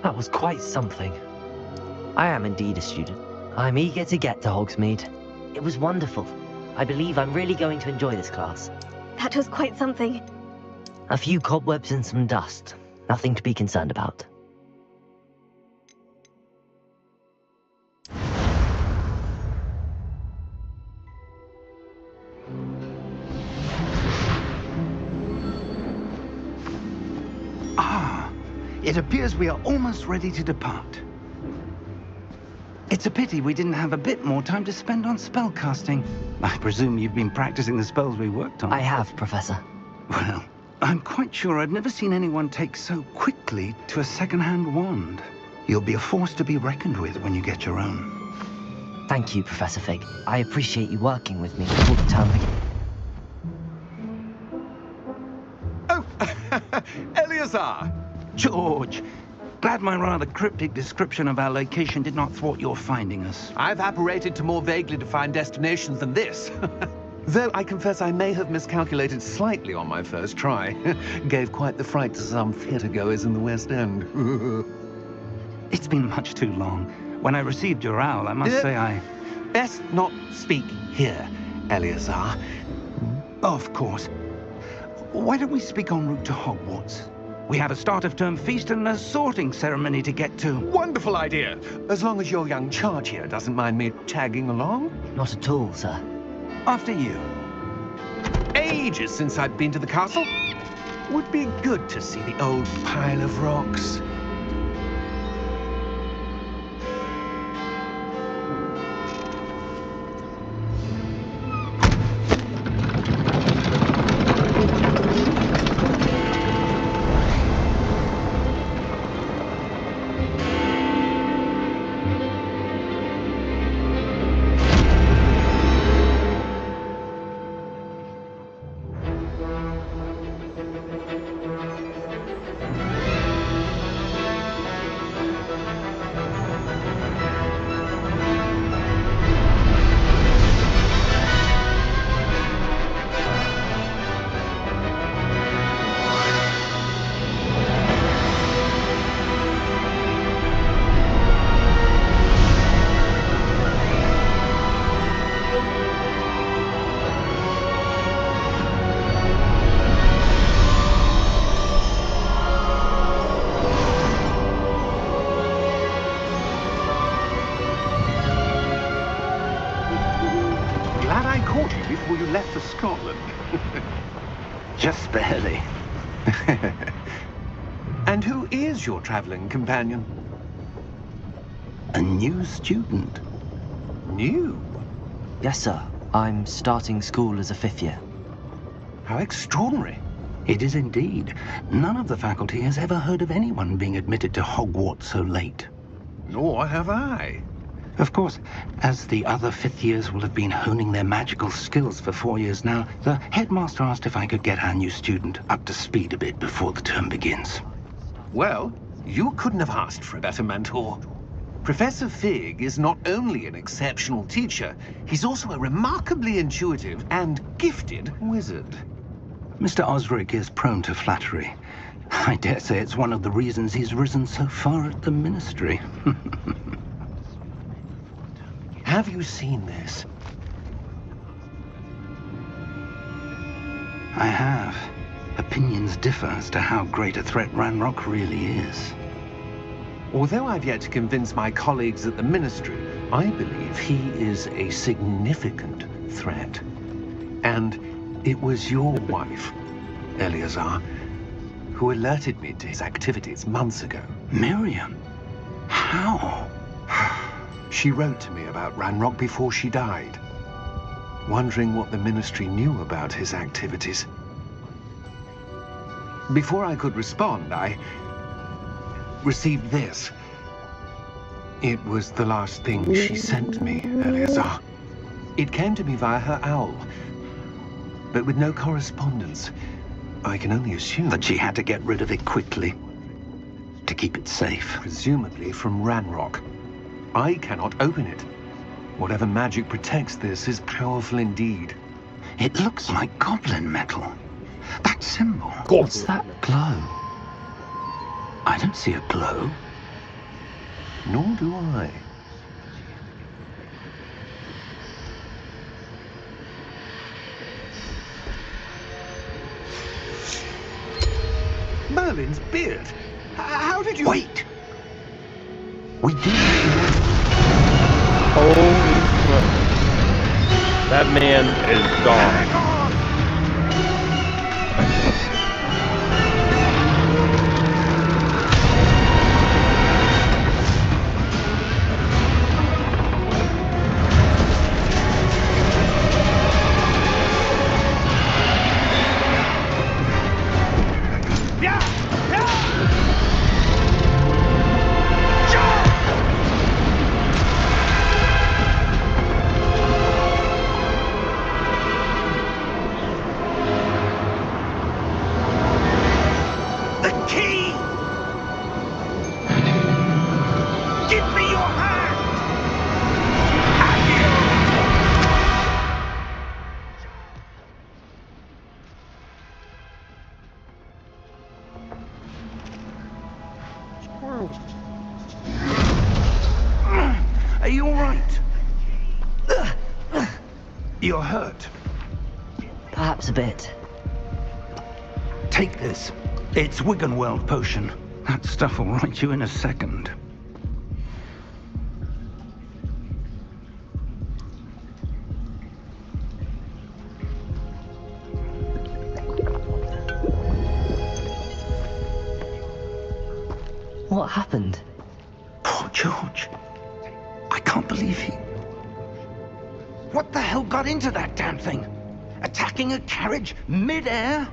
That was quite something. I am indeed a student. I'm eager to get to Hogsmeade. It was wonderful. I believe I'm really going to enjoy this class. That was quite something. A few cobwebs and some dust. Nothing to be concerned about. It appears we are almost ready to depart. It's a pity we didn't have a bit more time to spend on spellcasting. I presume you've been practicing the spells we worked on. I have, Professor. Well, I'm quite sure I've never seen anyone take so quickly to a second-hand wand. You'll be a force to be reckoned with when you get your own. Thank you, Professor Fig. I appreciate you working with me before the term begins. Oh, Eleazar! George! Glad my rather cryptic description of our location did not thwart your finding us. I've apparated to more vaguely defined destinations than this. Though I confess I may have miscalculated slightly on my first try. Gave quite the fright to some theatre-goers in the West End. It's been much too long. When I received your owl, I must say I... Best not speak here, Eleazar. Of course. Why don't we speak en route to Hogwarts? We have a start-of-term feast and a sorting ceremony to get to. Wonderful idea! As long as your young charge here doesn't mind me tagging along. Not at all, sir. After you. Ages since I've been to the castle. Would be good to see the old pile of rocks. Before you left for Scotland. Just barely. And who is your traveling companion? A new student. New? Yes, sir. I'm starting school as a 5th year. How extraordinary. It is indeed. None of the faculty has ever heard of anyone being admitted to Hogwarts so late. Nor have I. Of course, as the other 5th years will have been honing their magical skills for 4 years now, the headmaster asked if I could get our new student up to speed a bit before the term begins. Well, you couldn't have asked for a better mentor. Professor Fig is not only an exceptional teacher, he's also a remarkably intuitive and gifted wizard. Mr. Osric is prone to flattery. I dare say it's one of the reasons he's risen so far at the Ministry. Have you seen this? I have. Opinions differ as to how great a threat Ranrock really is. Although I've yet to convince my colleagues at the Ministry, I believe he is a significant threat. And it was your wife, Eleazar, who alerted me to his activities months ago. Miriam? How? She wrote to me about Ranrock before she died, wondering what the Ministry knew about his activities. Before I could respond, I received this. It was the last thing she sent me, Eleazar. It came to me via her owl, but with no correspondence. I can only assume that she had to get rid of it quickly, to keep it safe. Presumably from Ranrock. I cannot open it. Whatever magic protects this is powerful indeed. It looks like goblin metal. That symbol. What's that glow? I don't see a glow. Nor do I. Merlin's beard. How did you... Wait! We do... Holy crap. That man is gone. Are you all right? You're hurt. Perhaps a bit. Take this. It's Wiggenweld potion. That stuff will right you in a second. What happened? Poor George. I can't believe he... What the hell got into that damn thing? Attacking a carriage mid-air?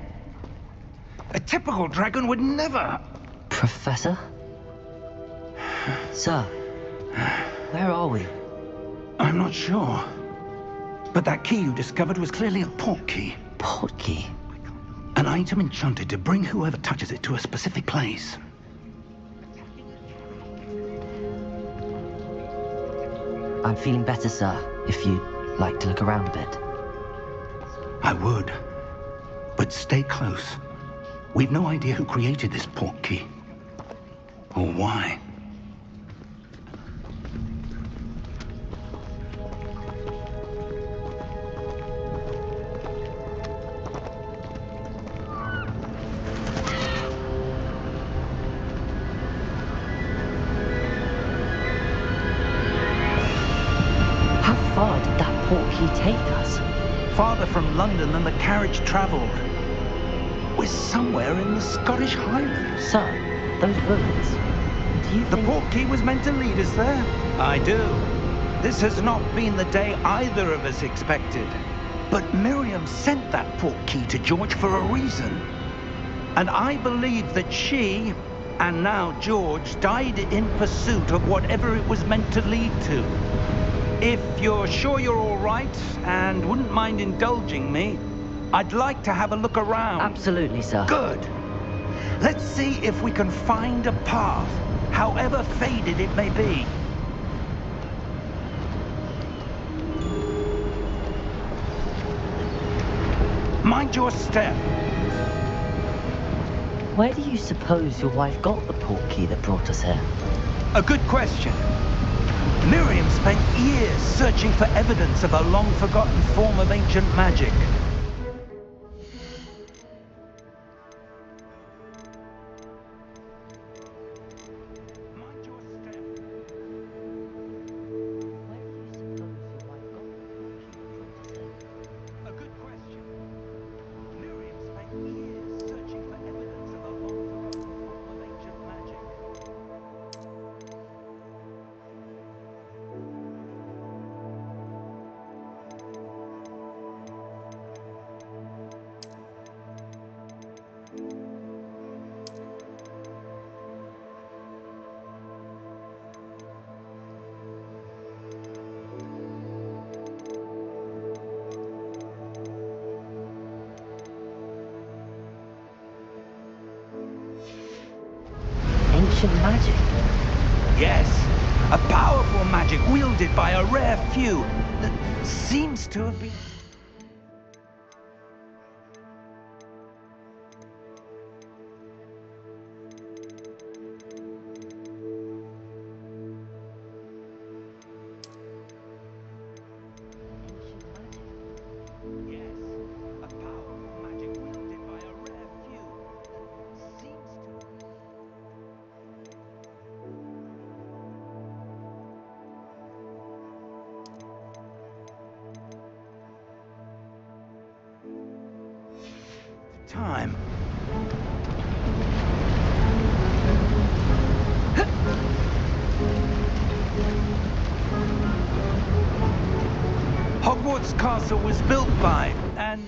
A typical dragon would never... Professor? Sir, where are we? I'm not sure. But that key you discovered was clearly a port key. Port key? An item enchanted to bring whoever touches it to a specific place. I'm feeling better, sir, if you'd like to look around a bit. I would. But stay close. We've no idea who created this port key. Or why. How far did that port key take us? Farther from London than the carriage traveled. We're somewhere in the Scottish Highlands. Sir, those ruins. Do you The think... port key was meant to lead us there? I do. This has not been the day either of us expected. But Miriam sent that port key to George for a reason. And I believe that she, and now George, died in pursuit of whatever it was meant to lead to. If you're sure you're all right, and wouldn't mind indulging me, I'd like to have a look around. Absolutely, sir. Good. Let's see if we can find a path, however faded it may be. Mind your step. Where do you suppose your wife got the port key that brought us here? A good question. Miriam spent years searching for evidence of a long-forgotten form of ancient magic. Mind your step. Where do you suppose your wife got the port key that brought us here? A good question. Miriam spent years searching for evidence of a long-forgotten form of ancient magic. Ancient magic? Yes, a powerful magic wielded by a rare few that seems to have been... time. Hogwarts Castle was built by, and...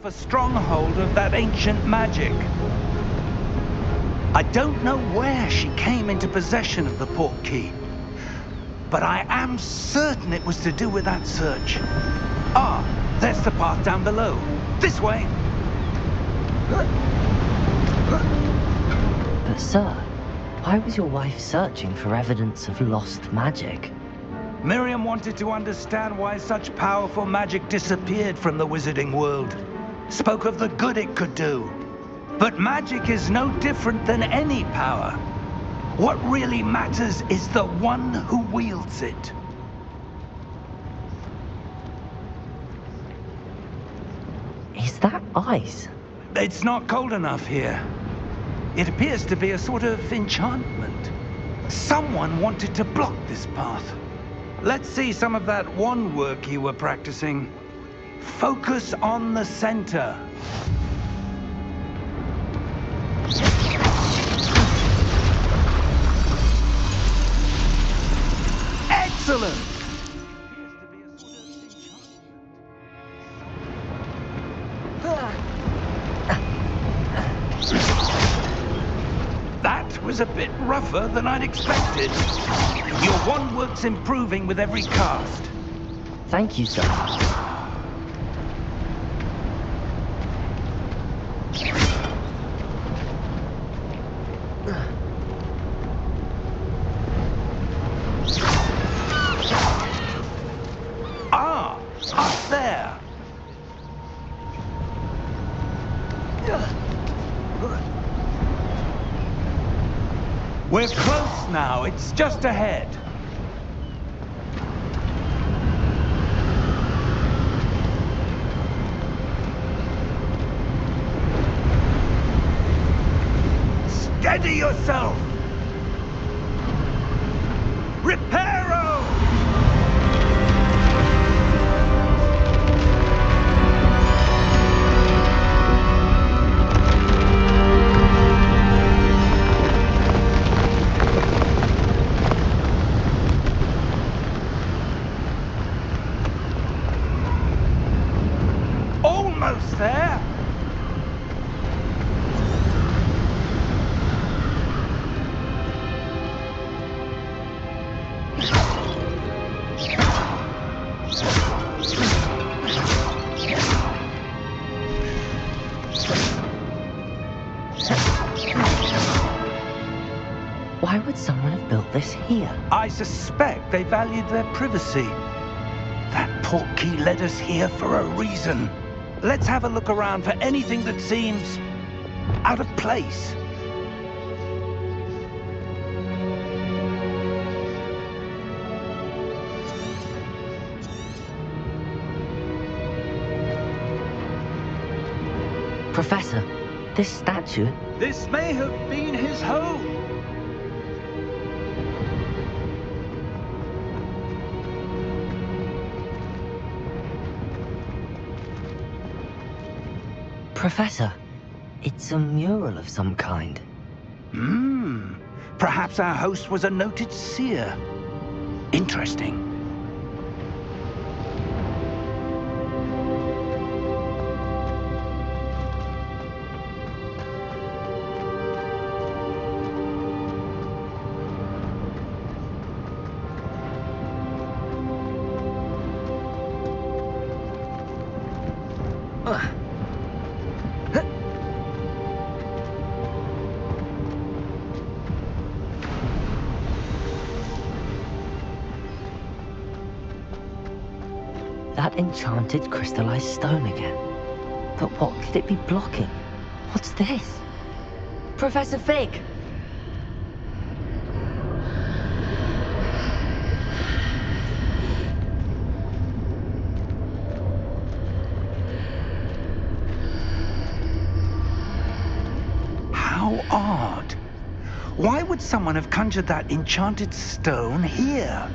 a stronghold of that ancient magic. I don't know where she came into possession of the Portkey, but I am certain it was to do with that search. Ah, there's the path down below. This way. But sir, why was your wife searching for evidence of lost magic? Miriam wanted to understand why such powerful magic disappeared from the wizarding world. Spoke of the good it could do. But magic is no different than any power. What really matters is the one who wields it. Is that ice? It's not cold enough here. It appears to be a sort of enchantment. Someone wanted to block this path. Let's see some of that wand work you were practicing. Focus on the center. Excellent! That was a bit rougher than I'd expected. Your wand work's improving with every cast. Thank you, sir. Ah, up there. We're close now. It's just ahead. Steady yourself! Reparo! Almost there! Why would someone have built this here? I suspect they valued their privacy. That Portkey led us here for a reason. Let's have a look around for anything that seems out of place. Professor, this statue... This may have been his home. Professor, it's a mural of some kind. Perhaps our host was a noted seer. Interesting. That enchanted crystallized stone again. But what could it be blocking? What's this? Professor Fig! odd. Why would someone have conjured that enchanted stone here?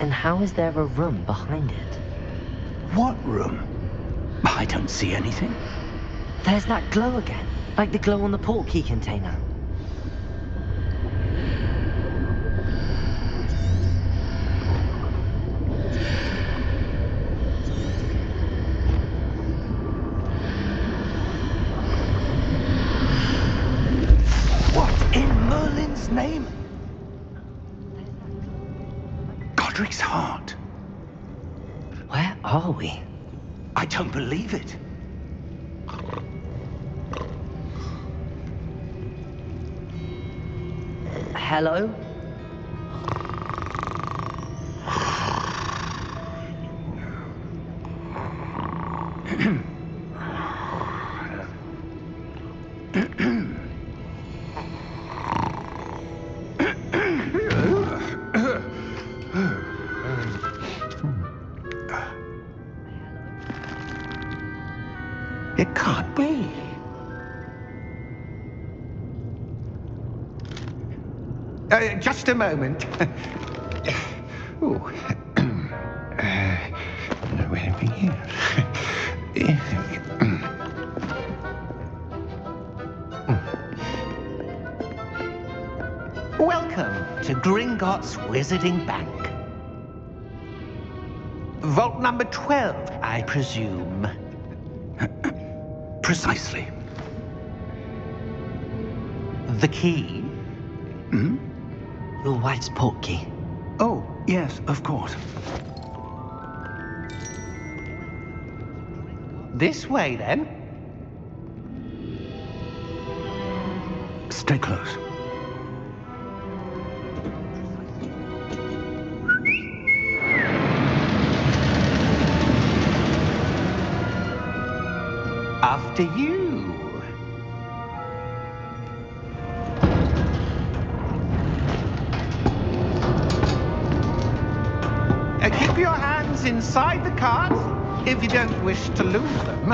And how is there a room behind it? What room? I don't see anything. There's that glow again, like the glow on the portkey container. What in Merlin's name? Godric's heart. Where are we? I don't believe it. Hello? It can't be. Just a moment. Oh. Anything here? Welcome to Gringotts Wizarding Bank. Vault number 12, I presume. Precisely. The key? Hmm? Your wife's portkey. Oh, yes, of course. This way, then. Stay close. After you. Keep your hands inside the cart if you don't wish to lose them.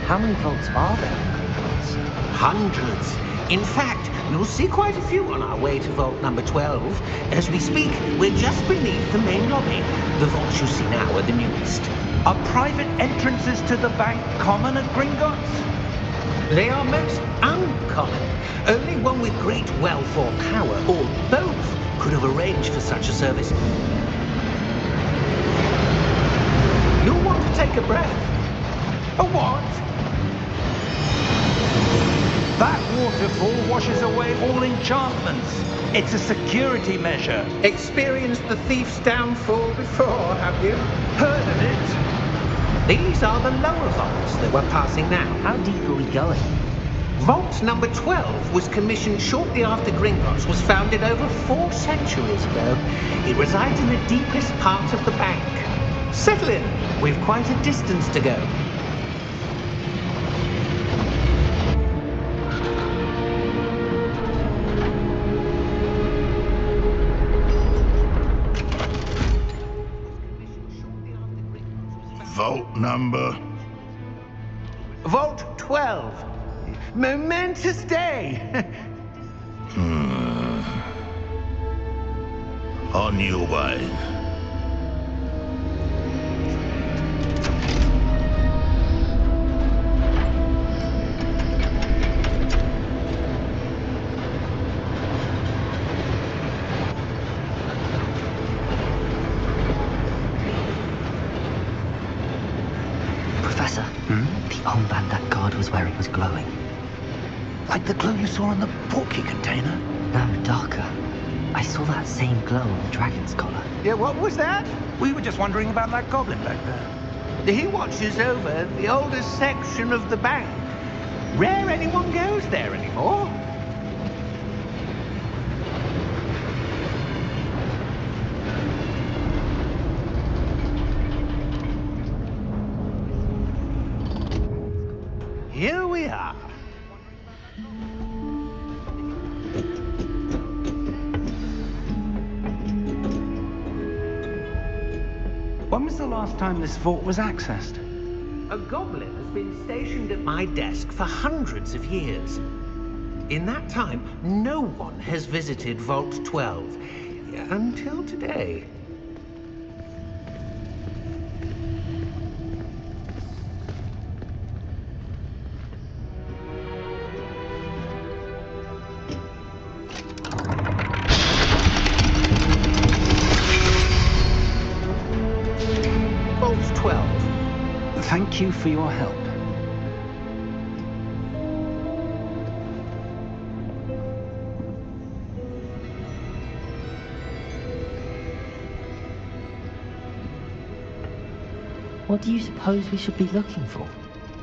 How many vaults are there in Gringotts? Hundreds. In fact, you'll see quite a few on our way to vault number 12. As we speak, we're just beneath the main lobby. The vaults you see now are the newest. Are private entrances to the bank common at Gringotts? They are most uncommon. Only one with great wealth or power, or both, could have arranged for such a service. You'll want to take a breath. A what? That waterfall washes away all enchantments. It's a security measure. Experienced the thief's downfall before, have you? Heard of it? These are the lower vaults that we're passing now. How deep are we going? Vault number 12 was commissioned shortly after Gringotts was founded over 4 centuries ago. It resides in the deepest part of the bank. Settle in. We've quite a distance to go. Vault number? Vault 12. Momentous day. On your way. Professor, the armband that guard was wearing was glowing. Like the glow you saw in the portkey container? No, darker. I saw that same glow on the dragon's collar. Yeah, what was that? We were just wondering about that goblin back there. He watches over the oldest section of the bank. Rare anyone goes there anymore. Here we are. When was the last time this vault was accessed? A goblin has been stationed at my desk for hundreds of years. In that time, no one has visited Vault 12. Until today. Vault 12. Thank you for your help. What do you suppose we should be looking for?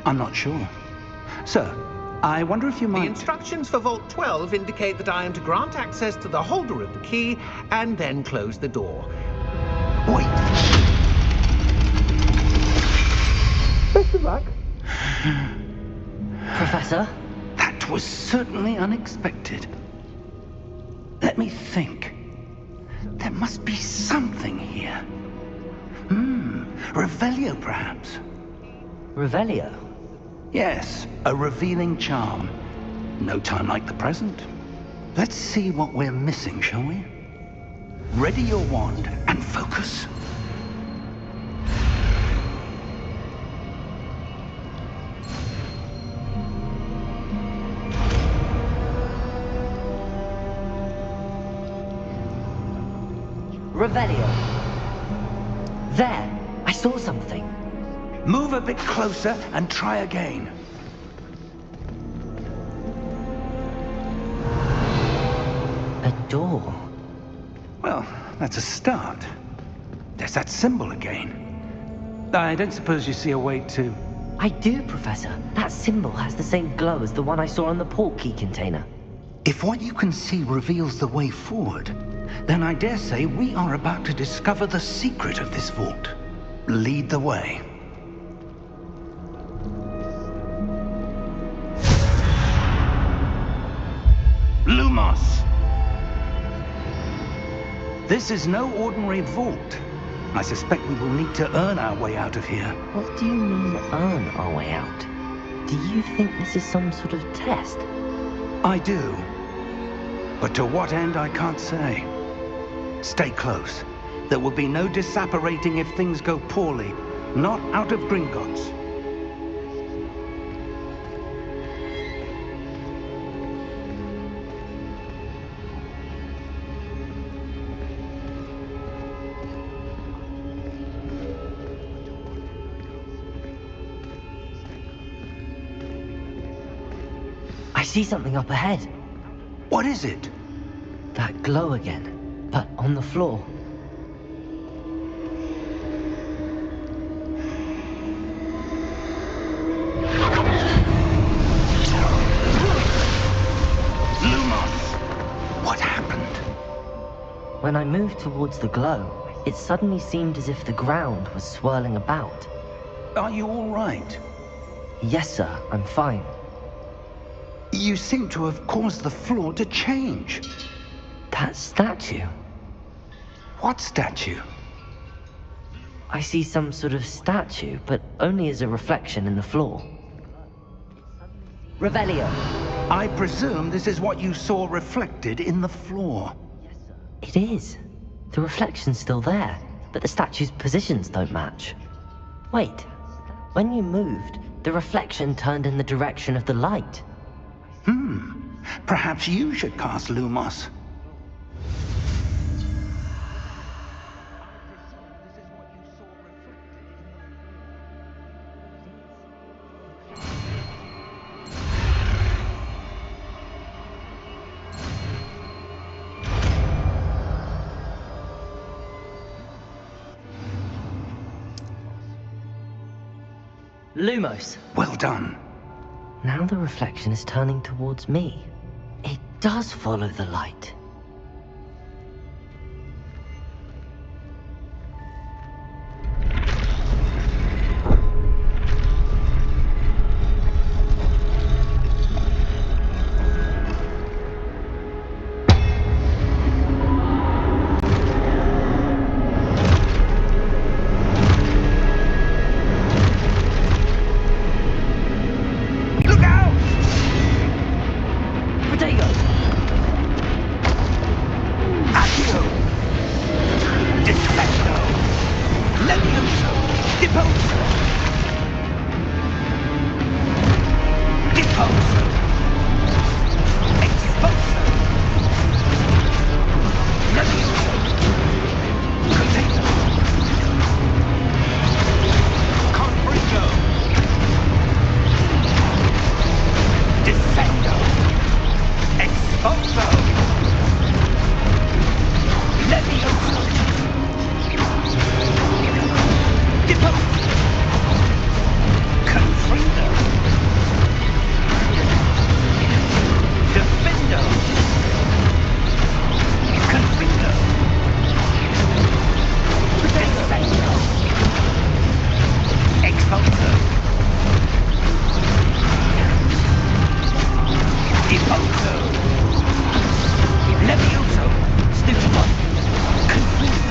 I'm not sure. Sir, I wonder if you The might... instructions for Vault 12 indicate that I am to grant access to the holder of the key and then close the door. Wait! Best of luck. Professor? That was certainly unexpected. Let me think. There must be something here. Revelio, perhaps? Revelio? Yes, a revealing charm. No time like the present. Let's see what we're missing, shall we? Ready your wand and focus. Revelio. There! I saw something. Move a bit closer and try again. A door. Well, that's a start. There's that symbol again. I don't suppose you see a way to... I do, Professor. That symbol has the same glow as the one I saw on the portkey container. If what you can see reveals the way forward, then I dare say we are about to discover the secret of this vault. Lead the way. Lumos! This is no ordinary vault. I suspect we will need to earn our way out of here. What do you mean, earn our way out? Do you think this is some sort of test? I do. But to what end, I can't say. Stay close. There will be no disapparating if things go poorly. Not out of Gringotts. I see something up ahead. What is it? That glow again, but on the floor. What happened? When I moved towards the glow, it suddenly seemed as if the ground was swirling about. Are you all right? Yes, sir, I'm fine. You seem to have caused the floor to change. That statue. What statue? I see some sort of statue, but only as a reflection in the floor. Revelio. I presume this is what you saw reflected in the floor. It is. The reflection's still there, but the statue's positions don't match. Wait. When you moved, the reflection turned in the direction of the light. Perhaps you should cast Lumos. Lumos. Well done. Now the reflection is turning towards me. It does follow the light. Expulsor! Depulsor! Expulsor! Levioso! Container! Confringo! Defendo! Expulso! Levioso! Depulso! Confrindo! Defendo! Confrindo! Defendo! Expulso! Depulso! Levioso! Stupefy! Confrindo!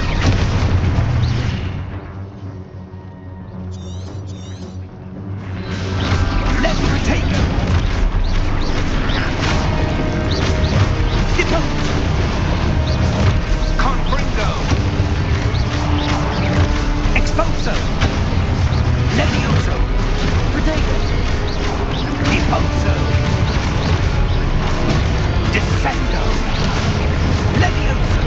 Levitator! Depulso! Confringo! Expulso! Levioso! Protego! Depulso! Defendo! Levioso!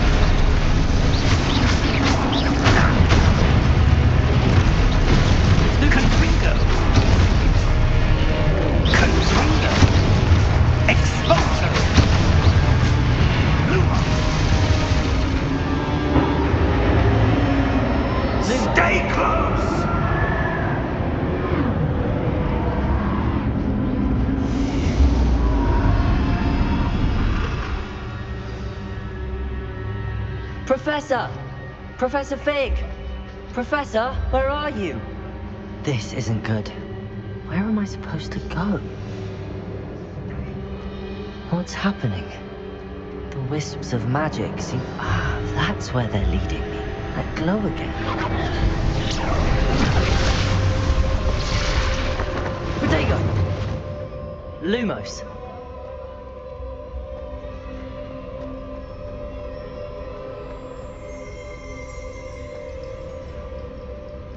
Confringo! Confringo! Expulso! Lumos! Stay close! Professor! Professor Fig! Professor, where are you? This isn't good. Where am I supposed to go? What's happening? The wisps of magic seem... Ah, that's where they're leading me. That glow again. Protego! Lumos!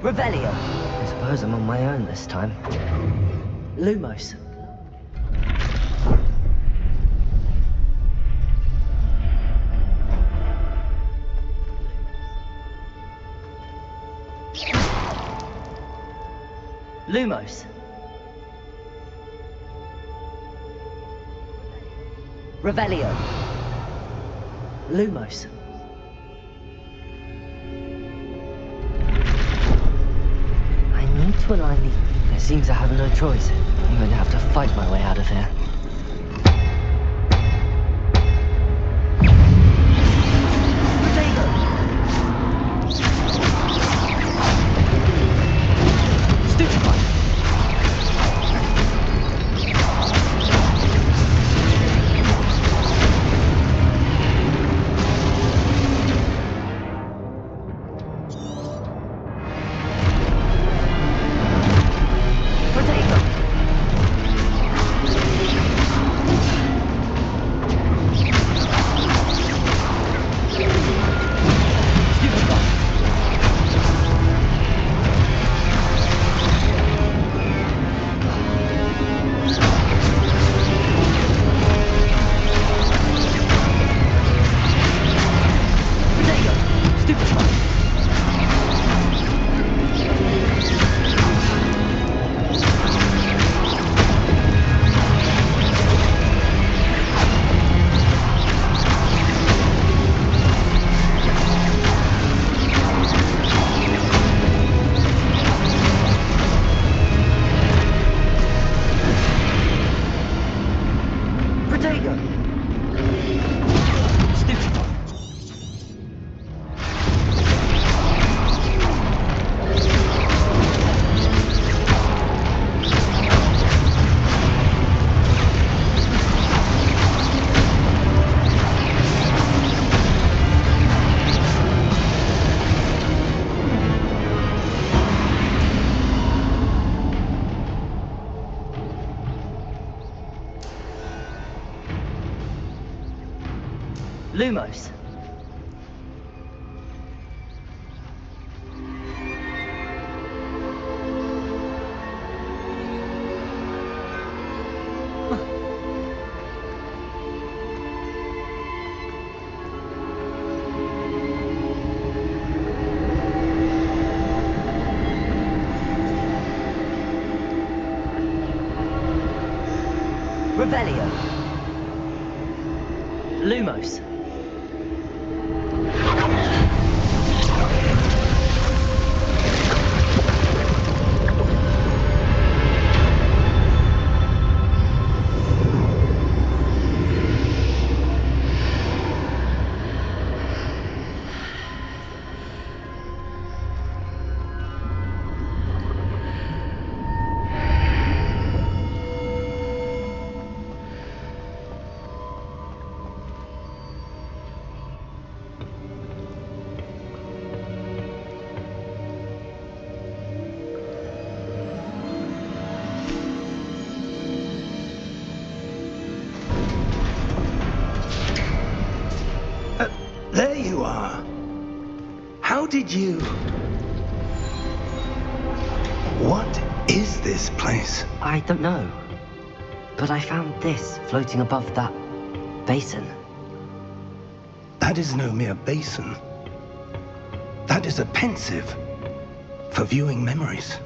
Revelio! I suppose I'm on my own this time. Lumos! Lumos! Revelio! Lumos! I need to align the... It seems I have no choice. I'm going to have to fight my way out of here. Lumos. Revelio. Lumos. There you are. How did you... What is this place? I don't know. But I found this floating above that basin. That is no mere basin. That is a pensive for viewing memories.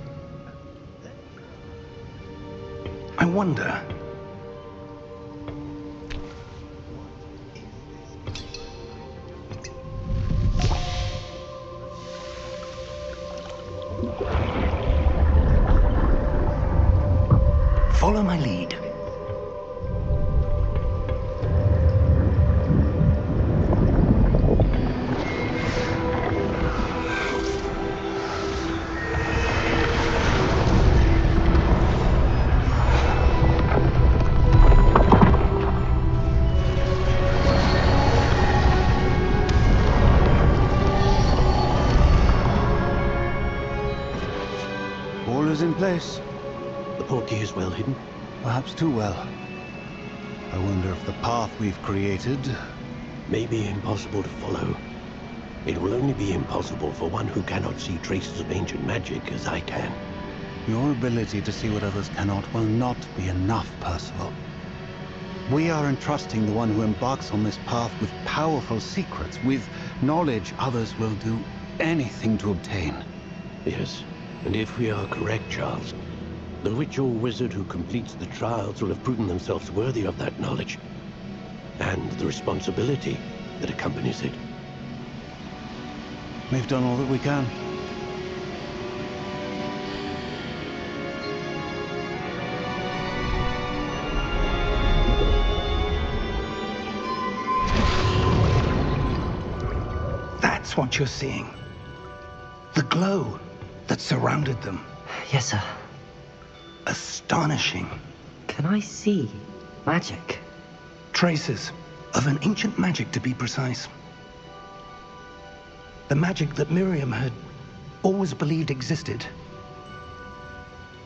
I wonder... Follow my lead. All is in place. The portkey is well hidden. Perhaps too well. I wonder if the path we've created... May be impossible to follow. It will only be impossible for one who cannot see traces of ancient magic as I can. Your ability to see what others cannot will not be enough, Percival. We are entrusting the one who embarks on this path with powerful secrets, with knowledge others will do anything to obtain. Yes, and if we are correct, Charles, the witch or wizard who completes the trials will have proven themselves worthy of that knowledge, and the responsibility that accompanies it. We've done all that we can. That's what you're seeing. The glow that surrounded them. Yes, sir. Astonishing. Can I see magic? Traces of an ancient magic, to be precise. The magic that Miriam had always believed existed,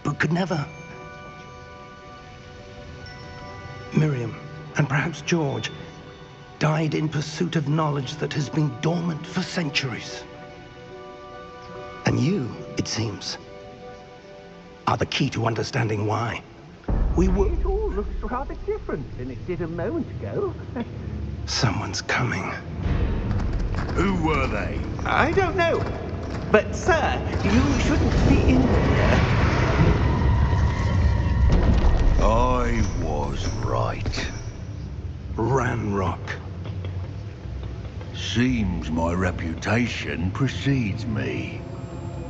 but could never. Miriam, and perhaps George, died in pursuit of knowledge that has been dormant for centuries. And you, it seems, are the key to understanding why. It all looks rather different than it did a moment ago. Someone's coming. Who were they? I don't know. But, sir, you shouldn't be in here. I was right. Ranrock. Seems my reputation precedes me.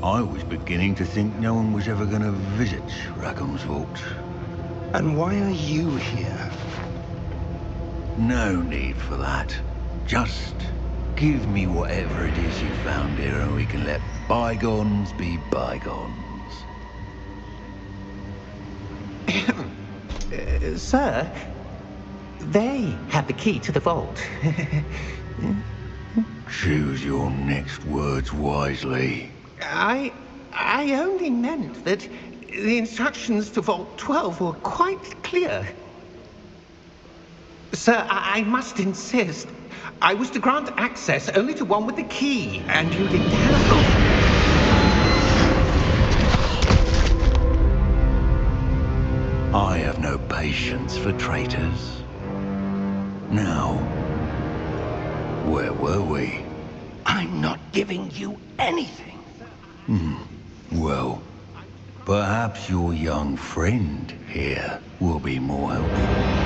I was beginning to think no one was ever going to visit Rackham's Vault. And why are you here? No need for that. Just give me whatever it is you found here and we can let bygones be bygones. Sir, they have the key to the vault. Choose your next words wisely. I only meant that the instructions to Vault 12 were quite clear. Sir, I must insist. I was to grant access only to one with the key, and you didn't have I have no patience for traitors. Now, where were we? I'm not giving you anything. Well, Perhaps your young friend here will be more helpful.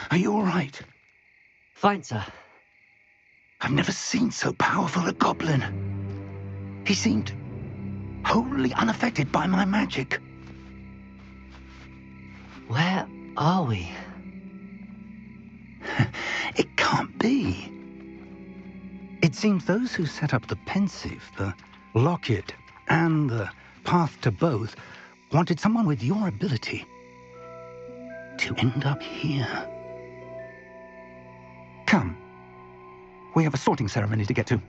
Are you all right? Fine, sir. I've never seen so powerful a goblin. He seemed wholly unaffected by my magic. Where are we? It can't be. It seems those who set up the Pensieve, the Locket, and the Path to Both wanted someone with your ability to end up here. Come. We have a sorting ceremony to get to.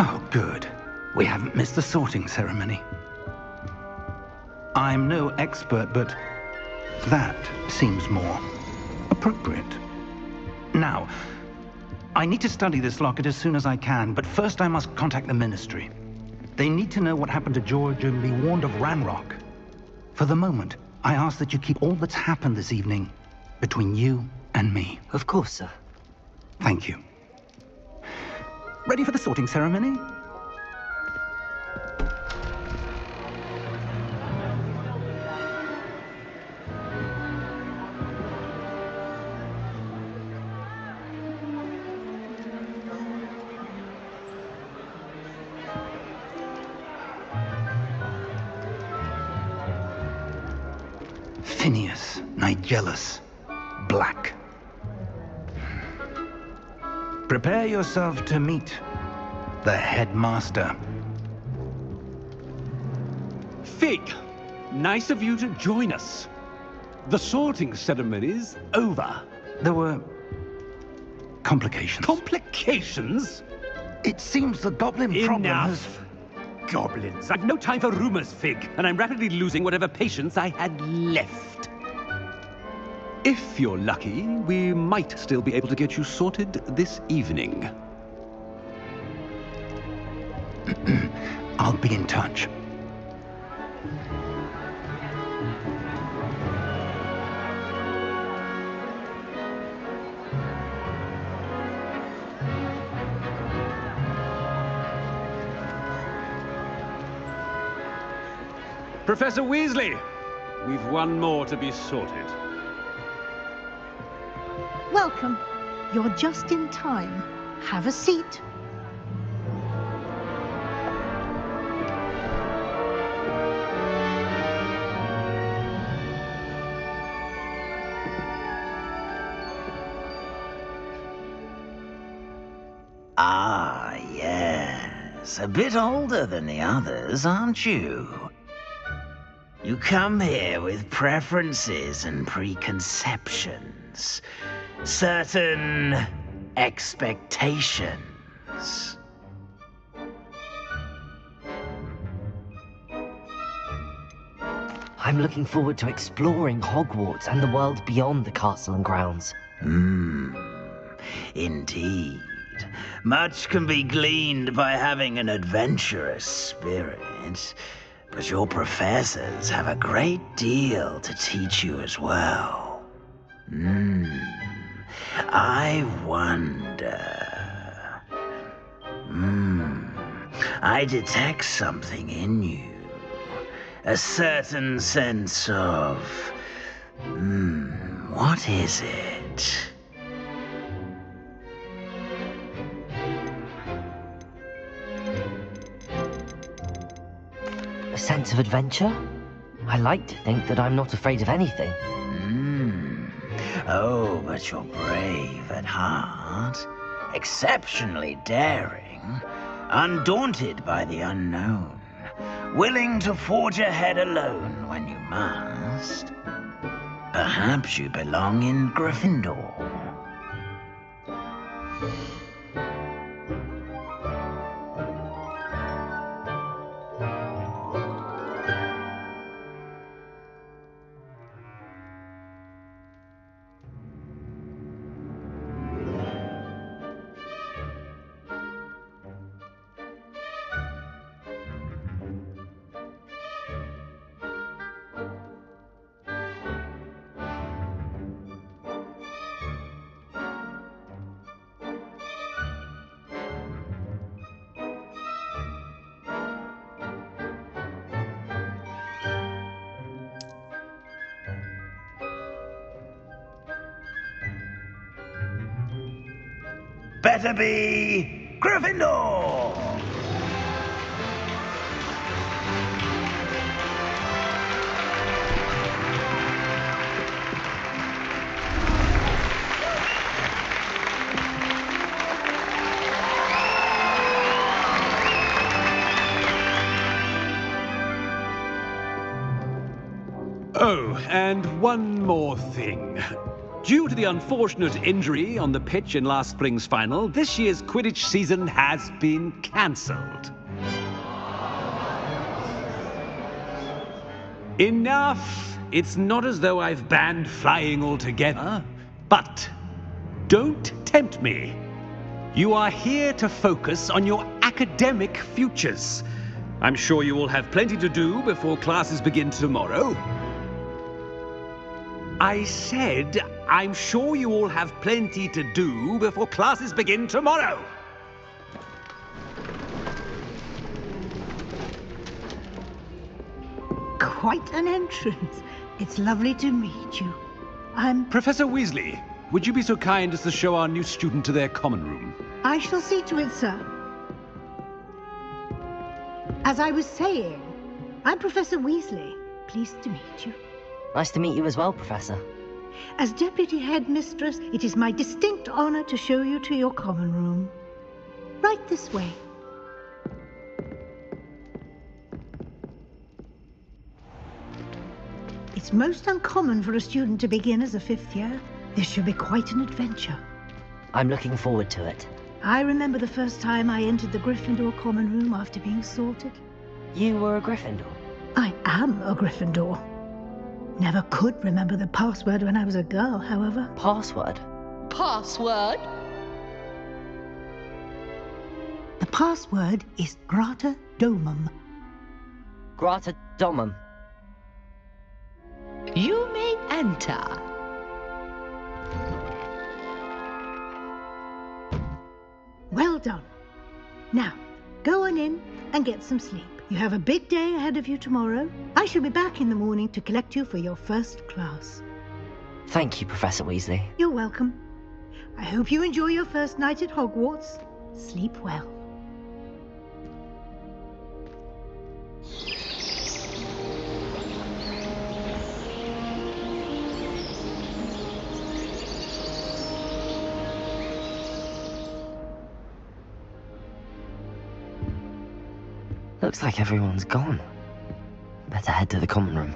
Oh, good. We haven't missed the sorting ceremony. I'm no expert, but that seems more appropriate. Now, I need to study this locket as soon as I can, but first I must contact the Ministry. They need to know what happened to George and be warned of Ranrock. For the moment, I ask that you keep all that's happened this evening between you and me. Of course, sir. Thank you. Ready for the sorting ceremony? Phineas Nigellus Black. Prepare yourself to meet the headmaster. Fig, nice of you to join us. The sorting ceremony's over. There were complications. Complications? It seems the goblin problem has... Enough. Goblins. I've no time for rumors, Fig, and I'm rapidly losing whatever patience I had left. If you're lucky, we might still be able to get you sorted this evening. I'll be in touch. Professor Weasley, we've one more to be sorted. Welcome. You're just in time. Have a seat. Ah, yes. A bit older than the others, aren't you? You come here with preferences and preconceptions. Certain expectations. I'm looking forward to exploring Hogwarts and the world beyond the castle and grounds. Indeed. Much can be gleaned by having an adventurous spirit, but your professors have a great deal to teach you as well. I wonder... I detect something in you. A certain sense of... what is it? A sense of adventure? I like to think that I'm not afraid of anything. Oh, but you're brave at heart. Exceptionally daring. Undaunted by the unknown. Willing to forge ahead alone when you must. Perhaps you belong in Gryffindor. Better be Gryffindor! Oh, and one more thing. Due to the unfortunate injury on the pitch in last spring's final, this year's Quidditch season has been cancelled. Enough! It's not as though I've banned flying altogether. But don't tempt me. You are here to focus on your academic futures. I'm sure you will have plenty to do before classes begin tomorrow. I said, I'm sure you all have plenty to do before classes begin tomorrow. Quite an entrance. It's lovely to meet you. I'm... Professor Weasley, would you be so kind as to show our new student to their common room? I shall see to it, sir. As I was saying, I'm Professor Weasley. Pleased to meet you. Nice to meet you as well, Professor. As Deputy Headmistress, it is my distinct honor to show you to your common room. Right this way. It's most uncommon for a student to begin as a 5th year. This should be quite an adventure. I'm looking forward to it. I remember the first time I entered the Gryffindor common room after being sorted. You were a Gryffindor? I am a Gryffindor. Never could remember the password when I was a girl, however. Password? Password? The password is Grata Domum. Grata Domum. You may enter. Well done. Now, go on in and get some sleep. You have a big day ahead of you tomorrow. I shall be back in the morning to collect you for your first class. Thank you, Professor Weasley. You're welcome. I hope you enjoy your first night at Hogwarts. Sleep well. Looks like everyone's gone. Better head to the common room.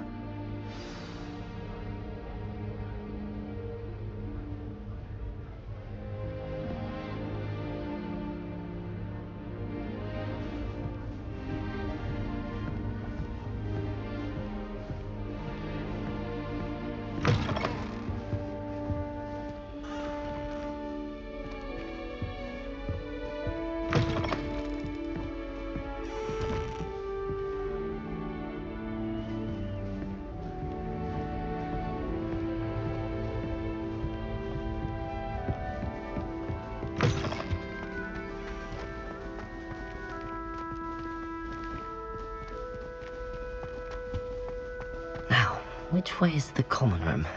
Which way is the common room?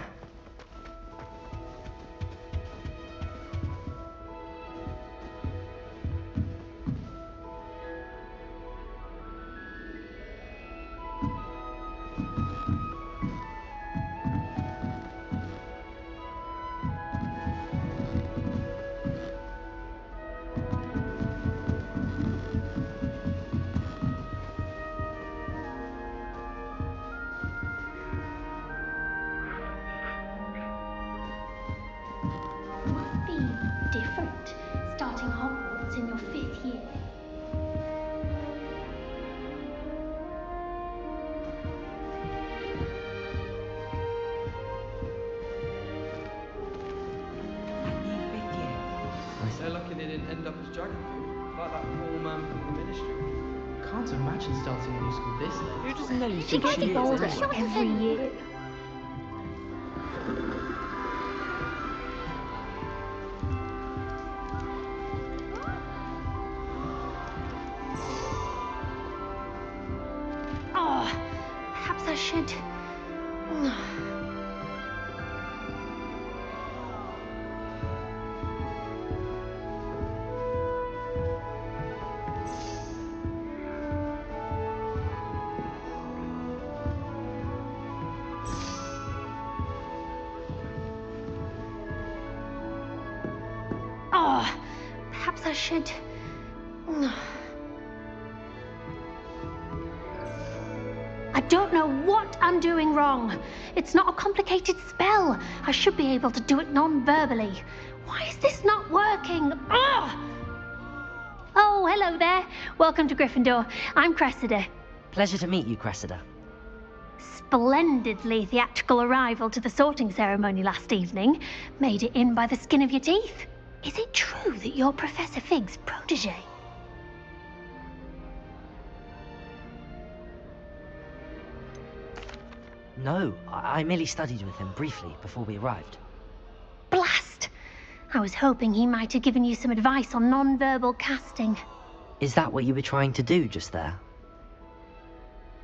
Different, starting Hogwarts in your 5th year. They're lucky they didn't end up as dragon food, like that poor man from the ministry. Can't imagine starting a new school this late. Who doesn't know She gets older every year. Perhaps I should... Perhaps I should... I don't know what I'm doing wrong. It's not a complicated spell. I should be able to do it non-verbally. Why is this not working? Oh, hello there. Welcome to Gryffindor. I'm Cressida. Pleasure to meet you, Cressida. Splendidly theatrical arrival to the sorting ceremony last evening. Made it in by the skin of your teeth. Is it true that you're Professor Fig's protege? No, I merely studied with him briefly before we arrived. Blast! I was hoping he might have given you some advice on non-verbal casting. Is that what you were trying to do just there?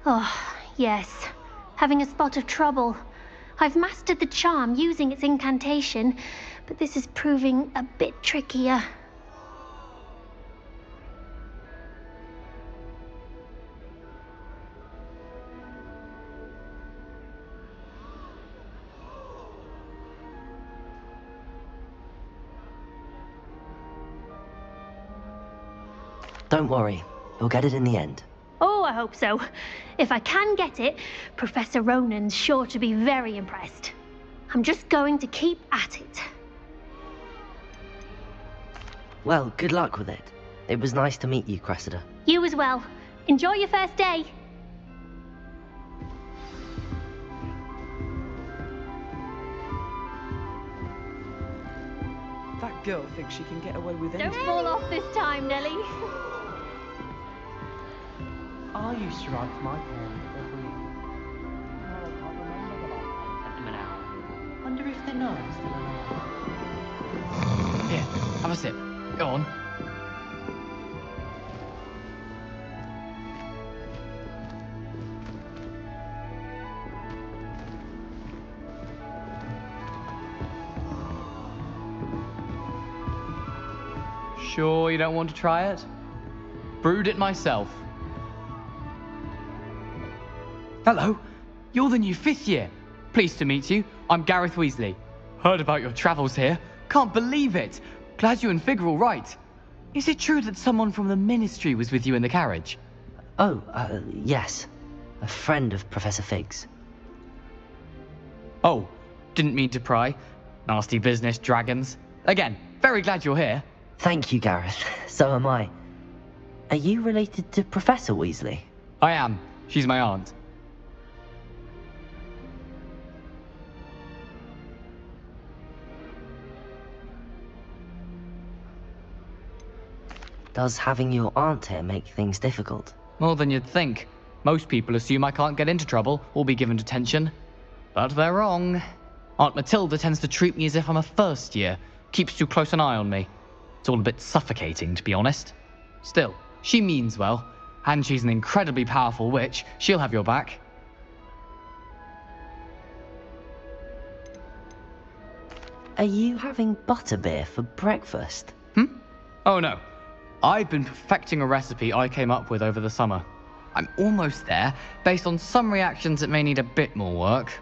Oh, yes. Having a spot of trouble. I've mastered the charm using its incantation, but this is proving a bit trickier. Don't worry, you'll get it in the end. Oh, I hope so. If I can get it, Professor Ronan's sure to be very impressed. I'm just going to keep at it. Well, good luck with it. It was nice to meet you, Cressida. You as well. Enjoy your first day. That girl thinks she can get away with anything. Don't fall off this time, Nellie. I used to write for my parents every week. Well, I can't remember the last time I sent them an hour. Wonder if they know I'm still alive. Here, have a sip. Go on. Sure you don't want to try it? Brewed it myself. Hello, you're the new 5th year. Pleased to meet you. I'm Gareth Weasley. Heard about your travels here. Can't believe it. Glad you and Fig are all right. Is it true that someone from the Ministry was with you in the carriage? Oh, yes. A friend of Professor Fig's. Oh, didn't mean to pry. Nasty business, dragons. Again, very glad you're here. Thank you, Gareth. So am I. Are you related to Professor Weasley? I am. She's my aunt. Does having your aunt here make things difficult? More than you'd think. Most people assume I can't get into trouble or be given detention. But they're wrong. Aunt Matilda tends to treat me as if I'm a first year. Keeps too close an eye on me. It's all a bit suffocating, to be honest. Still, she means well. And she's an incredibly powerful witch. She'll have your back. Are you having butterbeer for breakfast? Oh no. I've been perfecting a recipe I came up with over the summer. I'm almost there. Based on some reactions, it may need a bit more work.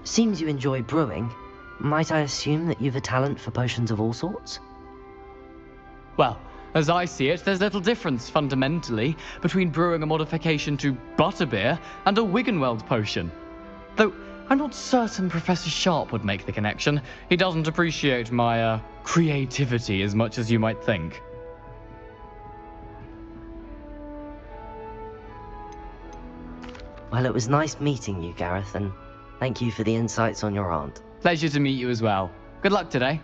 Seems you enjoy brewing. Might I assume that you've a talent for potions of all sorts? Well, as I see it, there's little difference, fundamentally, between brewing a modification to butterbeer and a Wiggenweld potion. Though, I'm not certain Professor Sharp would make the connection. He doesn't appreciate my, creativity as much as you might think. Well, it was nice meeting you, Gareth, and thank you for the insights on your aunt. Pleasure to meet you as well. Good luck today.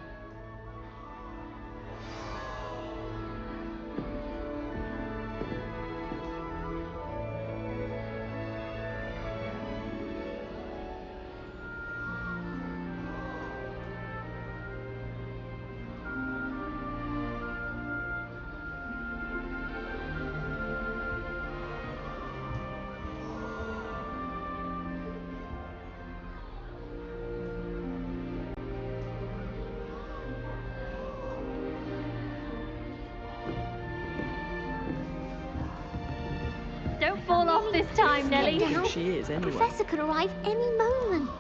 Don't fall off this time, Nellie. She is, anyway. The Professor could arrive any moment.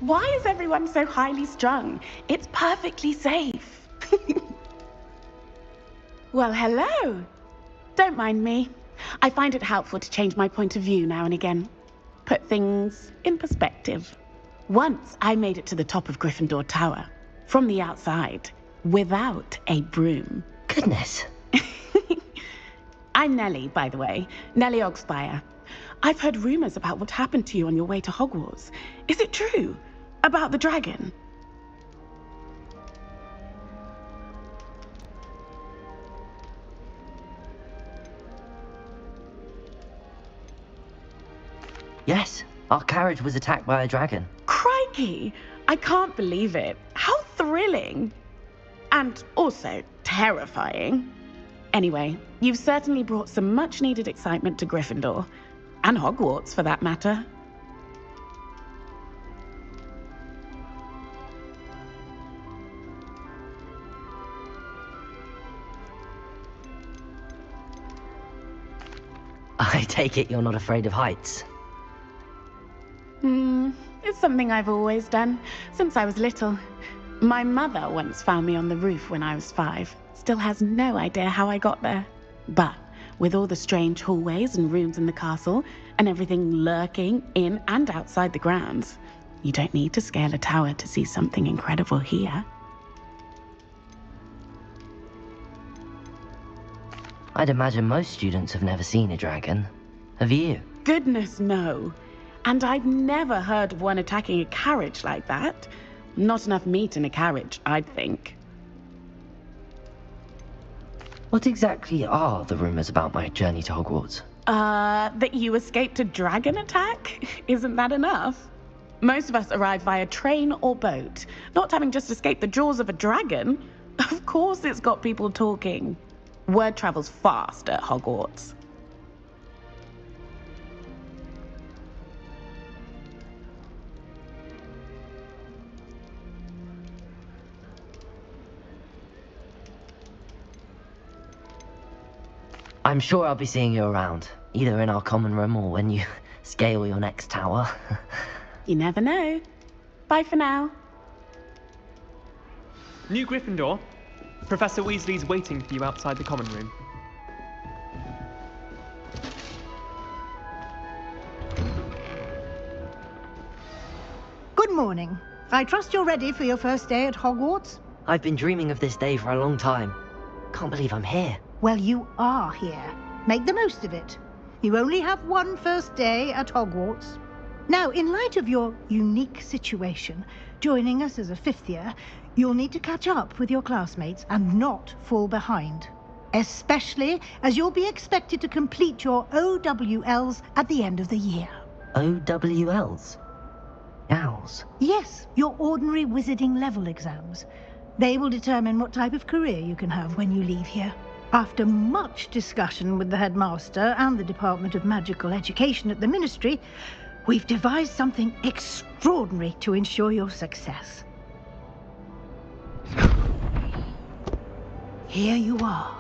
Why is everyone so highly strung? It's perfectly safe. Well, hello. Don't mind me. I find it helpful to change my point of view now and again. Put things in perspective. Once I made it to the top of Gryffindor Tower, from the outside, without a broom. Goodness. I'm Nellie, by the way. Nellie Ogspire. I've heard rumors about what happened to you on your way to Hogwarts. Is it true? About the dragon? Yes, our carriage was attacked by a dragon. Crikey! I can't believe it. How thrilling! And also terrifying. Anyway, you've certainly brought some much-needed excitement to Gryffindor. And Hogwarts, for that matter. I take it you're not afraid of heights. It's something I've always done, since I was little. My mother once found me on the roof when I was 5. Still has no idea how I got there. But with all the strange hallways and rooms in the castle, and everything lurking in and outside the grounds, you don't need to scale a tower to see something incredible here. I'd imagine most students have never seen a dragon. Have you? Goodness, no. And I've never heard of one attacking a carriage like that. Not enough meat in a carriage, I'd think. What exactly are the rumors about my journey to Hogwarts? That you escaped a dragon attack? Isn't that enough? Most of us arrive via train or boat, not having just escaped the jaws of a dragon. Of course it's got people talking. Word travels fast at Hogwarts. I'm sure I'll be seeing you around, either in our common room or when you scale your next tower. You never know. Bye for now. New Gryffindor. Professor Weasley's waiting for you outside the common room. Good morning. I trust you're ready for your first day at Hogwarts? I've been dreaming of this day for a long time. Can't believe I'm here. Well, you are here. Make the most of it. You only have one first day at Hogwarts. Now, in light of your unique situation, joining us as a fifth year, you'll need to catch up with your classmates and not fall behind. Especially as you'll be expected to complete your OWLs at the end of the year. OWLs? Owls? Yes, your ordinary wizarding level exams. They will determine what type of career you can have when you leave here. After much discussion with the headmaster and the Department of Magical Education at the Ministry, we've devised something extraordinary to ensure your success. Here you are.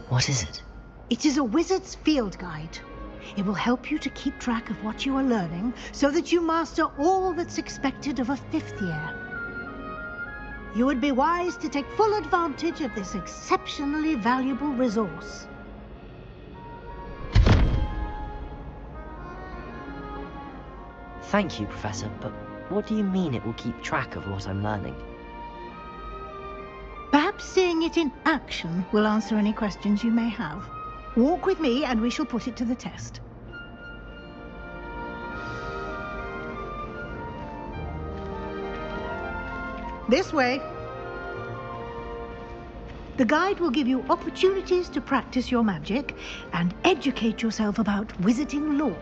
What is it? It is a wizard's field guide. It will help you to keep track of what you are learning so that you master all that's expected of a fifth year. You would be wise to take full advantage of this exceptionally valuable resource. Thank you, Professor, but what do you mean it will keep track of what I'm learning? Perhaps seeing it in action will answer any questions you may have. Walk with me and we shall put it to the test. This way. The guide will give you opportunities to practice your magic and educate yourself about wizarding lore.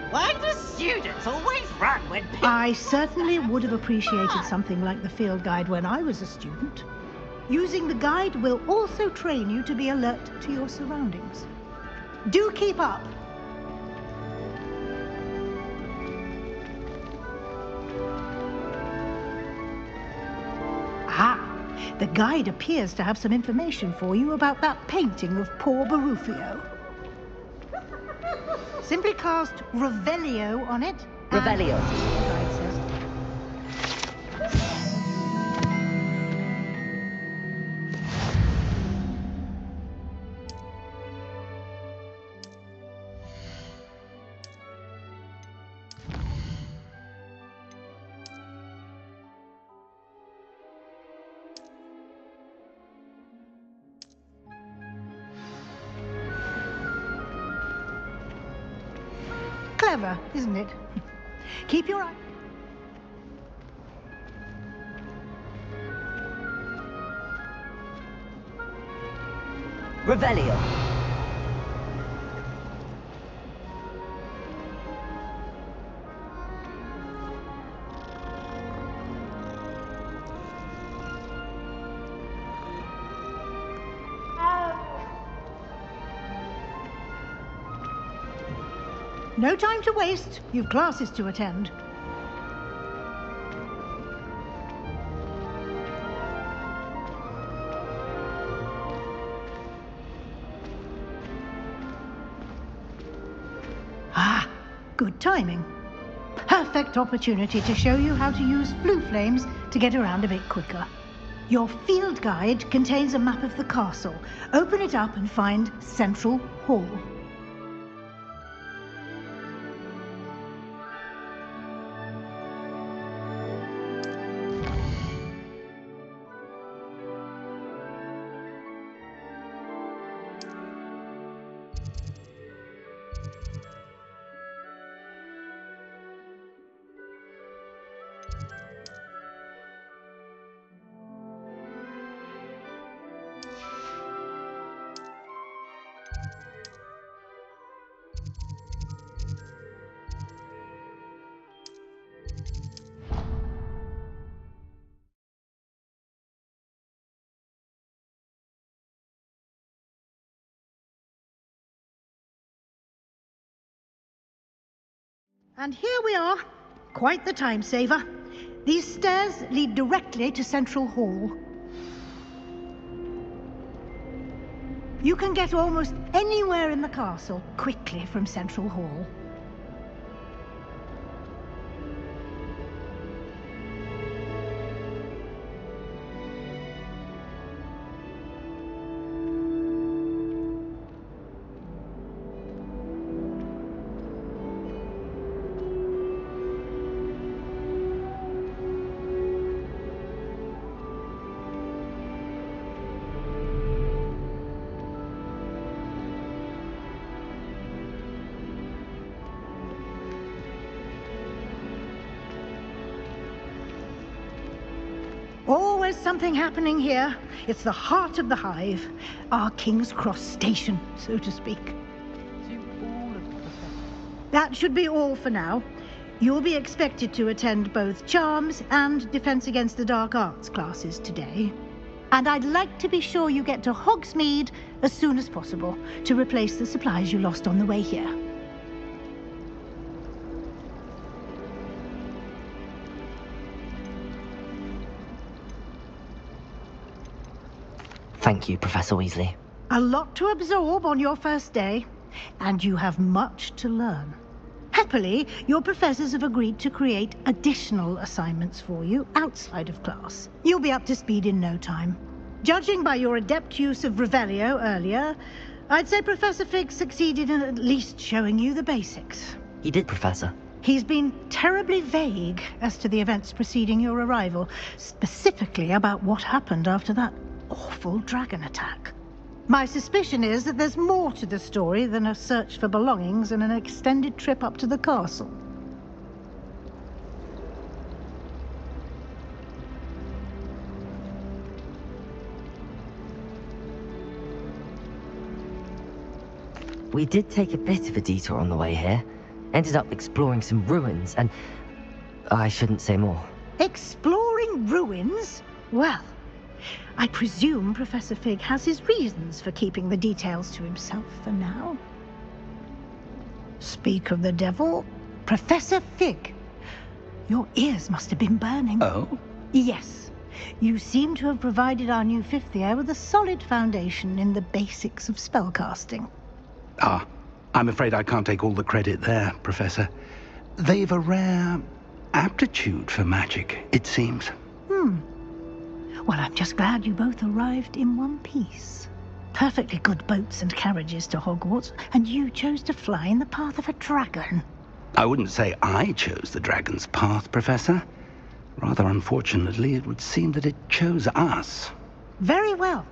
Why do students always run when people... I certainly would have appreciated something like the field guide when I was a student. Using the guide will also train you to be alert to your surroundings. Do keep up. Ah, the guide appears to have some information for you about that painting of poor Barufio. Simply cast Revelio on it. Revelio. The guide says. Clever, isn't it? Keep your eye. Revelio. No time to waste. You've classes to attend. Ah, good timing. Perfect opportunity to show you how to use blue flames to get around a bit quicker. Your field guide contains a map of the castle. Open it up and find Central Hall. And here we are. Quite the time saver. These stairs lead directly to Central Hall. You can get almost anywhere in the castle quickly from Central Hall. Always something happening here. It's the heart of the hive. Our King's Cross station, so to speak. That should be all for now. You'll be expected to attend both Charms and Defense Against the Dark Arts classes today. And I'd like to be sure you get to Hogsmeade as soon as possible to replace the supplies you lost on the way here. Thank you, Professor Weasley. A lot to absorb on your first day, and you have much to learn. Happily, your professors have agreed to create additional assignments for you outside of class. You'll be up to speed in no time. Judging by your adept use of Revelio earlier, I'd say Professor Fig succeeded in at least showing you the basics. He did, Professor. He's been terribly vague as to the events preceding your arrival, specifically about what happened after that awful dragon attack. My suspicion is that there's more to the story than a search for belongings and an extended trip up to the castle. We did take a bit of a detour on the way here. Ended up exploring some ruins and... I shouldn't say more. Exploring ruins? Well, I presume Professor Fig has his reasons for keeping the details to himself for now. Speak of the devil, Professor Fig. Your ears must have been burning. Oh? Yes. You seem to have provided our new fifth year with a solid foundation in the basics of spellcasting. Ah, I'm afraid I can't take all the credit there, Professor. They've a rare aptitude for magic, it seems. Well, I'm just glad you both arrived in one piece. Perfectly good boats and carriages to Hogwarts, and you chose to fly in the path of a dragon. I wouldn't say I chose the dragon's path, Professor. Rather unfortunately, it would seem that it chose us. Very well.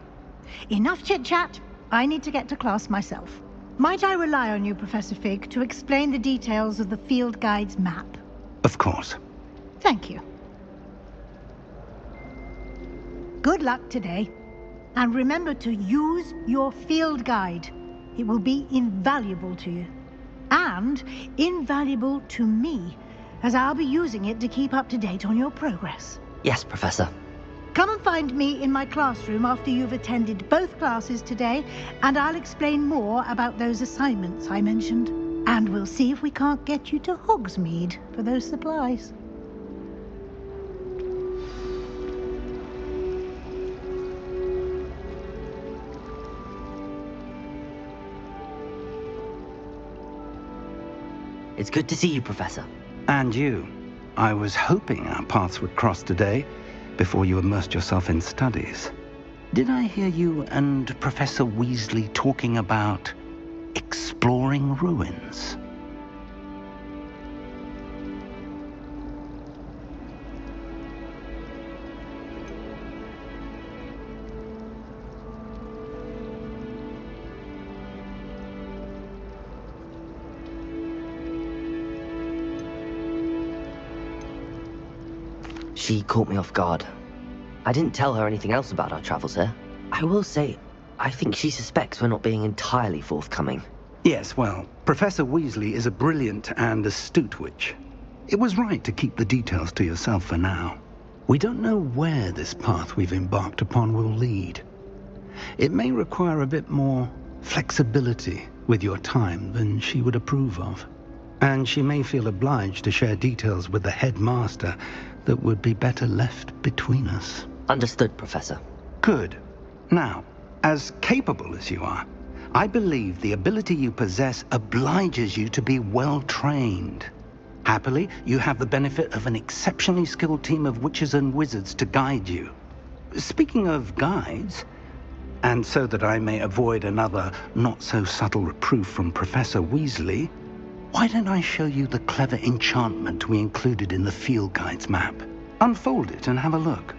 Enough chit-chat. I need to get to class myself. Might I rely on you, Professor Fig, to explain the details of the field guide's map? Of course. Thank you. Good luck today. And remember to use your field guide. It will be invaluable to you. And invaluable to me, as I'll be using it to keep up to date on your progress. Yes, Professor. Come and find me in my classroom after you've attended both classes today, and I'll explain more about those assignments I mentioned. And we'll see if we can't get you to Hogsmeade for those supplies. It's good to see you, Professor. And you. I was hoping our paths would cross today, before you immersed yourself in studies. Did I hear you and Professor Weasley talking about exploring ruins? She caught me off guard. I didn't tell her anything else about our travels here. I will say, I think she suspects we're not being entirely forthcoming. Yes, well, Professor Weasley is a brilliant and astute witch. It was right to keep the details to yourself for now. We don't know where this path we've embarked upon will lead. It may require a bit more flexibility with your time than she would approve of. And she may feel obliged to share details with the headmaster that would be better left between us. Understood, Professor. Good. Now, as capable as you are, I believe the ability you possess obliges you to be well trained. Happily, you have the benefit of an exceptionally skilled team of witches and wizards to guide you. Speaking of guides, and so that I may avoid another not-so-subtle reproof from Professor Weasley, why don't I show you the clever enchantment we included in the field guide's map? Unfold it and have a look.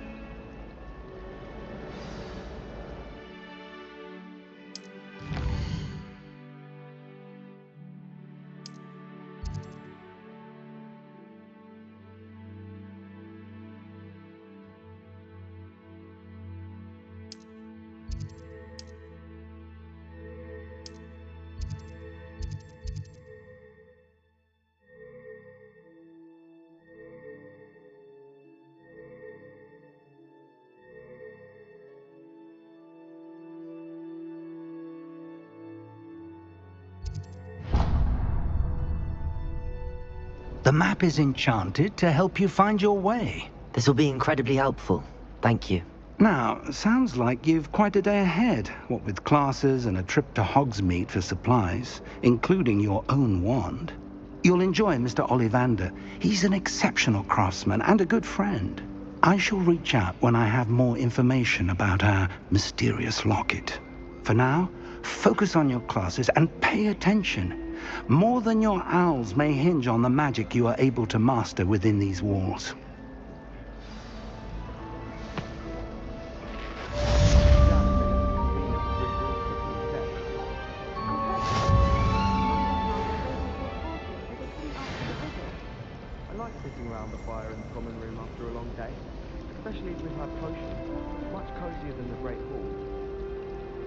The map is enchanted to help you find your way. This will be incredibly helpful. Thank you. Now, sounds like you've quite a day ahead, what with classes and a trip to Hogsmeade for supplies, including your own wand. You'll enjoy Mr. Ollivander. He's an exceptional craftsman and a good friend. I shall reach out when I have more information about our mysterious locket. For now, focus on your classes and pay attention. More than your owls may hinge on the magic you are able to master within these walls. I like sitting around the fire in the common room after a long day, especially with my potions, much cozier than the Great Hall.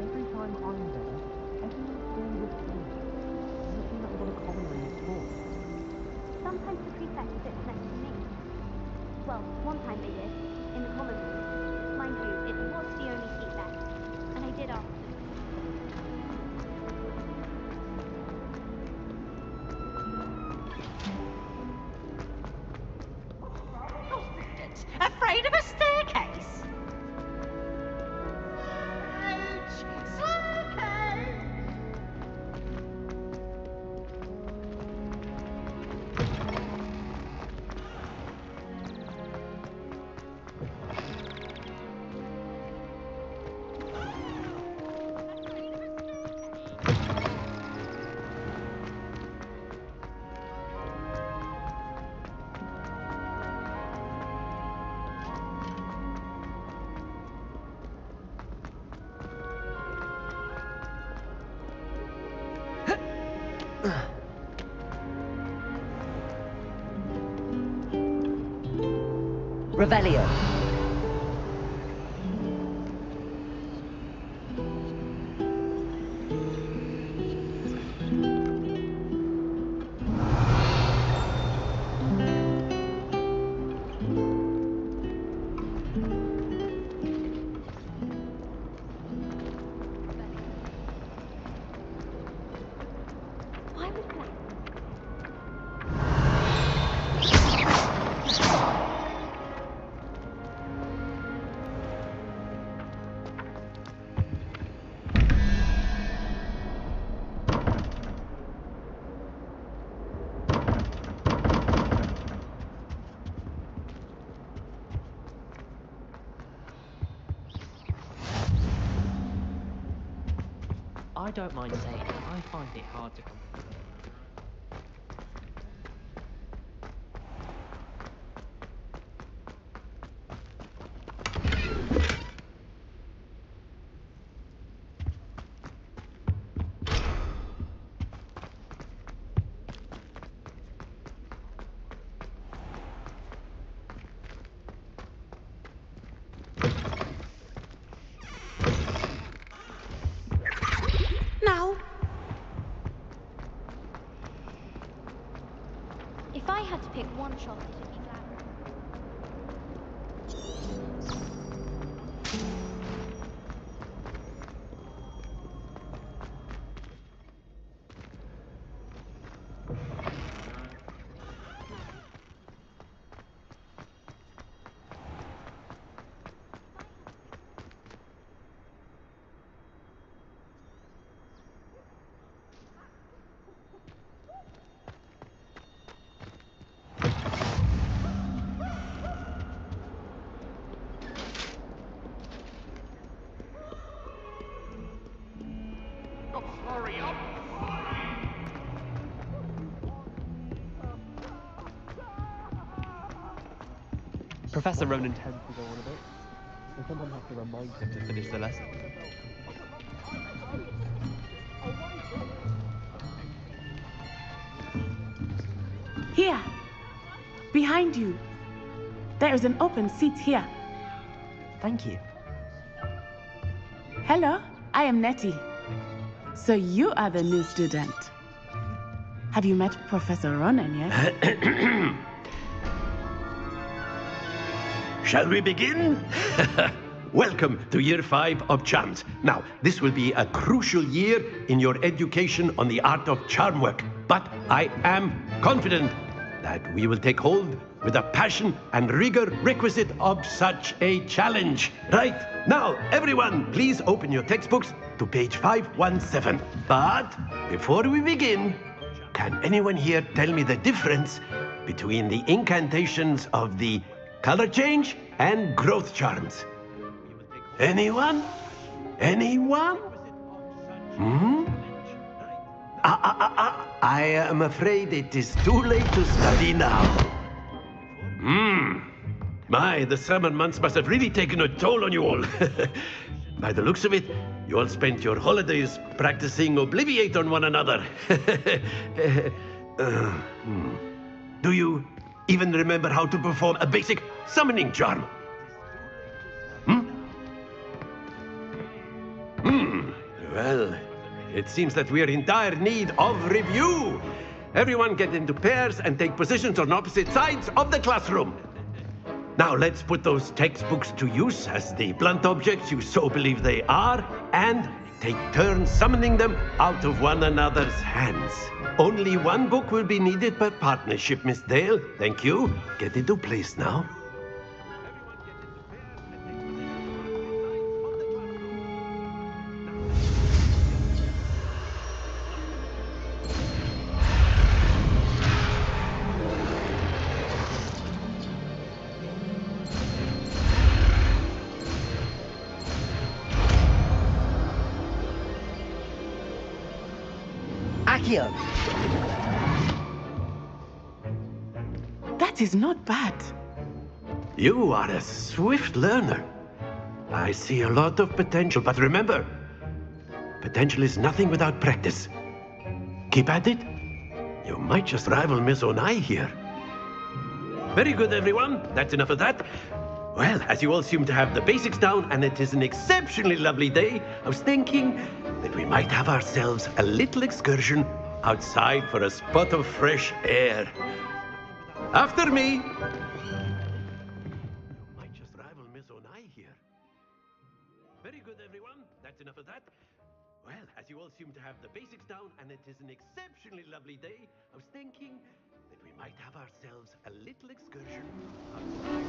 Every time I'm there, everyone's doing this thing, looking at what a common room is for. Sometimes the prefect sits next to me. Well, one time they did, in the common room. Mind you, it was the only seat there, and I did ask them. Afraid of a staircase? Revelio. I don't mind saying it, I find it hard to comprehend. Now! If I had to pick one shot, it'd be that. Professor Ronan tends to go on a bit. I sometimes have to remind him to finish the lesson. Here! Behind you! There is an open seat here. Thank you. Hello, I am Nettie. So you are the new student. Have you met Professor Ronan yet? Shall we begin? Welcome to Year 5 of Charms. Now, this will be a crucial year in your education on the art of charm work. But I am confident that we will take hold with the passion and rigor requisite of such a challenge. Right, now, everyone, please open your textbooks to page 517. But before we begin, can anyone here tell me the difference between the incantations of the color change and growth charms? Anyone? Anyone? I am afraid it is too late to study now. My, the summer months must have really taken a toll on you all. By the looks of it, you all spent your holidays practicing Obliviate on one another. Do you even remember how to perform a basic summoning charm? Well, it seems that we are in dire need of review. Everyone get into pairs and take positions on opposite sides of the classroom. Now let's put those textbooks to use as the blunt objects you so believe they are, and take turns summoning them out of one another's hands. Only one book will be needed per partnership, Miss Dale. Thank you. Get into place now. Accio! That is not bad. You are a swift learner. I see a lot of potential, but remember, potential is nothing without practice. Keep at it. You might just rival Miss Onai here. Very good, everyone. That's enough of that. Well, as you all seem to have the basics down, and it is an exceptionally lovely day, I was thinking that we might have ourselves a little excursion outside for a spot of fresh air. After me! Might just rival Miss Onai here. Very good, everyone. That's enough of that. Well, as you all seem to have the basics down, and it is an exceptionally lovely day, I was thinking that we might have ourselves a little excursion outside.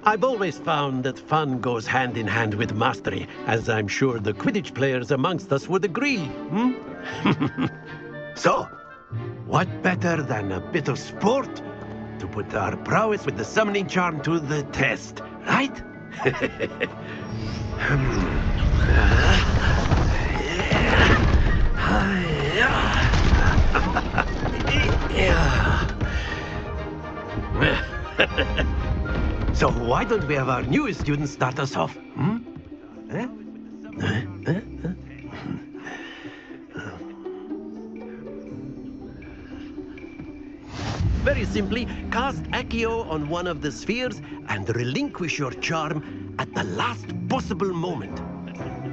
I've always found that fun goes hand in hand with mastery, as I'm sure the Quidditch players amongst us would agree. So, what better than a bit of sport to put our prowess with the summoning charm to the test, right? So why don't we have our newest student start us off? Very simply, cast Accio on one of the spheres and relinquish your charm at the last possible moment.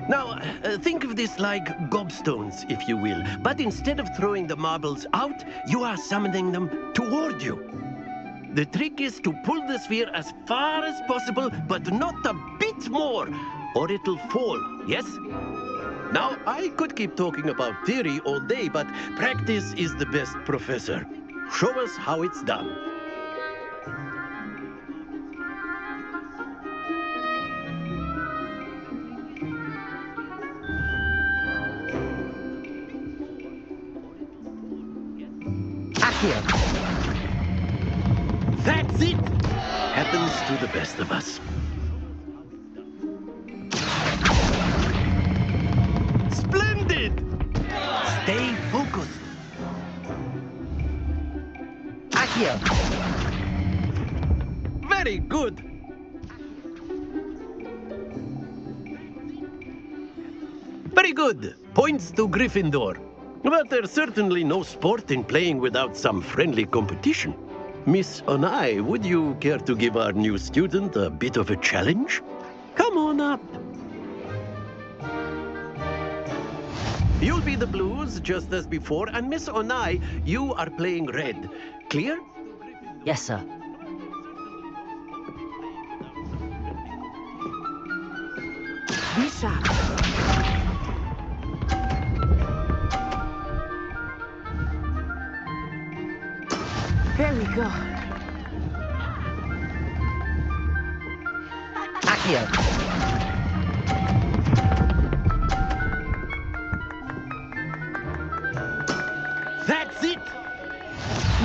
Now, think of this like gobstones, if you will, but instead of throwing the marbles out, you are summoning them toward you. The trick is to pull the sphere as far as possible, but not a bit more, or it'll fall, yes? Now, I could keep talking about theory all day, but practice is the best professor. Show us how it's done. Accio! That's it! Happens to the best of us. Splendid! Stay focused. Accio! Very good. Very good. Points to Gryffindor. But there's certainly no sport in playing without some friendly competition. Miss Onai, would you care to give our new student a bit of a challenge? Come on up. You'll be the blues, just as before, and Miss Onai, you are playing red. Clear? Yes, sir. Be sharp. There we go. Accio! That's it!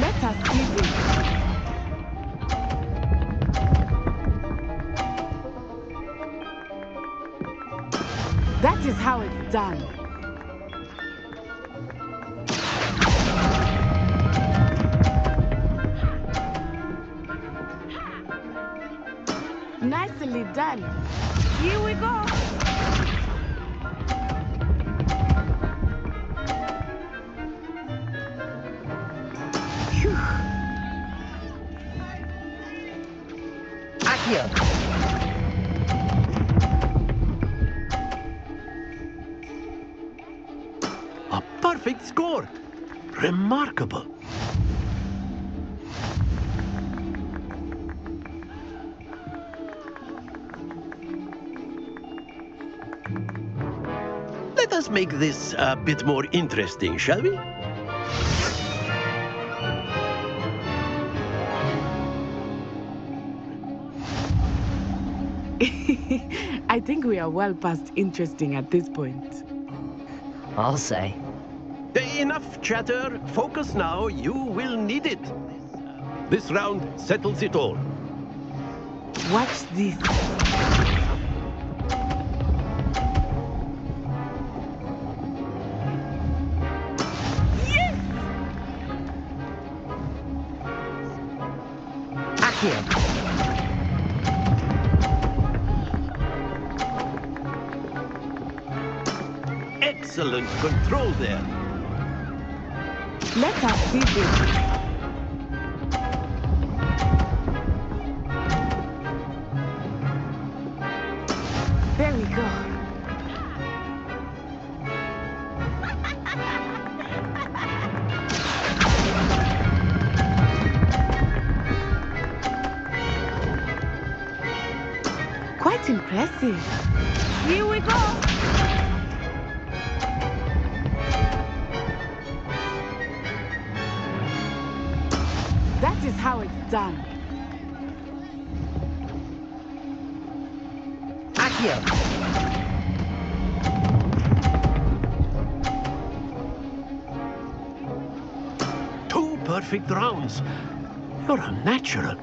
Let us see this. That is how it's done. Nicely done. Here we go. Phew. Accio! A perfect score. Remarkable. Let us make this a bit more interesting, shall we? I think we are well past interesting at this point. I'll say. Enough chatter. Focus now. You will need it. This round settles it all. Watch this. Accio! Excellent control there. Let us see this. There we go. Quite impressive. Here we go. That is how it's done. Accio! Two perfect rounds. You're a natural.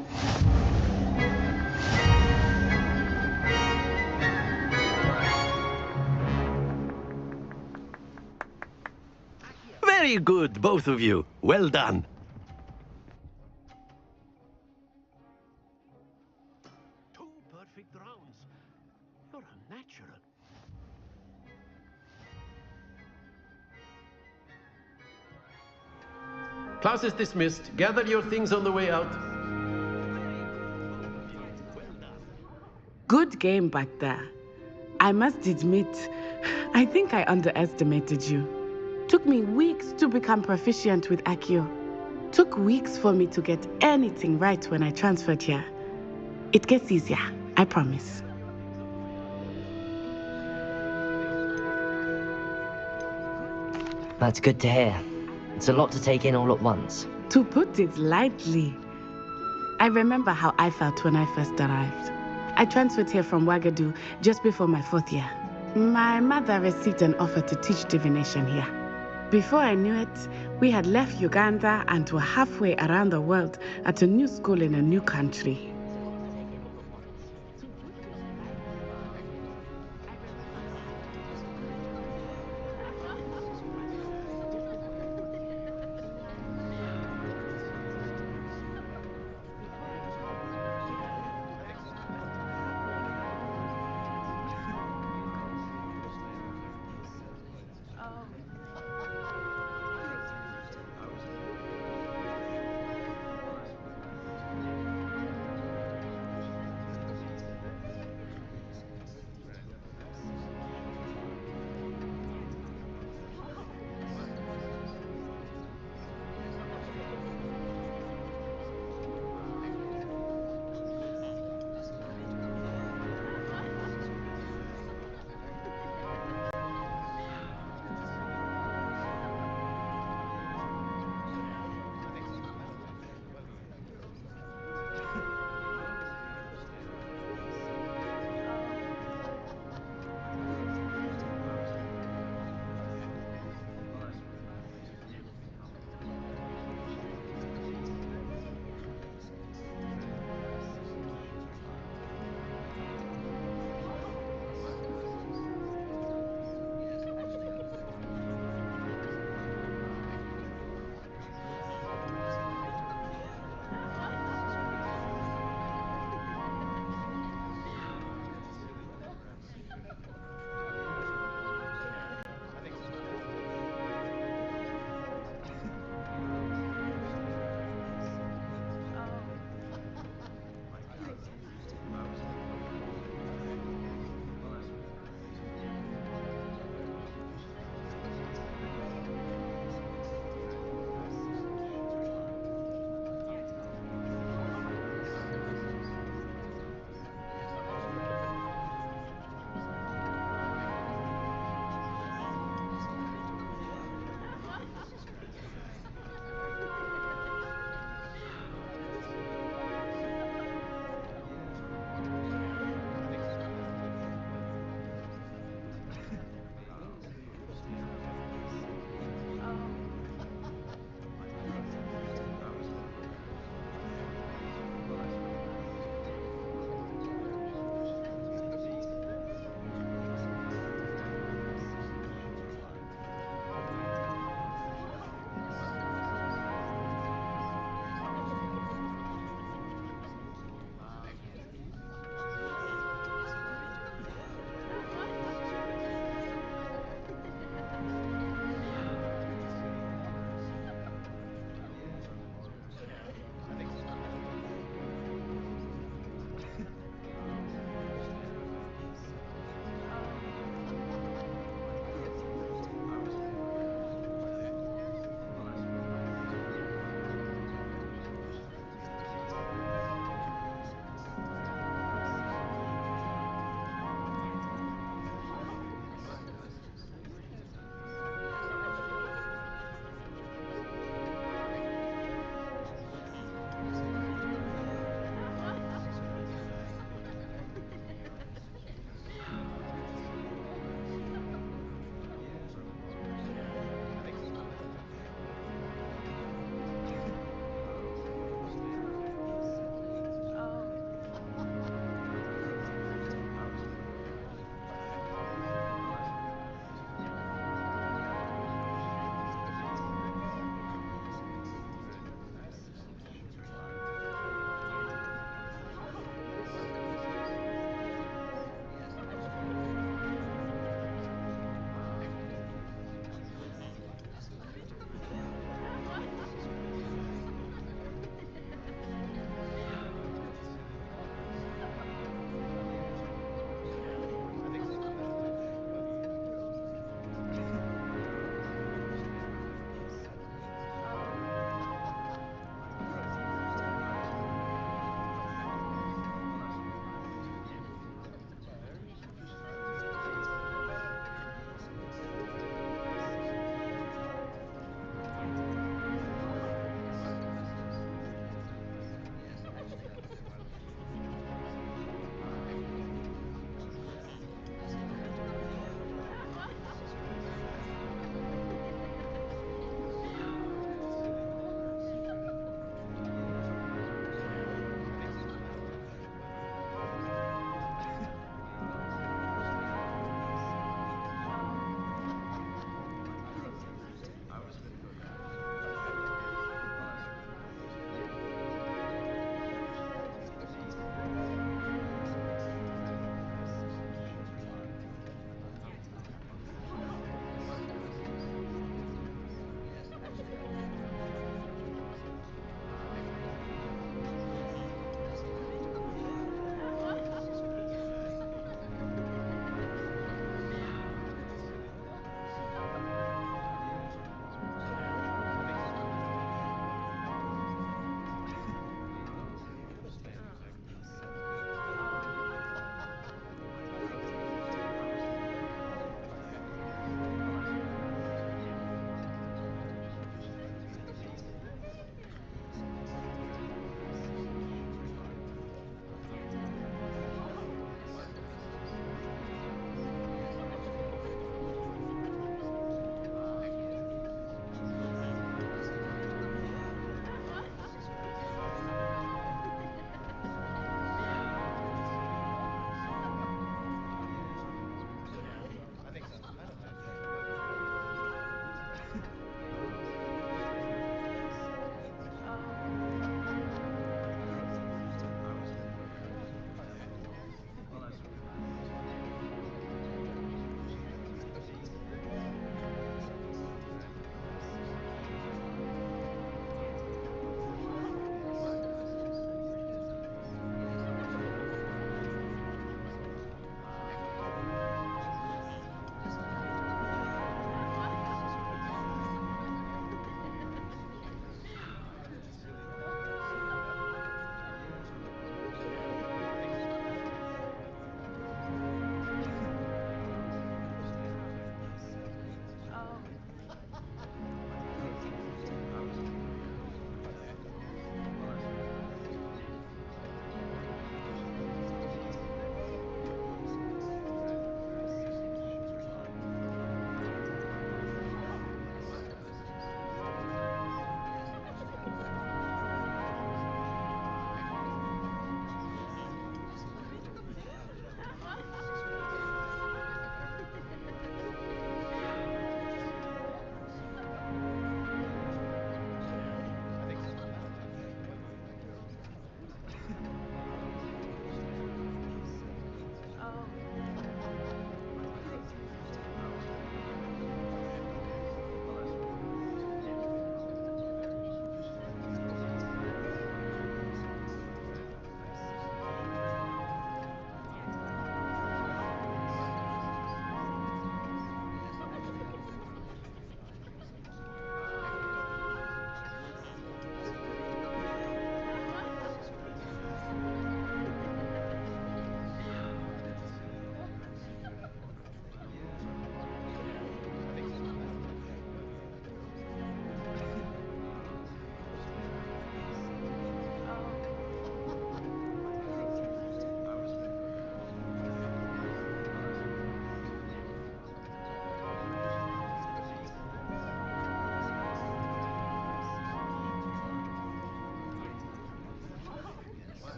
Very good, both of you. Well done. Two perfect rounds. You're a natural. Class is dismissed. Gather your things on the way out. Good game back there. I must admit, I think I underestimated you. Took me weeks to become proficient with Accio. Took weeks for me to get anything right when I transferred here. It gets easier, I promise. That's good to hear. It's a lot to take in all at once. To put it lightly, I remember how I felt when I first arrived. I transferred here from Wagadu just before my 4th year. My mother received an offer to teach divination here. Before I knew it, we had left Uganda and were halfway around the world at a new school in a new country.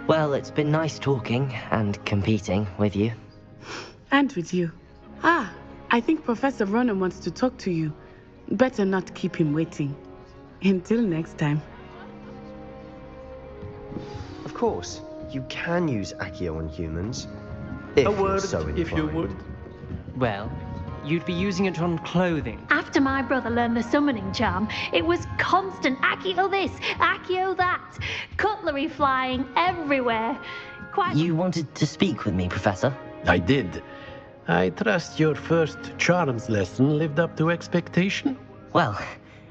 Well, it's been nice talking and competing with you. And with you. Ah, I think Professor Ronen wants to talk to you. Better not keep him waiting. Until next time. Of course, you can use Accio on humans. If A you're word, so if you inclined. would. Well, you'd be using it on clothing. After my brother learned the summoning charm, it was constant Accio this, Accio that. Cutlery flying everywhere. You wanted to speak with me, Professor? I did. I trust your first charms lesson lived up to expectation? Well,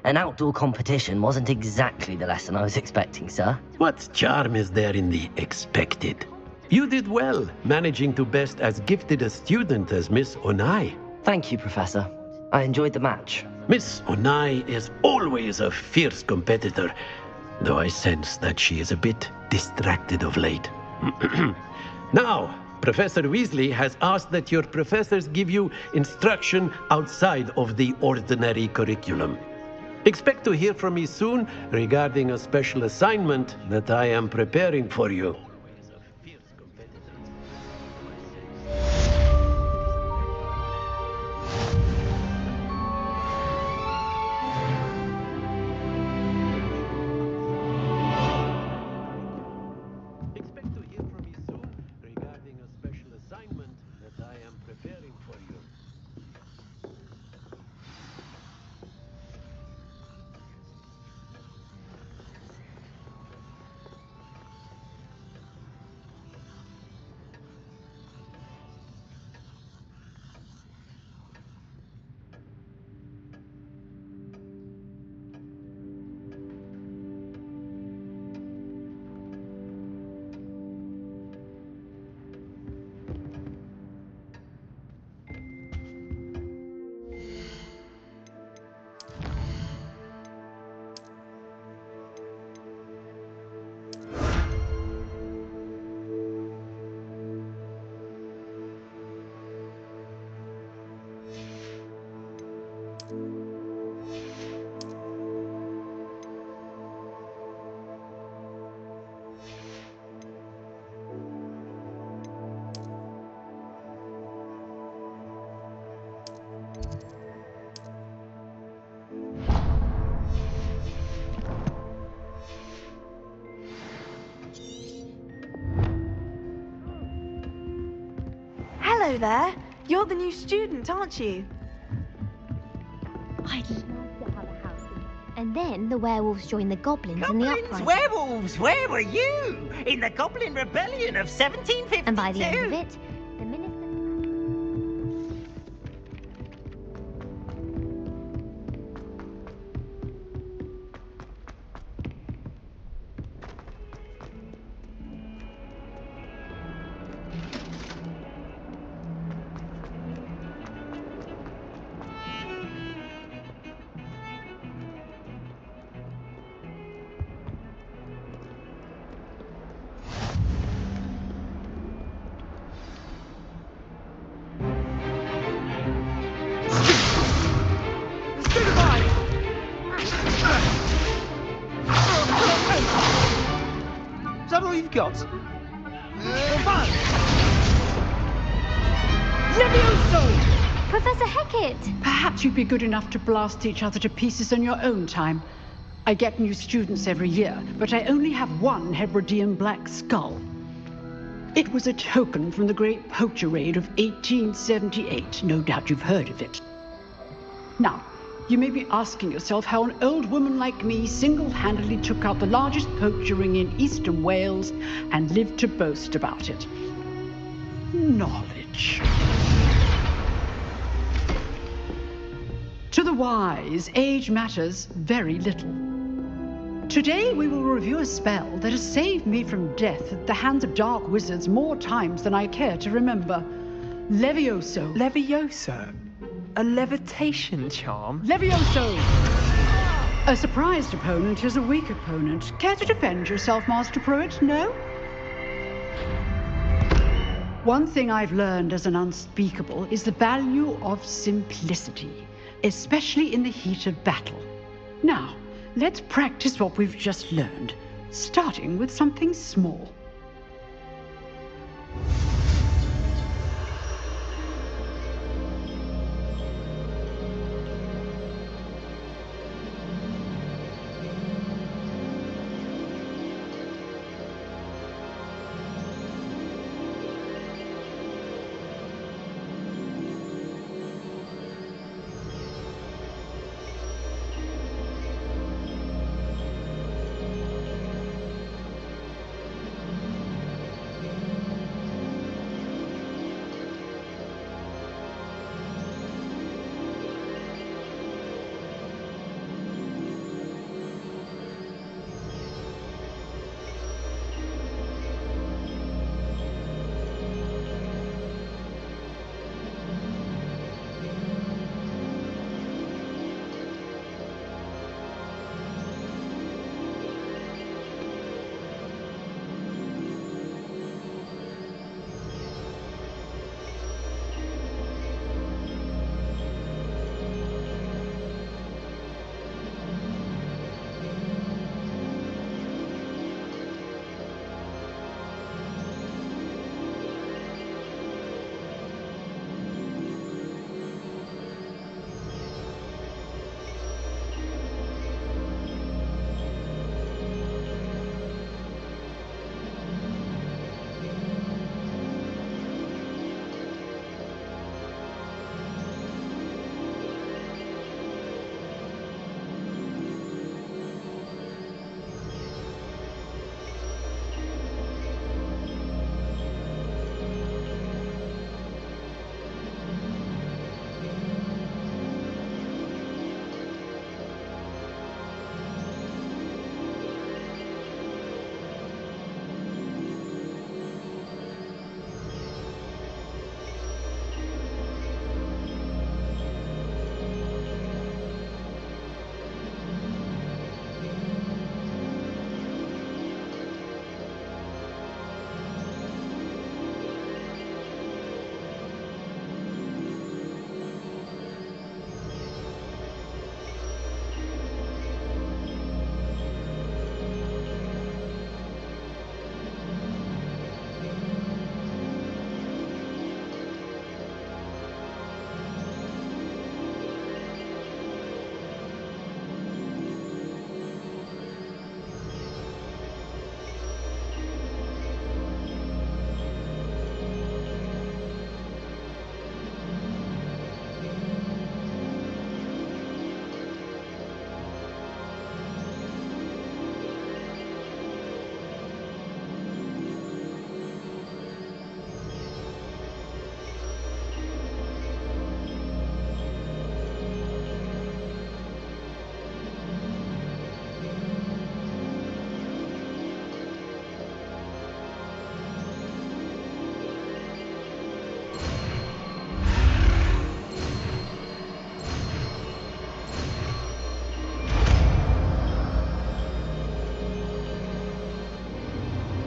an outdoor competition wasn't exactly the lesson I was expecting, sir. What charm is there in the expected? You did well, managing to best as gifted a student as Miss Onai. Thank you, Professor. I enjoyed the match. Miss Onai is always a fierce competitor, though I sense that she is a bit distracted of late. Now, Professor Weasley has asked that your professors give you instruction outside of the ordinary curriculum. Expect to hear from me soon regarding a special assignment that I am preparing for you. Hello there. You're the new student, aren't you? I'd love to have a house. And then the werewolves joined the goblins in the Goblins, uprising. werewolves, where were you? In the Goblin Rebellion of 1752. And by the end of it, the minister... Is that all you've got? Levioso! Professor Hecat! Perhaps you'd be good enough to blast each other to pieces in your own time. I get new students every year, but I only have one Hebridean black skull. It was a token from the Great Poacher Raid of 1878. No doubt you've heard of it. Now, you may be asking yourself how an old woman like me single-handedly took out the largest poacher ring in eastern Wales and lived to boast about it. Knowledge. To the wise, age matters very little. Today we will review a spell that has saved me from death at the hands of dark wizards more times than I care to remember. Levioso. Levioso? A levitation charm? Levioso! A surprised opponent is a weak opponent. Care to defend yourself, Master Pruitt? No? One thing I've learned as an unspeakable is the value of simplicity, especially in the heat of battle. Now, let's practice what we've just learned, starting with something small.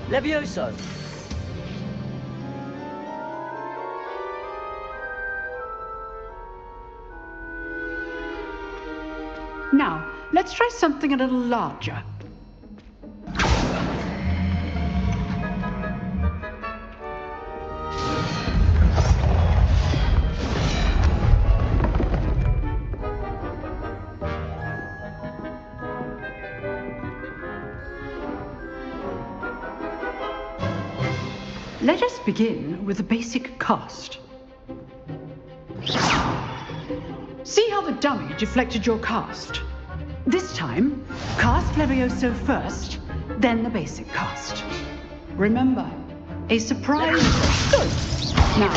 Levioso! Now, let's try something a little larger. Let us begin with the basic cast. See how the dummy deflected your cast? This time, cast Levioso first, then the basic cast. Remember, a surprise. Good. Now,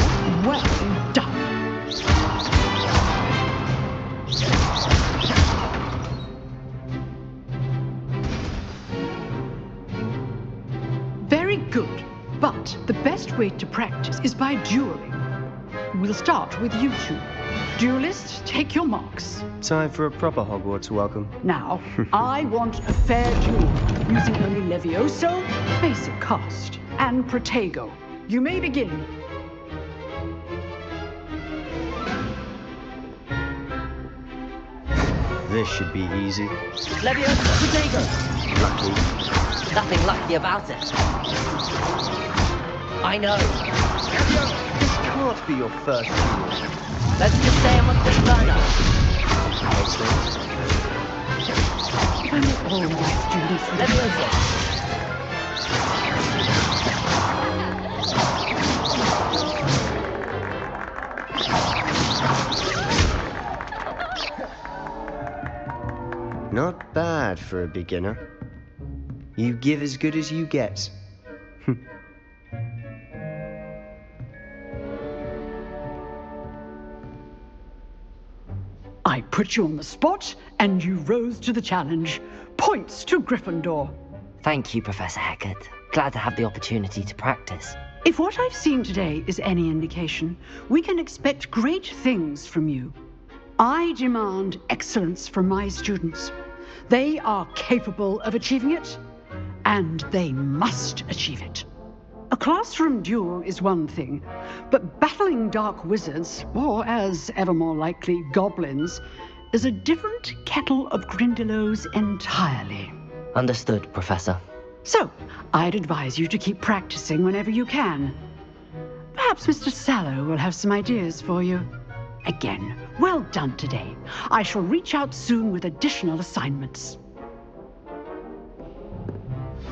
well done. Very good. But the best way to practice is by dueling. We'll start with you two. Duelists, take your marks. Time for a proper Hogwarts welcome. Now, I want a fair duel, using only Levioso, basic cast, and Protego. You may begin. This should be easy. Levioso, Protego! Lucky. Nothing lucky about it. I know. This can't be your first duel. Let's just say I'm a quick learner. And all my students would Let me listen. Not bad for a beginner. You give as good as you get. I put you on the spot, and you rose to the challenge. Points to Gryffindor. Thank you, Professor Hecat. Glad to have the opportunity to practice. If what I've seen today is any indication, we can expect great things from you. I demand excellence from my students. They are capable of achieving it, and they must achieve it. A classroom duel is one thing, but battling dark wizards, or as ever more likely, goblins, is a different kettle of Grindylows entirely. Understood, Professor. So, I'd advise you to keep practicing whenever you can. Perhaps Mr. Sallow will have some ideas for you. Again, well done today. I shall reach out soon with additional assignments.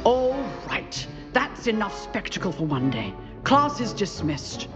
All right. That's enough spectacle for one day. Class is dismissed.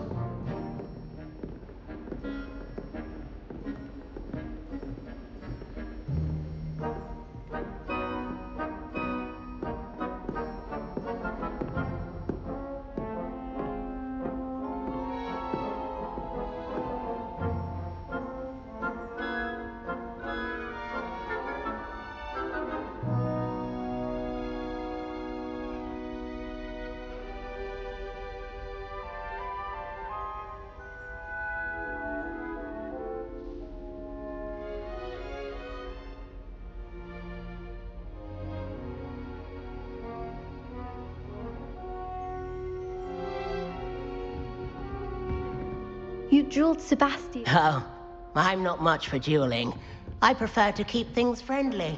You drilled Sebastian. Oh, I'm not much for dueling. I prefer to keep things friendly.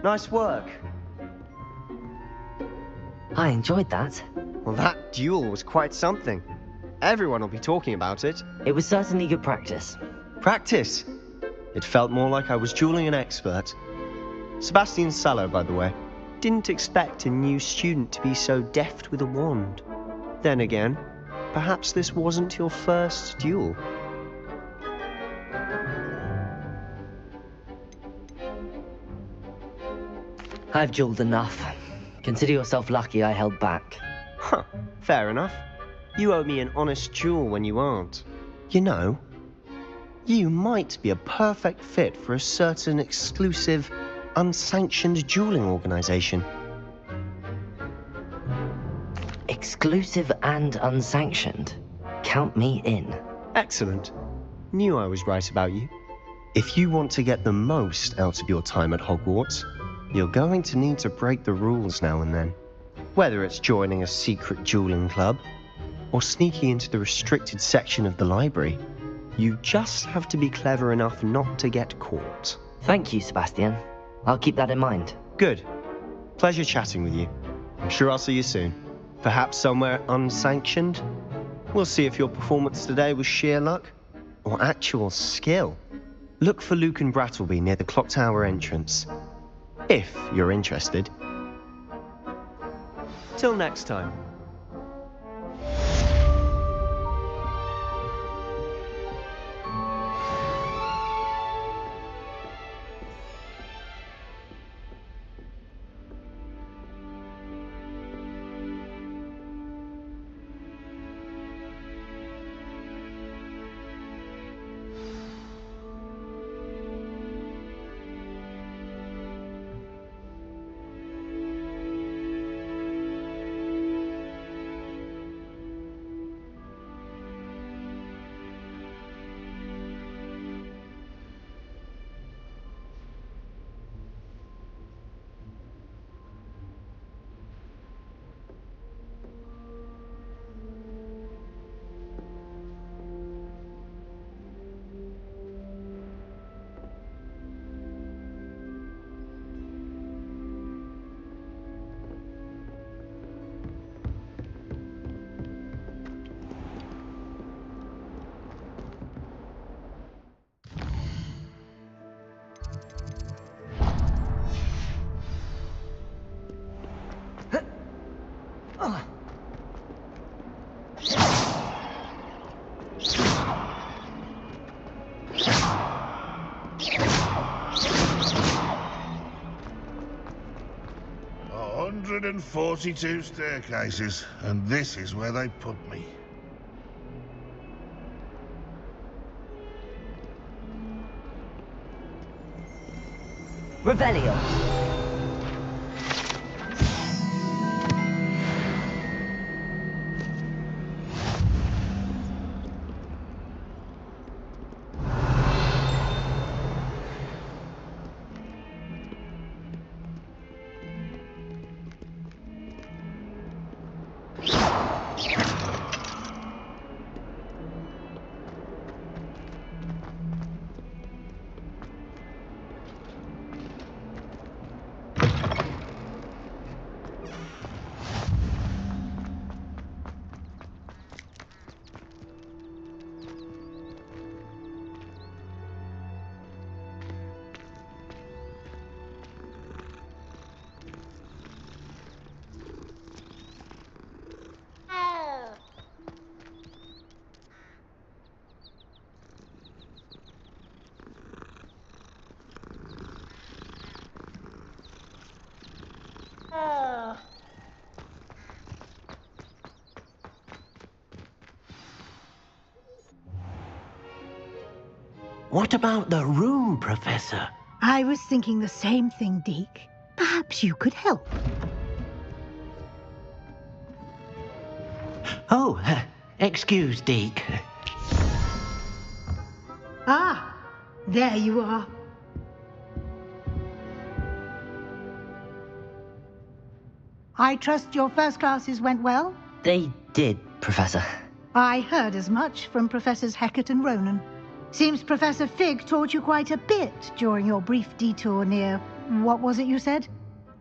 Nice work. I enjoyed that. Well, that duel was quite something. Everyone will be talking about it. It was certainly good practice. Practice? It felt more like I was dueling an expert. Sebastian Sallow, by the way. Didn't expect a new student to be so deft with a wand. Then again, perhaps this wasn't your first duel. I've dueled enough. Consider yourself lucky I held back. Huh, fair enough. You owe me an honest duel when you aren't. You know, you might be a perfect fit for a certain exclusive, unsanctioned dueling organization. Exclusive and unsanctioned? Count me in. Excellent. Knew I was right about you. If you want to get the most out of your time at Hogwarts, you're going to need to break the rules now and then. Whether it's joining a secret dueling club, or sneaking into the restricted section of the library, you just have to be clever enough not to get caught. Thank you, Sebastian. I'll keep that in mind. Good. Pleasure chatting with you. I'm sure I'll see you soon. Perhaps somewhere unsanctioned? We'll see if your performance today was sheer luck or actual skill. Look for Luke and Brattleby near the Clock Tower entrance, if you're interested. Till next time. A 142 staircases, and this is where they put me. Revelio. What about the room, Professor? I was thinking the same thing, Deke. Perhaps you could help. Oh, excuse, Deke. Ah, there you are. I trust your first classes went well? They did, Professor. I heard as much from Professors Hecat and Ronan. Seems Professor Fig taught you quite a bit during your brief detour near... what was it you said?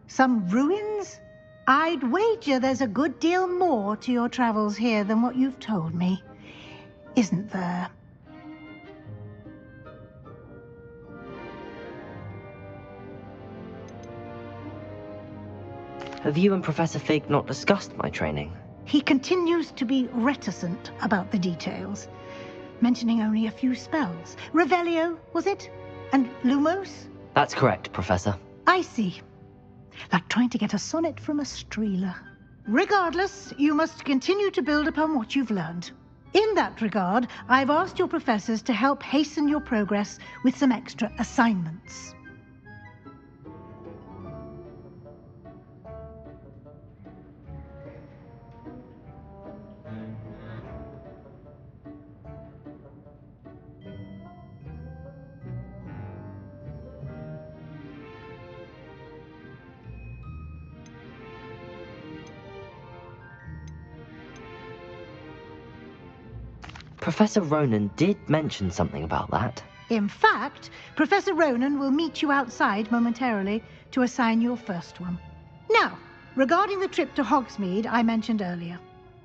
Some ruins? I'd wager there's a good deal more to your travels here than what you've told me. Isn't there? Have you and Professor Fig not discussed my training? He continues to be reticent about the details, mentioning only a few spells. Revelio, was it? And Lumos? That's correct, Professor. I see. Like trying to get a sonnet from a Streeler. Regardless, you must continue to build upon what you've learned. In that regard, I've asked your professors to help hasten your progress with some extra assignments. Professor Ronan did mention something about that. In fact, Professor Ronan will meet you outside momentarily to assign your first one. Now, regarding the trip to Hogsmeade I mentioned earlier,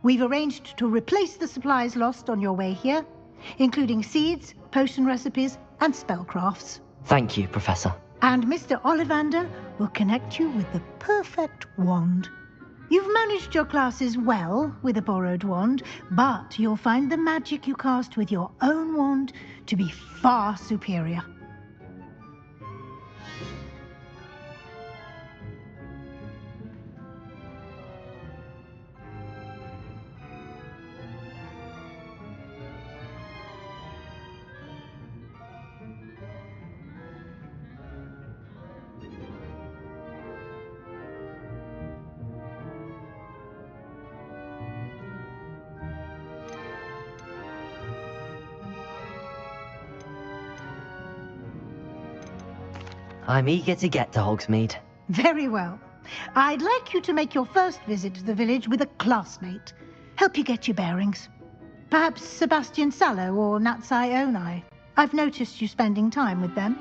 we've arranged to replace the supplies lost on your way here, including seeds, potion recipes, and spellcrafts. Thank you, Professor. And Mr. Ollivander will connect you with the perfect wand. You've managed your classes well with a borrowed wand, but you'll find the magic you cast with your own wand to be far superior. I'm eager to get to Hogsmeade. Very well. I'd like you to make your first visit to the village with a classmate. Help you get your bearings. Perhaps Sebastian Sallow or Natsai Onai. I've noticed you spending time with them.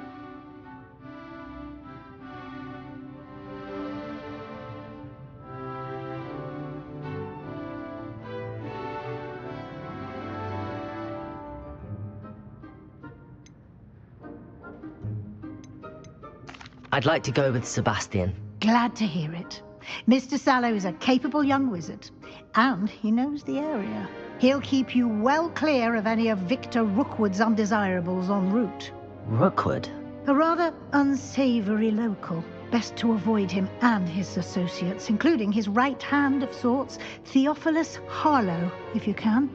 I'd like to go with Sebastian. Glad to hear it. Mr. Sallow is a capable young wizard, and he knows the area. He'll keep you well clear of any of Victor Rookwood's undesirables en route. Rookwood? A rather unsavory local. Best to avoid him and his associates, including his right hand of sorts, Theophilus Harlow, if you can.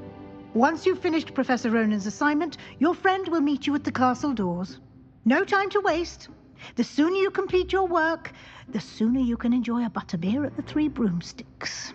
Once you've finished Professor Ronan's assignment, your friend will meet you at the castle doors. No time to waste. The sooner you complete your work, the sooner you can enjoy a butterbeer at the Three Broomsticks.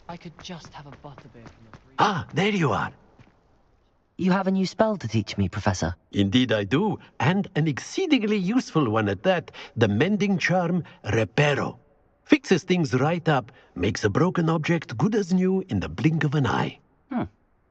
I could just have a butterbeer from the Three. Ah, there you are. You have a new spell to teach me, Professor. Indeed I do, and an exceedingly useful one at that. The mending charm, Reparo. Fixes things right up, makes a broken object good as new in the blink of an eye.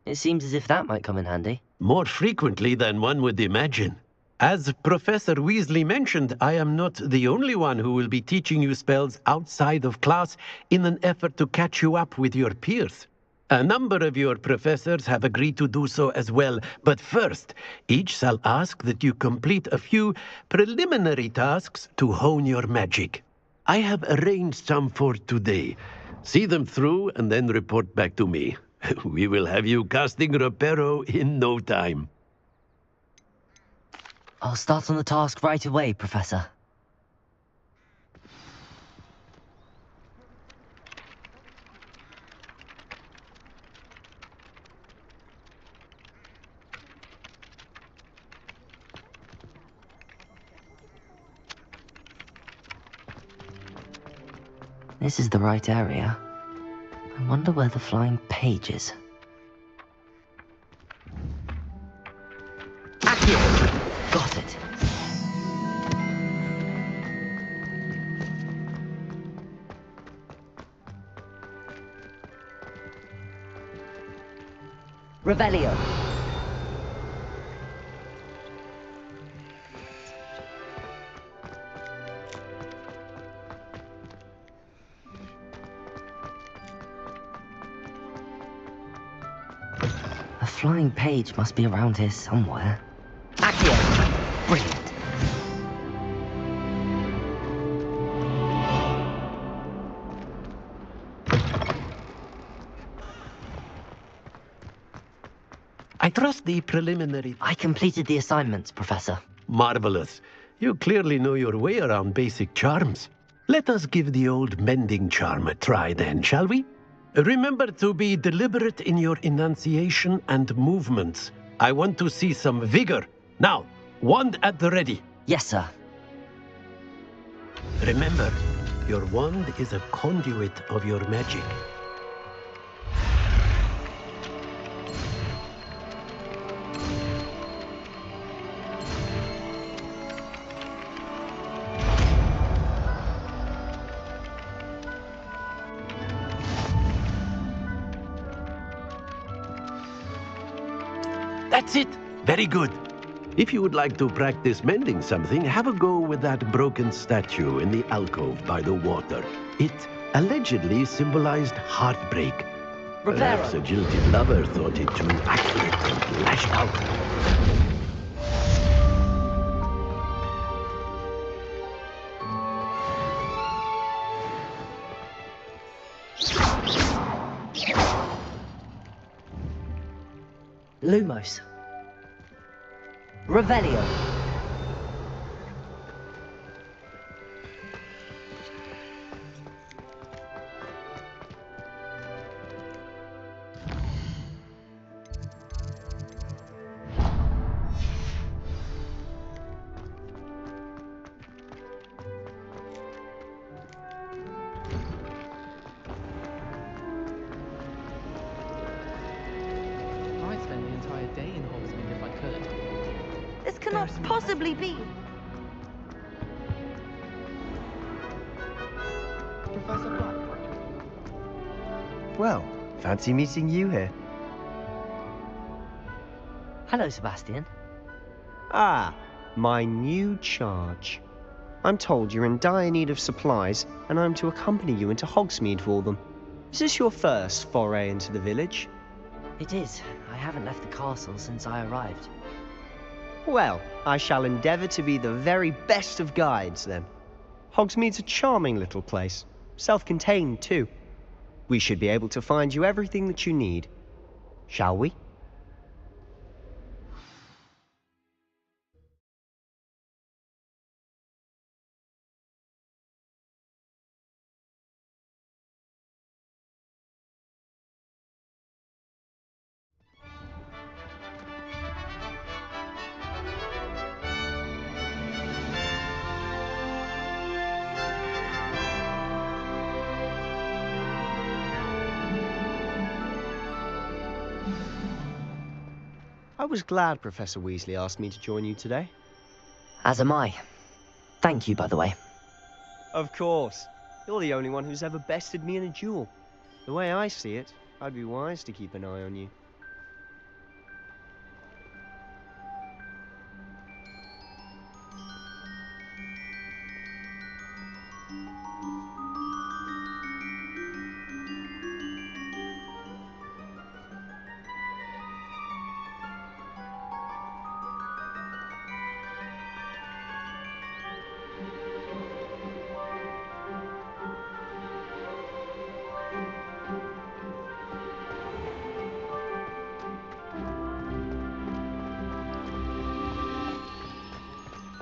It seems as if that might come in handy. More frequently than one would imagine. As Professor Weasley mentioned, I am not the only one who will be teaching you spells outside of class in an effort to catch you up with your peers. A number of your professors have agreed to do so as well, but first, each shall ask that you complete a few preliminary tasks to hone your magic. I have arranged some for today. See them through and then report back to me. We will have you casting Reparo in no time. I'll start on the task right away, Professor. This is the right area. I wonder where the flying page is. Accio! Got it. Revelio. A flying page must be around here somewhere. Accio! Brilliant. I trust the preliminary... I completed the assignments, Professor. Marvelous. You clearly know your way around basic charms. Let us give the old mending charm a try then, shall we? Remember to be deliberate in your enunciation and movements. I want to see some vigor. Now, wand at the ready. Yes, sir. Remember, your wand is a conduit of your magic. That's it. Very good. If you would like to practice mending something, have a go with that broken statue in the alcove by the water. It allegedly symbolized heartbreak. Perhaps a jilted lover thought it too accurate and lashed out. Lumos. Revelio. cannot possibly be. Professor Black. Well, fancy meeting you here. Hello, Sebastian. Ah, my new charge. I'm told you're in dire need of supplies, and I'm to accompany you into Hogsmeade for them. Is this your first foray into the village? It is. I haven't left the castle since I arrived. Well, I shall endeavour to be the very best of guides, then. Hogsmeade's a charming little place. Self-contained, too. We should be able to find you everything that you need. Shall we? I was glad Professor Weasley asked me to join you today. As am I. Thank you, by the way. Of course. You're the only one who's ever bested me in a duel. The way I see it, I'd be wise to keep an eye on you.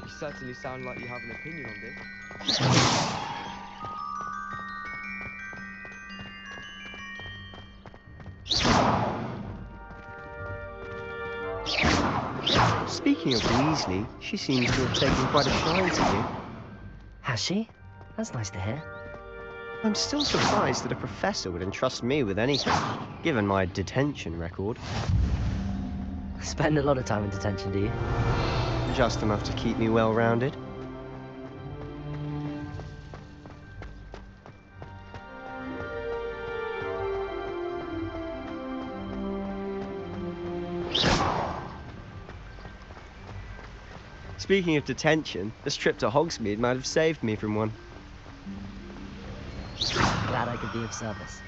You certainly sound like you have an opinion on this. Speaking of Weasley, she seems to have taken quite a shine to you. Has she? That's nice to hear. I'm still surprised that a professor would entrust me with anything, given my detention record. Spend a lot of time in detention, do you? Just enough to keep me well-rounded. Speaking of detention, this trip to Hogsmeade might have saved me from one. Glad I could be of service.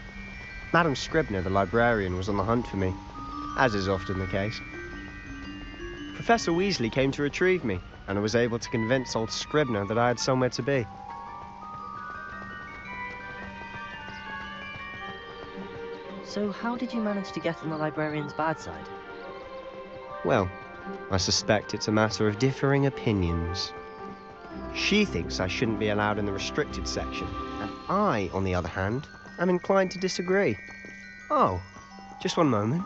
Madam Scribner, the librarian, was on the hunt for me, as is often the case. Professor Weasley came to retrieve me, and I was able to convince old Scribner that I had somewhere to be. So how did you manage to get on the librarian's bad side? Well, I suspect it's a matter of differing opinions. She thinks I shouldn't be allowed in the restricted section, and I, on the other hand, am inclined to disagree. Oh, just one moment.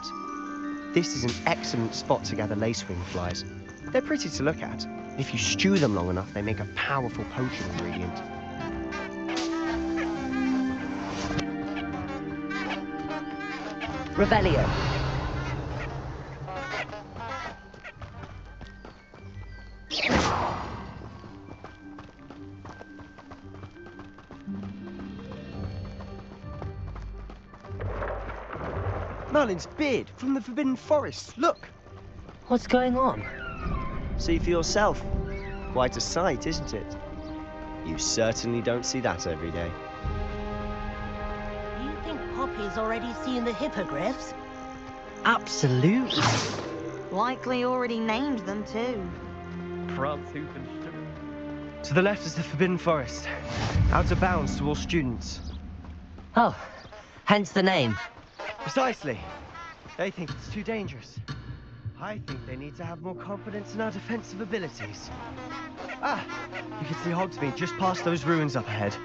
This is an excellent spot to gather lacewing flies. They're pretty to look at. If you stew them long enough, they make a powerful potion ingredient. Revelio. Merlin's beard from the Forbidden Forest. Look! What's going on? See for yourself. Quite a sight, isn't it? You certainly don't see that every day. You think Poppy's already seen the hippogriffs? Absolutely. Likely already named them too. Prance, hoof and strip. To the left is the Forbidden Forest. Out of bounds to all students. Oh, hence the name. Precisely. They think it's too dangerous. I think they need to have more confidence in our defensive abilities. Ah, you can see Hogsmeade just past those ruins up ahead.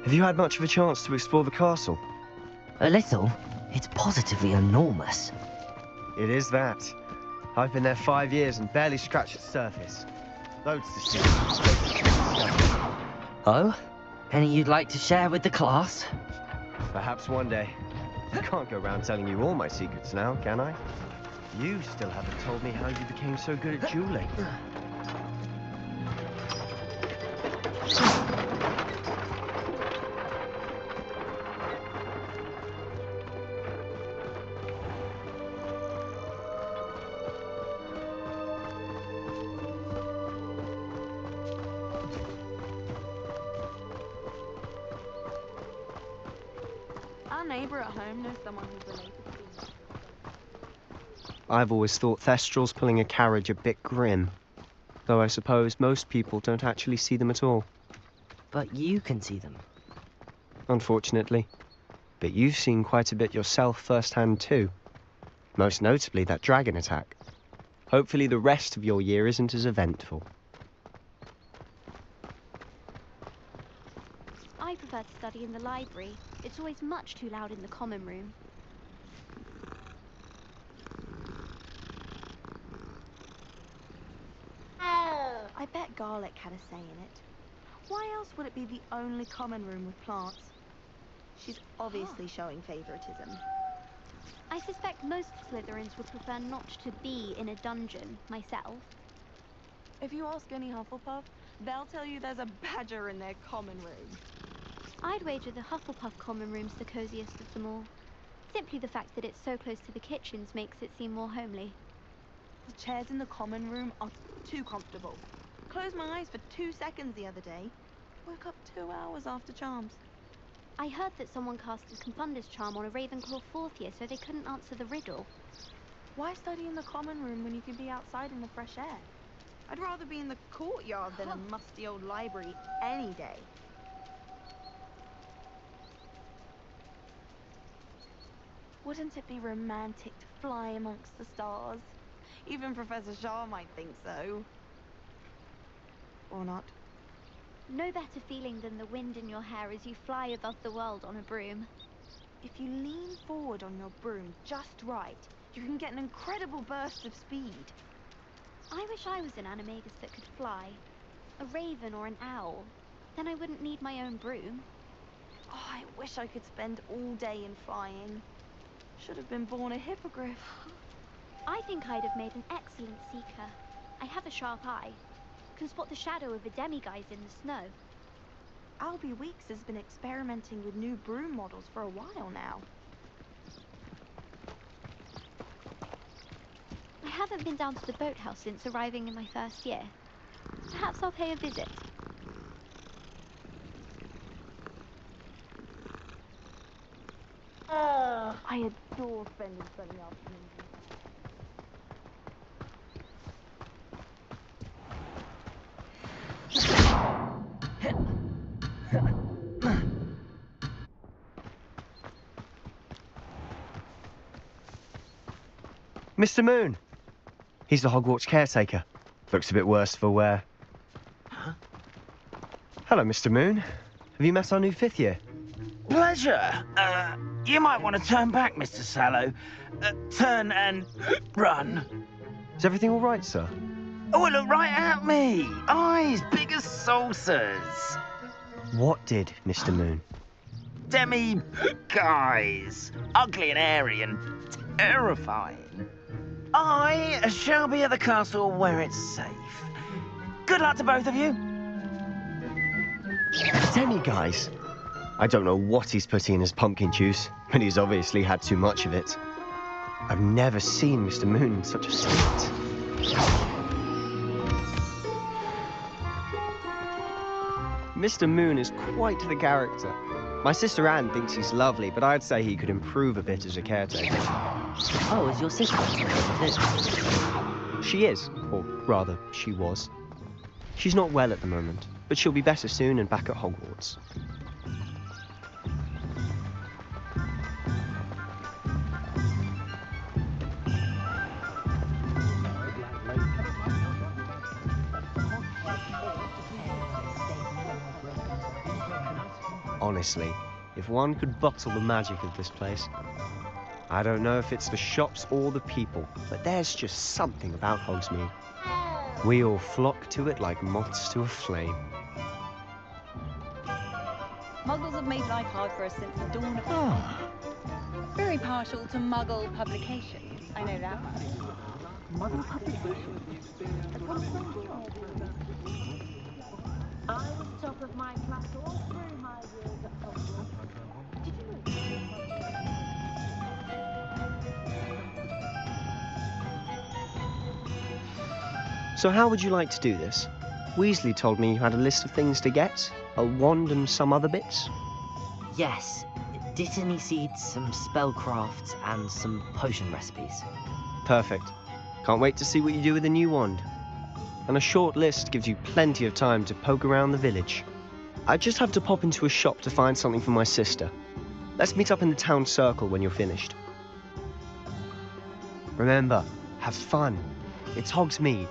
Have you had much of a chance to explore the castle? A little. It's positively enormous. It is that. I've been there 5 years and barely scratched the surface. Loads to see. Oh? Any you'd like to share with the class? Perhaps one day. I can't go around telling you all my secrets now, can I? You still haven't told me how you became so good at dueling. Our neighbour at home knows someone who's related to me. I've always thought Thestrals pulling a carriage a bit grim. Though I suppose most people don't actually see them at all. But you can see them. Unfortunately. But you've seen quite a bit yourself firsthand too. Most notably that dragon attack. Hopefully the rest of your year isn't as eventful. I prefer to study in the library. It's always much too loud in the common room. I bet garlic had a say in it. Why else would it be the only common room with plants? She's obviously showing favoritism. I suspect most Slytherins would prefer not to be in a dungeon, myself. If you ask any Hufflepuff, they'll tell you there's a badger in their common room. I'd wager the Hufflepuff common room's the coziest of them all. Simply the fact that it's so close to the kitchens makes it seem more homely. The chairs in the common room are too comfortable. Closed my eyes for 2 seconds the other day. Woke up 2 hours after charms. I heard that someone cast a Confunders charm on a Ravenclaw 4th year so they couldn't answer the riddle. Why study in the common room when you can be outside in the fresh air? I'd rather be in the courtyard than a musty old library any day. Wouldn't it be romantic to fly amongst the stars? Even Professor Shah might think so. Or not. No better feeling than the wind in your hair as you fly above the world on a broom. If you lean forward on your broom just right, you can get an incredible burst of speed. I wish I was an animagus that could fly. A raven or an owl. Then I wouldn't need my own broom. Oh, I wish I could spend all day in flying. Should have been born a hippogriff. I think I'd have made an excellent seeker. I have a sharp eye. Can spot the shadow of a demiguise in the snow. Albie Weeks has been experimenting with new broom models for a while now. I haven't been down to the boathouse since arriving in my first year. Perhaps I'll pay a visit. I adore spending sunny afternoons. Mr. Moon! He's the Hogwarts caretaker. Looks a bit worse for wear. Huh? Hello, Mr. Moon. Have you met our new 5th year? Pleasure. You might want to turn back, Mr. Sallow. Turn and run. Is everything all right, sir? Oh, look right at me. Eyes big as saucers. What did, Mr. Moon? Demi-guise. Ugly and airy and terrifying. I shall be at the castle where it's safe. Good luck to both of you. Demiguise? I don't know what he's putting in his pumpkin juice, but he's obviously had too much of it. I've never seen Mr. Moon in such a state. Mr. Moon is quite the character. My sister Anne thinks he's lovely, but I'd say he could improve a bit as a caretaker. Oh, is your sister? She is, or rather, she was. She's not well at the moment, but she'll be better soon and back at Hogwarts. Honestly, if one could bottle the magic of this place, I don't know if it's the shops or the people, but there's just something about Hogsmeade. We all flock to it like moths to a flame. Muggles have made life hard for us since the dawn of time. Very partial to Muggle publications, I know that much. Muggle publications? I was top of my class all through my years at Hogwarts. Did you know? So how would you like to do this? Weasley told me you had a list of things to get, a wand and some other bits. Yes. Dittany seeds, some spellcrafts, and some potion recipes. Perfect. Can't wait to see what you do with the new wand. And a short list gives you plenty of time to poke around the village. I just have to pop into a shop to find something for my sister. Let's meet up in the town circle when you're finished. Remember, have fun. It's Hogsmeade.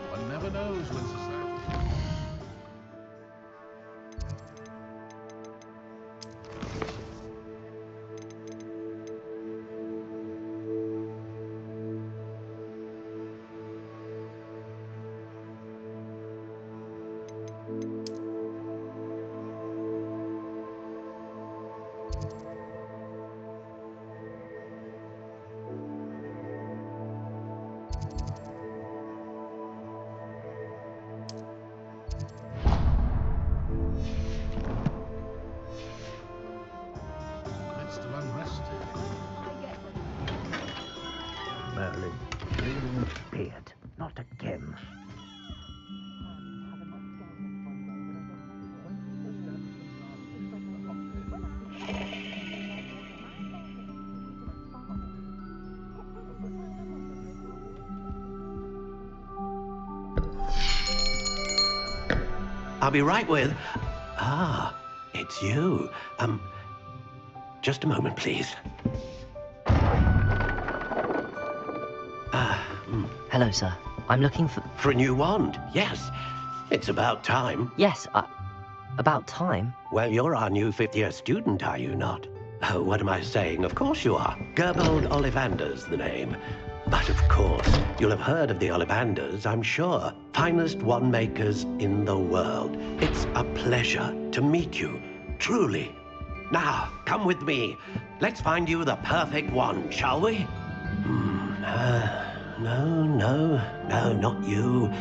One never knows when society... Midst of unrest. Merlin, really beard. Not again. I'll be right with... Ah, it's you. Just a moment, please. Hello, sir. I'm looking for... For a new wand, yes. It's about time. Yes, about time? Well, you're our new fifth-year student, are you not? Oh, what am I saying? Of course you are. Gerbold Ollivander's the name. But of course, you'll have heard of the Ollivanders, I'm sure. Finest wand makers in the world. It's a pleasure to meet you, truly. Now, come with me. Let's find you the perfect wand, shall we? No, not you.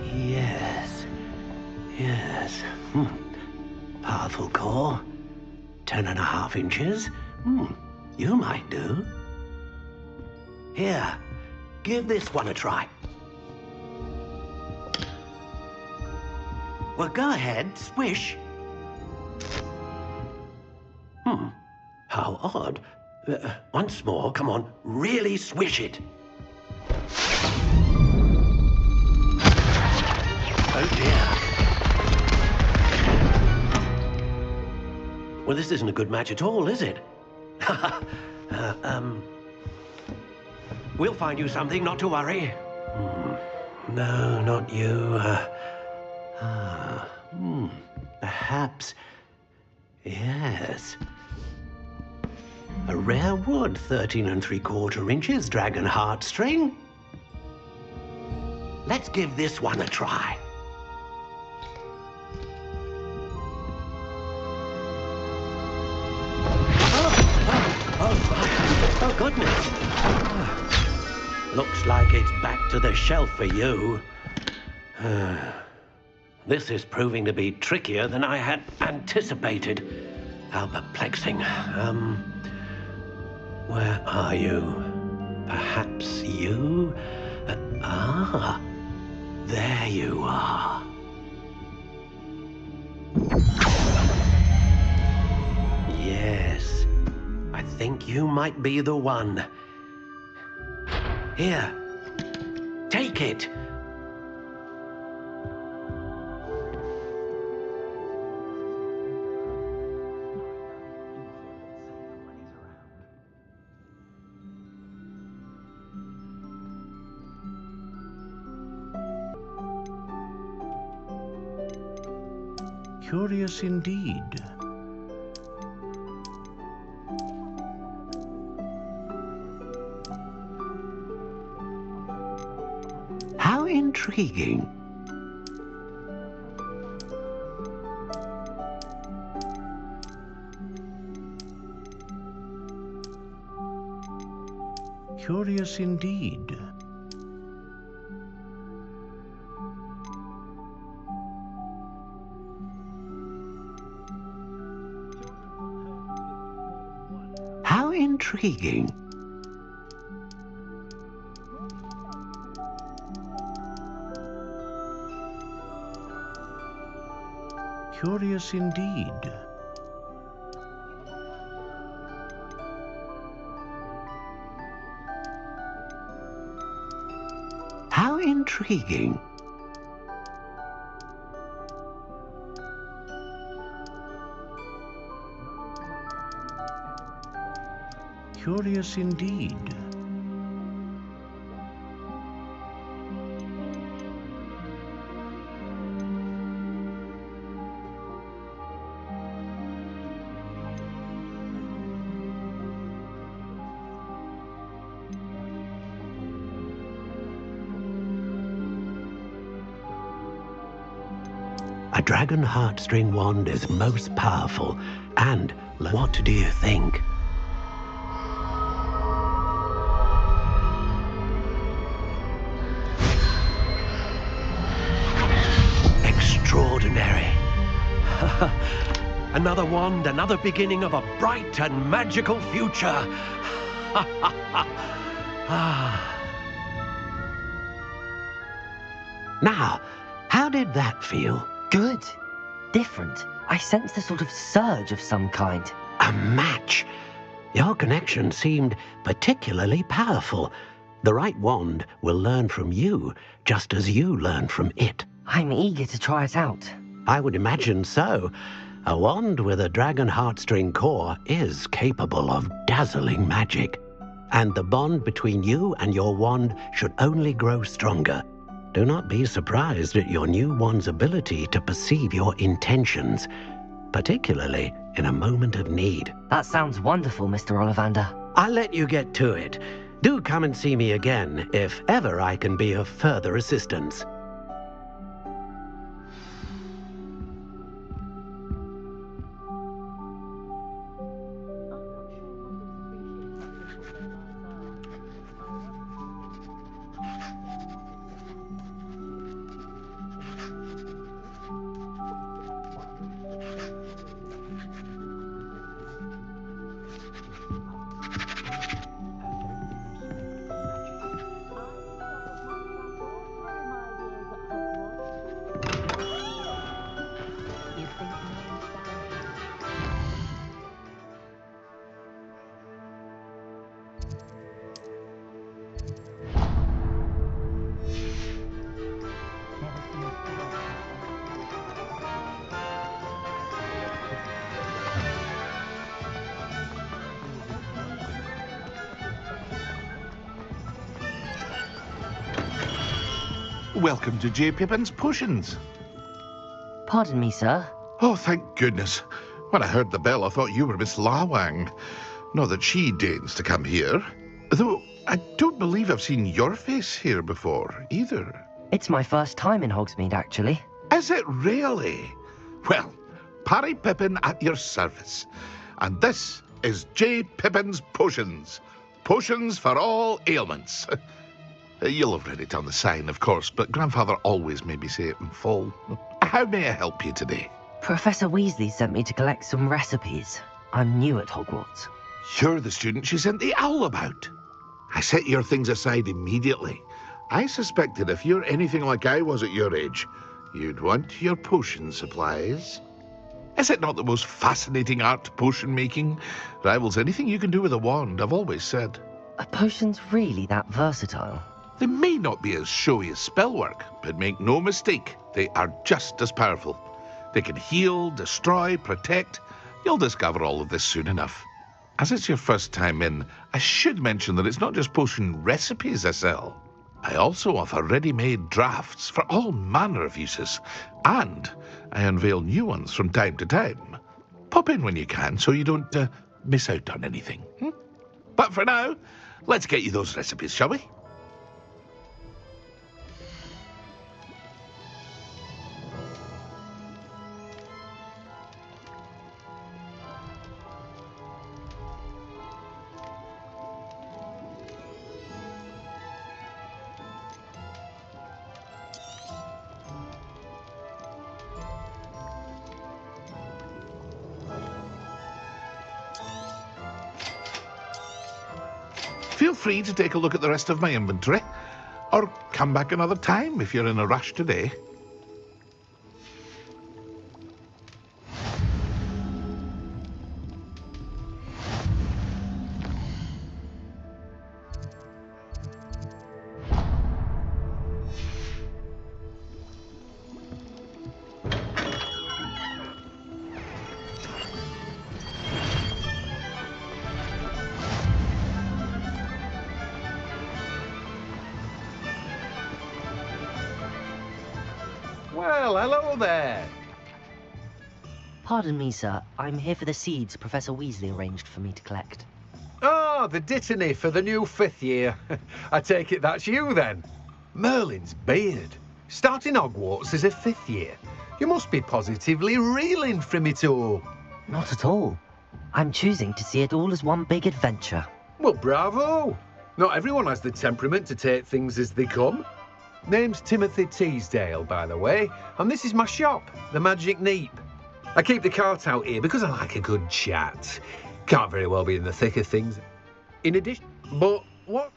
Yes. Powerful core. 10.5 inches. You might do. Here, give this one a try. Well, go ahead, swish. How odd. Once more, come on, really swish it. Oh dear. Well, this isn't a good match at all, is it? We'll find you something, not to worry. No, not you. Perhaps. Yes. A rare wood, 13 3/4 inches, dragon heartstring. Let's give this one a try. Oh goodness. Looks like it's back to the shelf for you. This is proving to be trickier than I had anticipated. How perplexing. Where are you? Perhaps you? There you are. Yes, I think you might be the one. Here, take it. Curious indeed. How intriguing. Curious indeed. How intriguing. Curious indeed. How intriguing. Curious indeed. A dragon heartstring wand is most powerful. And what do you think? Extraordinary. Another wand, another beginning of a bright and magical future. Now, how did that feel? Good. Different. I sensed a sort of surge of some kind. A match. Your connection seemed particularly powerful. The right wand will learn from you, just as you learn from it. I'm eager to try it out. I would imagine so. A wand with a dragon heartstring core is capable of dazzling magic. And the bond between you and your wand should only grow stronger. Do not be surprised at your new wand's ability to perceive your intentions, particularly in a moment of need. That sounds wonderful, Mr. Ollivander. I'll let you get to it. Do come and see me again if ever I can be of further assistance. Welcome to J. Pippin's Potions. Pardon me, sir. Oh, thank goodness. When I heard the bell, I thought you were Miss Lawang. Not that she deigns to come here. Though, I don't believe I've seen your face here before, either. It's my first time in Hogsmeade, actually. Is it really? Well, Parry Pippin at your service. And this is J. Pippin's Potions. Potions for all ailments. You'll have read it on the sign, of course, but Grandfather always made me say it in full. How may I help you today? Professor Weasley sent me to collect some recipes. I'm new at Hogwarts. You're the student she sent the owl about. I set your things aside immediately. I suspected if you're anything like I was at your age, you'd want your potion supplies. Is it not the most fascinating art, potion making? Rivals anything you can do with a wand, I've always said. Are potions really that versatile? They may not be as showy as spellwork, but make no mistake, they are just as powerful. They can heal, destroy, protect. You'll discover all of this soon enough. As it's your first time in, I should mention that it's not just potion recipes I sell. I also offer ready-made drafts for all manner of uses, and I unveil new ones from time to time. Pop in when you can so you don't miss out on anything. But for now, let's get you those recipes, shall we? Feel free to take a look at the rest of my inventory, or come back another time if you're in a rush today. Well, hello there. Pardon me, sir. I'm here for the seeds Professor Weasley arranged for me to collect. Oh, the Dittany for the new 5th year. I take it that's you then. Merlin's beard. Starting Hogwarts as a 5th year. You must be positively reeling from it all. Not at all. I'm choosing to see it all as one big adventure. Well, bravo. Not everyone has the temperament to take things as they come. Name's Timothy Teasdale, by the way, and this is my shop, the Magic Neep. I keep the cart out here because I like a good chat. Can't very well be in the thick of things. In addition, but what?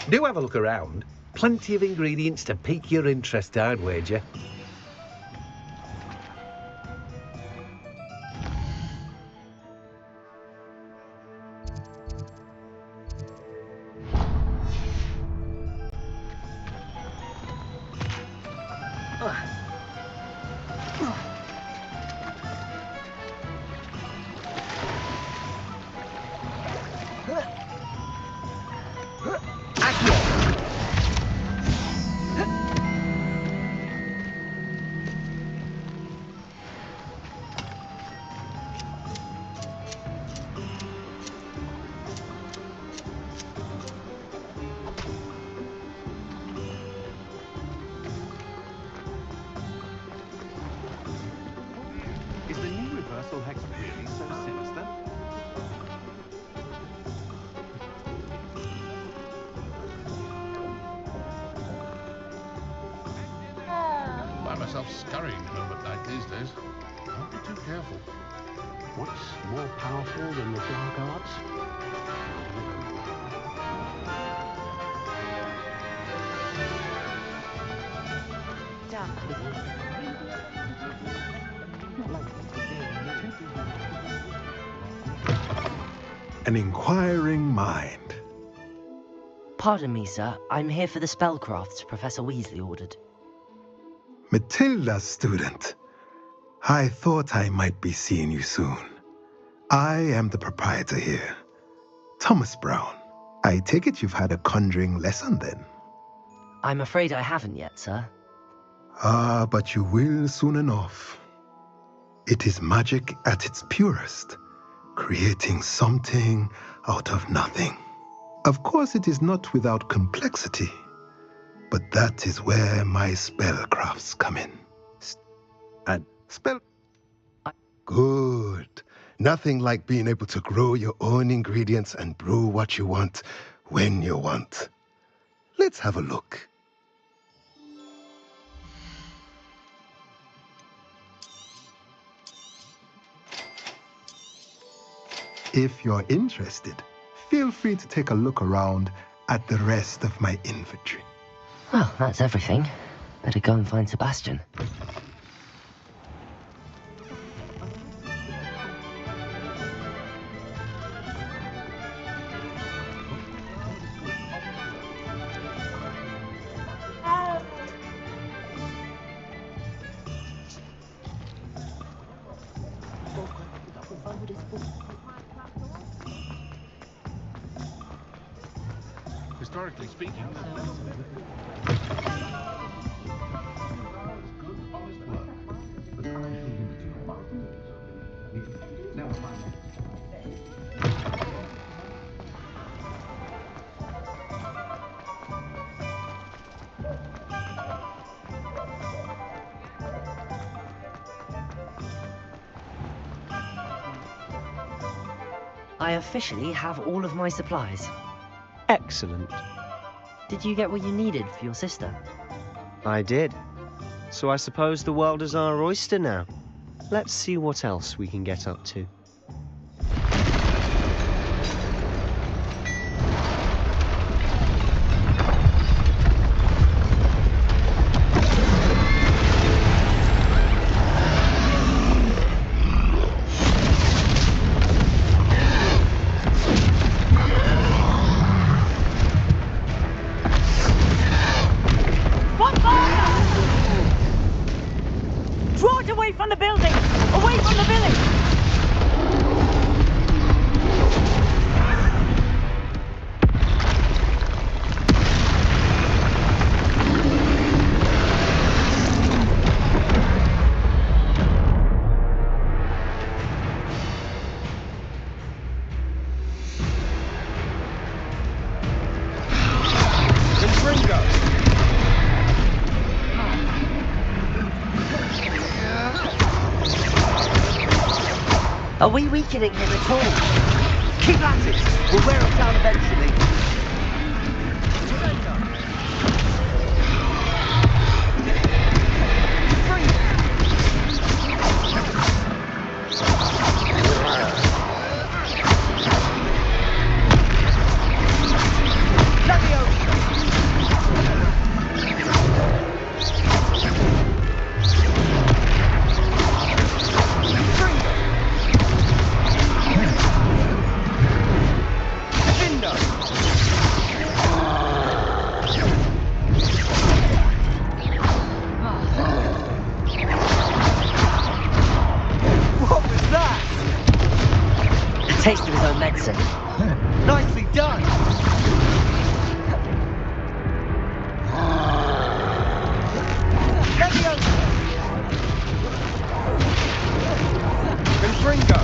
Do have a look around. Plenty of ingredients to pique your interest, I'd wager. Is the new reversal hex really so sinister? Find myself scurrying home at night these days. Can't be too careful. What's more powerful than the dark arts? An inquiring mind. Pardon me, sir. I'm here for the spellcrafts Professor Weasley ordered. Matilda, student. I thought I might be seeing you soon. I am the proprietor here, Thomas Brown. I take it you've had a conjuring lesson then? I'm afraid I haven't yet, sir. Ah, but you will soon enough. It is magic at its purest, creating something out of nothing. Of course, it is not without complexity, but that is where my spellcrafts come in. And spell... Good. Nothing like being able to grow your own ingredients and brew what you want when you want. Let's have a look. If you're interested, feel free to take a look around at the rest of my inventory. Well, that's everything. Better go and find Sebastian. metaphorically speaking. I officially have all of my supplies. Excellent. Did you get what you needed for your sister? I did. So I suppose the world is our oyster now. Let's see what else we can get up to. Draw it away from the building! Away from the village! Are we weakening him at all? Keep at it! We'll wear him down eventually. Taste of his own medicine. Nicely done! Leviosa! Confringo!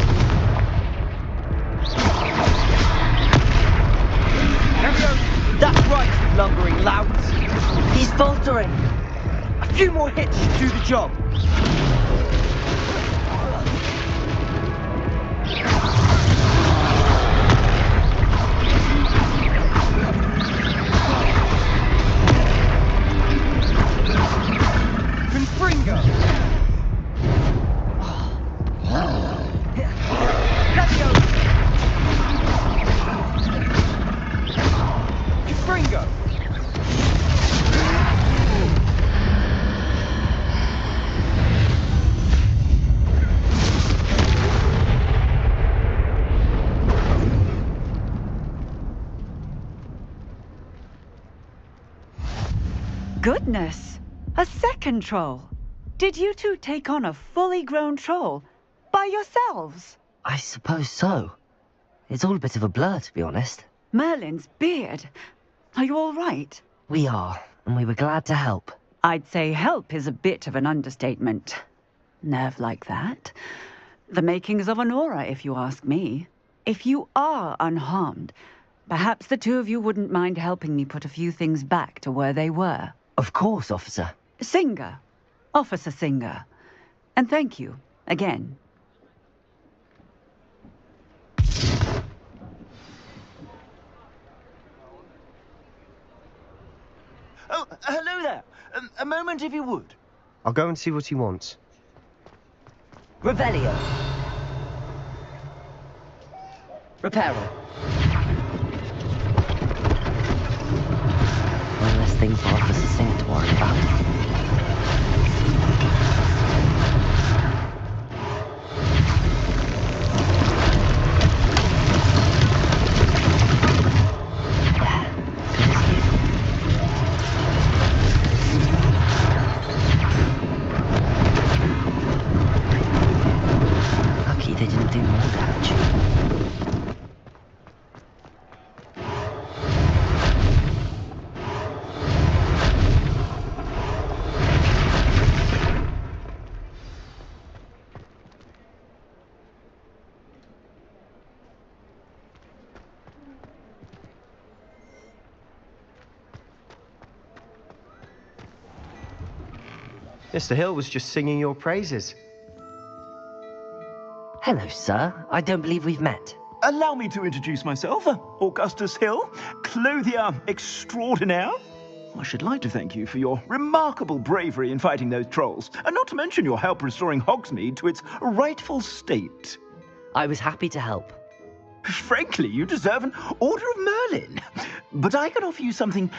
Leviosa! That's right, you lumbering louts! He's faltering! A few more hits should do the job! Goodness! A second troll! Did you two take on a fully grown troll? By yourselves? I suppose so. It's all a bit of a blur, to be honest. Merlin's beard. Are you all right? We are, and we were glad to help. I'd say help is a bit of an understatement. Nerve like that. The makings of an aura, if you ask me. If you are unharmed, perhaps the two of you wouldn't mind helping me put a few things back to where they were. Of course, officer. Singer. Officer Singer. And thank you, again. Oh, hello there. A moment if you would. I'll go and see what he wants. Revelio. Reparo. One less thing for Officer Singer to worry about. Mr. Hill was just singing your praises. Hello, sir. I don't believe we've met. Allow me to introduce myself, Augustus Hill, clothier extraordinaire. I should like to thank you for your remarkable bravery in fighting those trolls, and not to mention your help restoring Hogsmeade to its rightful state. I was happy to help. Frankly, you deserve an Order of Merlin. But I can offer you something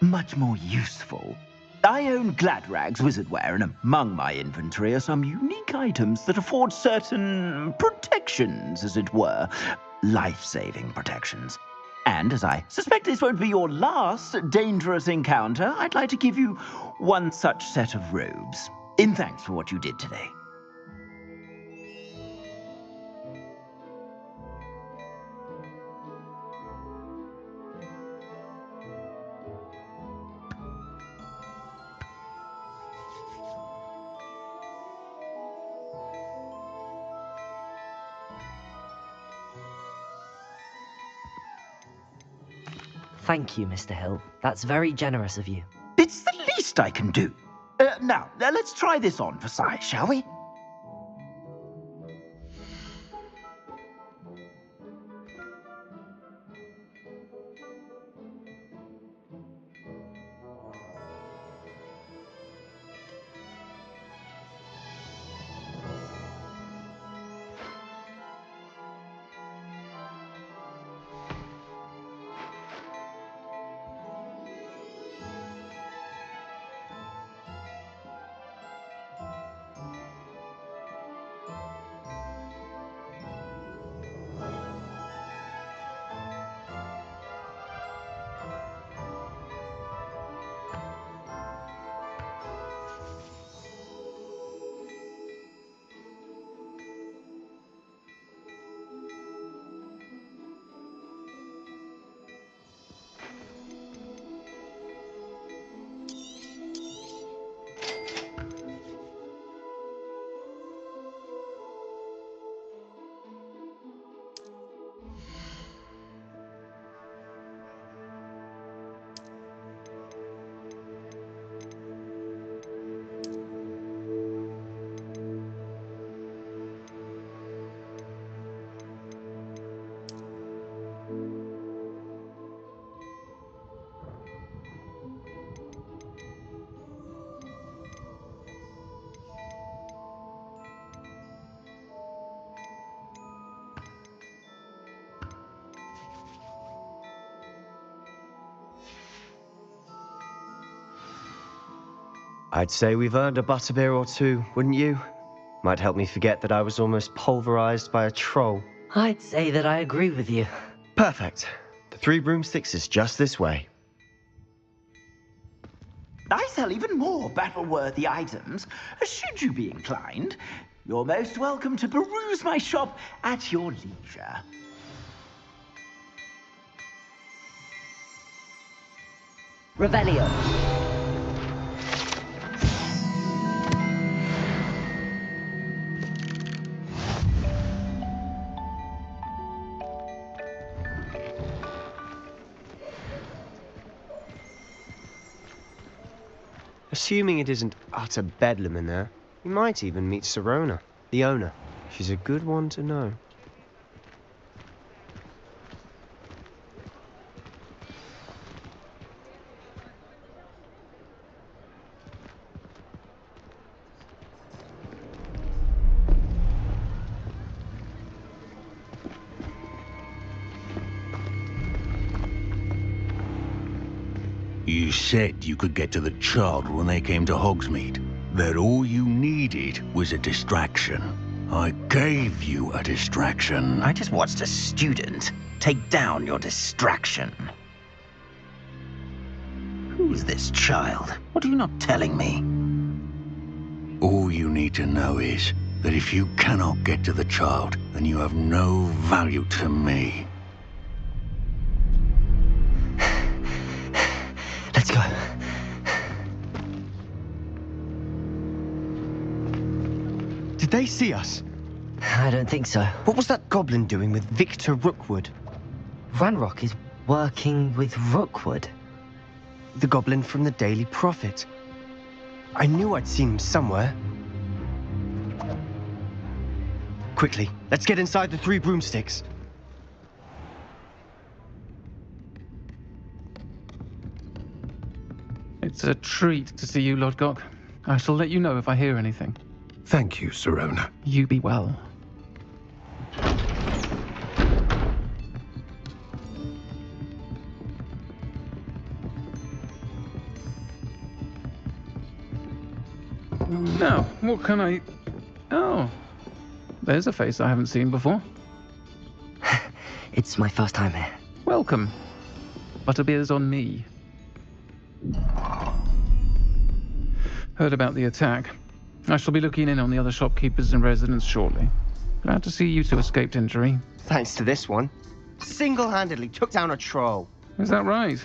much more useful. I own Gladrag's wizardware, and among my inventory are some unique items that afford certain protections, as it were. Life-saving protections. And as I suspect this won't be your last dangerous encounter, I'd like to give you one such set of robes, in thanks for what you did today. Thank you, Mr. Hill. That's very generous of you. It's the least I can do. Now, let's try this on for size, shall we? I'd say we've earned a butterbeer or two, wouldn't you? Might help me forget that I was almost pulverized by a troll. I'd say that I agree with you. Perfect. The 3 broomsticks is just this way. I sell even more battle-worthy items, should you be inclined. You're most welcome to peruse my shop at your leisure. Revelio. Assuming it isn't utter bedlam in there, you might even meet Sirona, the owner. She's a good one to know. You said you could get to the child when they came to Hogsmeade. That all you needed was a distraction. I gave you a distraction. I just watched a student take down your distraction. Who's this child? What are you not telling me? All you need to know is that if you cannot get to the child, then you have no value to me. Let's go. Did they see us? I don't think so. What was that goblin doing with Victor Rookwood? Ranrock is working with Rookwood. The goblin from the Daily Prophet. I knew I'd seen him somewhere. Quickly, let's get inside the 3 broomsticks. It's a treat to see you, Lodgok. I shall let you know if I hear anything. Thank you, Sirona. You be well. Now, what can I... Oh, there's a face I haven't seen before. It's my first time here. Welcome. Butterbeer's on me. Heard about the attack. I shall be looking in on the other shopkeepers and residents shortly. Glad to see you two escaped injury. Thanks to this one. Single-handedly took down a troll. Is that right?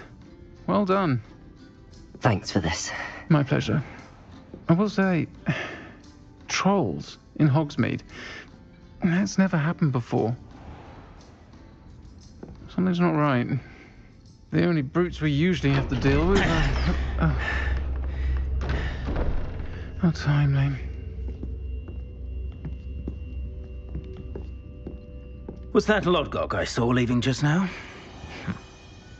Well done. Thanks for this. My pleasure. I will say, trolls in Hogsmeade. That's never happened before. Something's not right. The only brutes we usually have to deal with are... How timely. Was that Lodgok I saw leaving just now?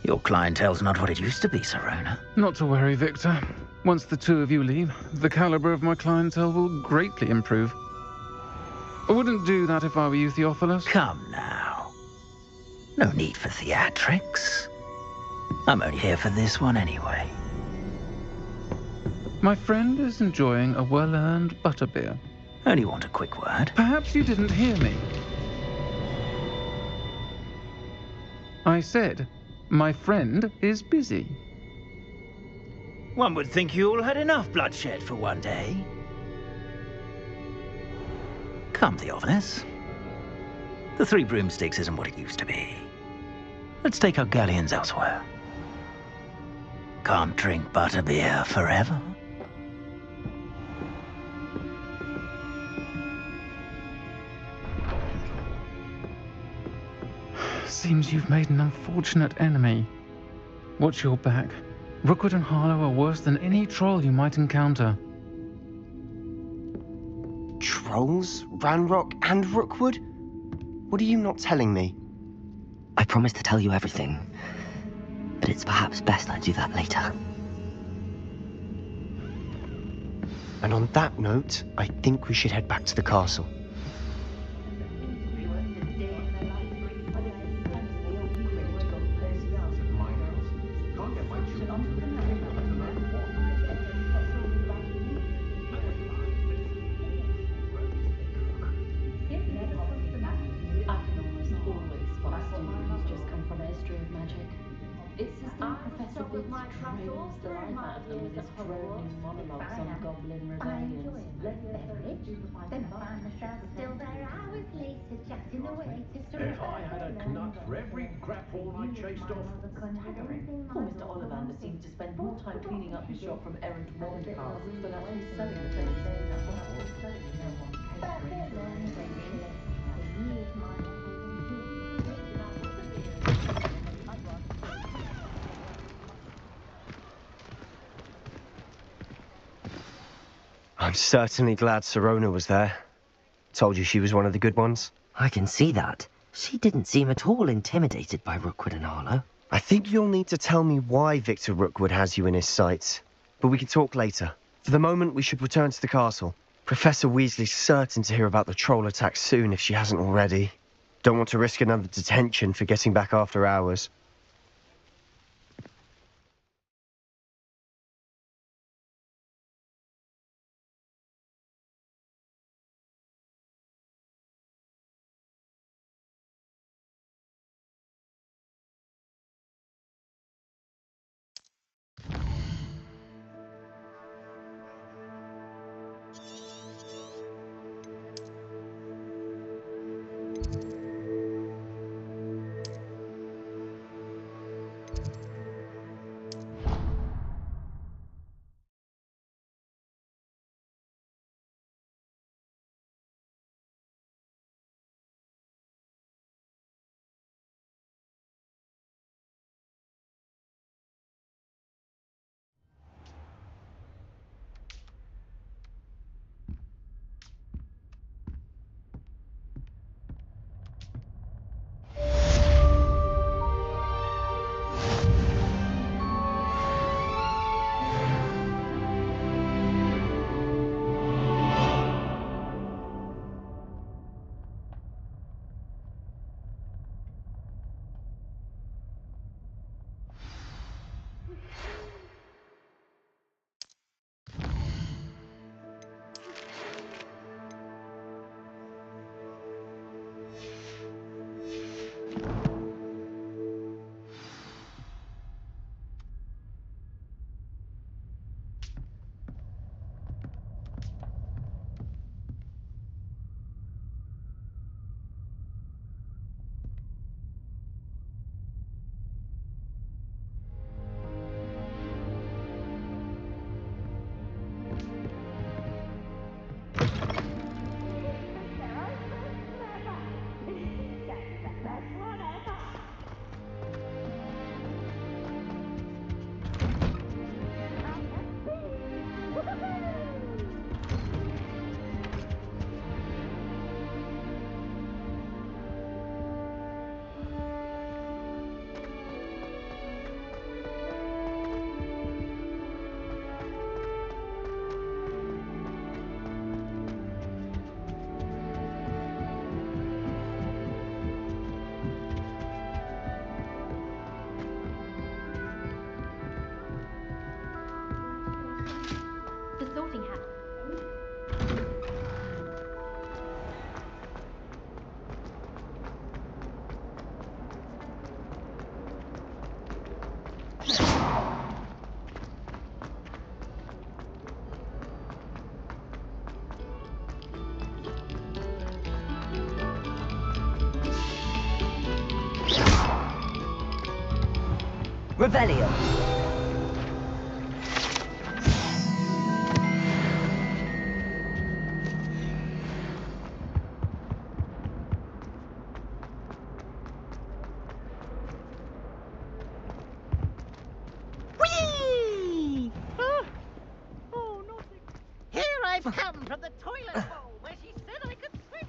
Your clientele's not what it used to be, Sirona. Not to worry, Victor. Once the 2 of you leave, the caliber of my clientele will greatly improve. I wouldn't do that if I were you, Theophilus. Come now. No need for theatrics. I'm only here for this one anyway. My friend is enjoying a well-earned butterbeer. Only want a quick word. Perhaps you didn't hear me. I said, my friend is busy. One would think you all had enough bloodshed for one day. Come, Theophilus. The 3 broomsticks isn't what it used to be. Let's take our galleons elsewhere. Can't drink butterbeer forever. Seems you've made an unfortunate enemy. Watch your back. Rookwood and Harlow are worse than any troll you might encounter. Trolls? Ranrock and Rookwood? What are you not telling me? I promised to tell you everything, but it's perhaps best I do that later. And on that note, I think we should head back to the castle. If I had a nut for every grapple I chased off. Poor Mr. Ollivander seems to spend more time cleaning up his shop from errant wine casks than actually selling the things. I'm certainly glad Sirona was there. Told you she was one of the good ones. I can see that. She didn't seem at all intimidated by Rookwood and Harlow. I think you'll need to tell me why Victor Rookwood has you in his sights. But we can talk later. For the moment, we should return to the castle. Professor Weasley's certain to hear about the troll attack soon if she hasn't already. Don't want to risk another detention for getting back after hours. Rebellion! Whee! Oh, naughty. Here I've come from the toilet bowl where she said I could swim.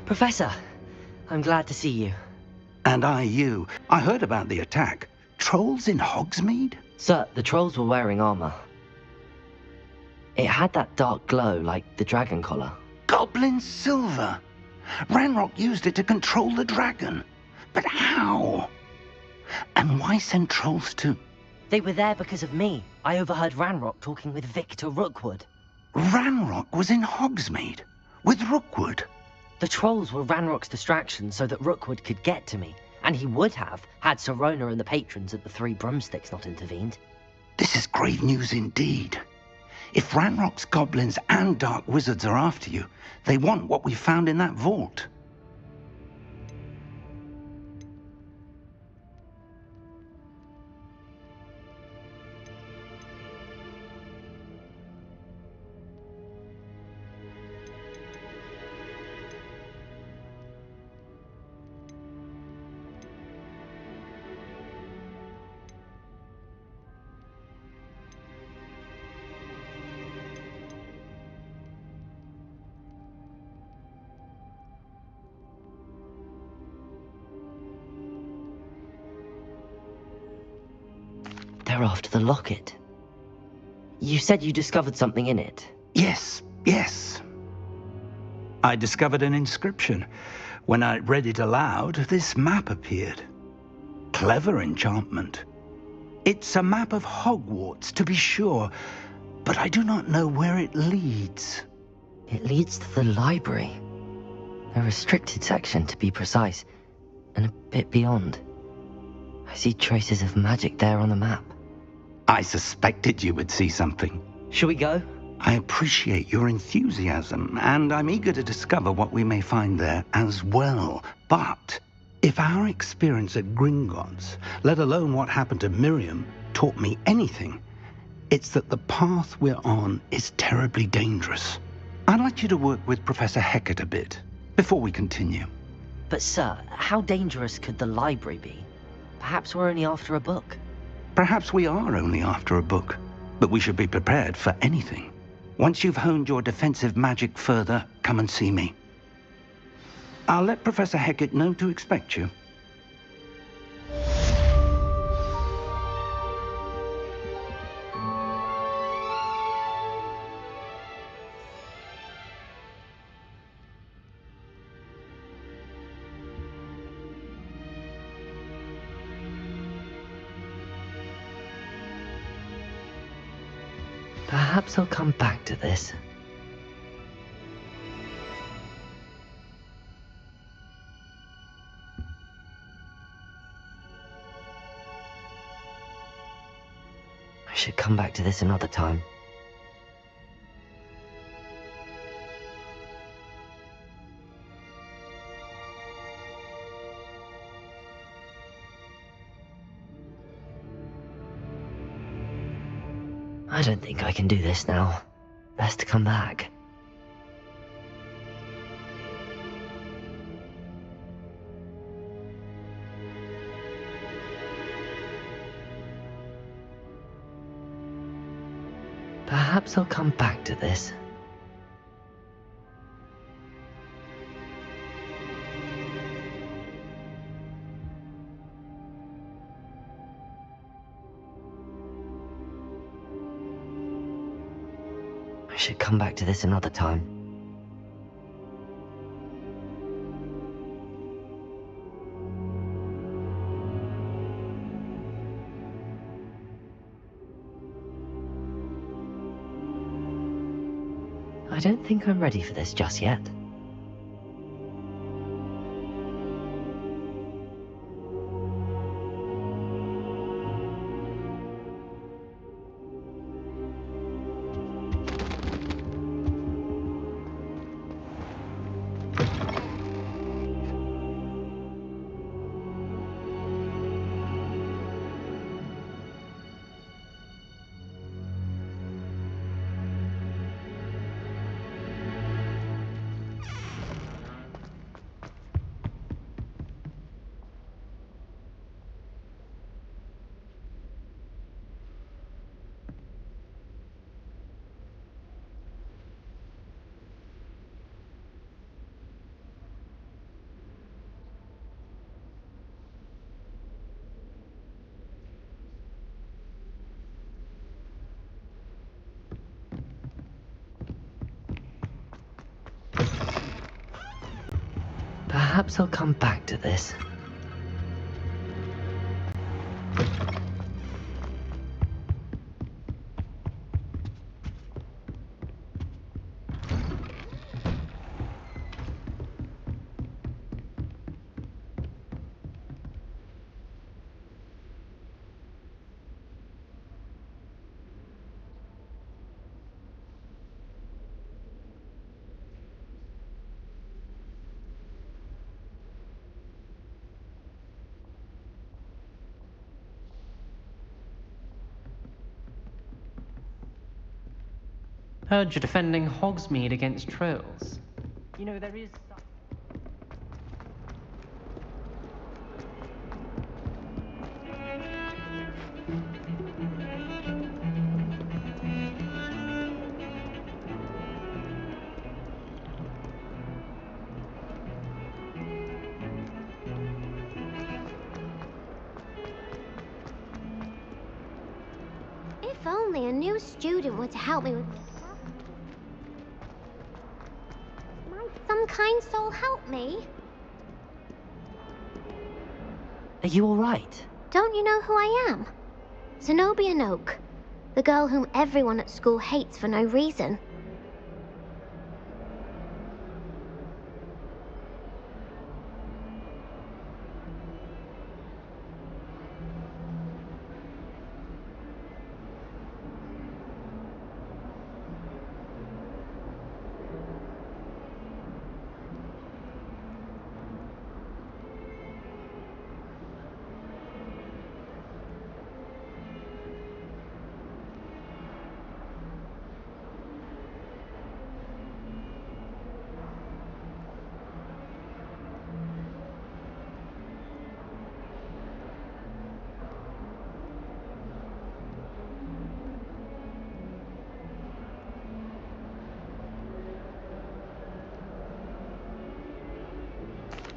Professor, I'm glad to see you. And I you. I heard about the attack. Trolls in Hogsmeade? Sir, the trolls were wearing armor. It had that dark glow like the dragon collar. Goblin silver! Ranrock used it to control the dragon. But how? And why send trolls to... They were there because of me. I overheard Ranrock talking with Victor Rookwood. Ranrock was in Hogsmeade? With Rookwood? The trolls were Ranrock's distraction so that Rookwood could get to me. And he would have, had Sirona and the patrons at the Three Broomsticks not intervened. This is grave news indeed. If Ranrock's goblins and dark wizards are after you, they want what we found in that vault. They're after the locket. You said you discovered something in it. Yes. I discovered an inscription. When I read it aloud, this map appeared. Clever enchantment. It's a map of Hogwarts, to be sure, but I do not know where it leads. It leads to the library. A restricted section, to be precise, and a bit beyond. I see traces of magic there on the map. I suspected you would see something. Shall we go? I appreciate your enthusiasm, and I'm eager to discover what we may find there as well. But if our experience at Gringotts, let alone what happened to Miriam, taught me anything, it's that the path we're on is terribly dangerous. I'd like you to work with Professor Hecat a bit before we continue. But sir, how dangerous could the library be? Perhaps we're only after a book. Perhaps we are only after a book, but we should be prepared for anything. Once you've honed your defensive magic further, come and see me. I'll let Professor Hecat know to expect you. Perhaps I'll come back to this. I should come back to this another time. I don't think I can do this now. Best to come back. Perhaps I'll come back to this. I should come back to this another time. I don't think I'm ready for this just yet. Perhaps I'll come back to this. Heard you're defending Hogsmeade against trolls. You know, there is... If only a new student were to help me with... Might some kind soul help me? Are you alright? Don't you know who I am? Zenobia Noak, the girl whom everyone at school hates for no reason.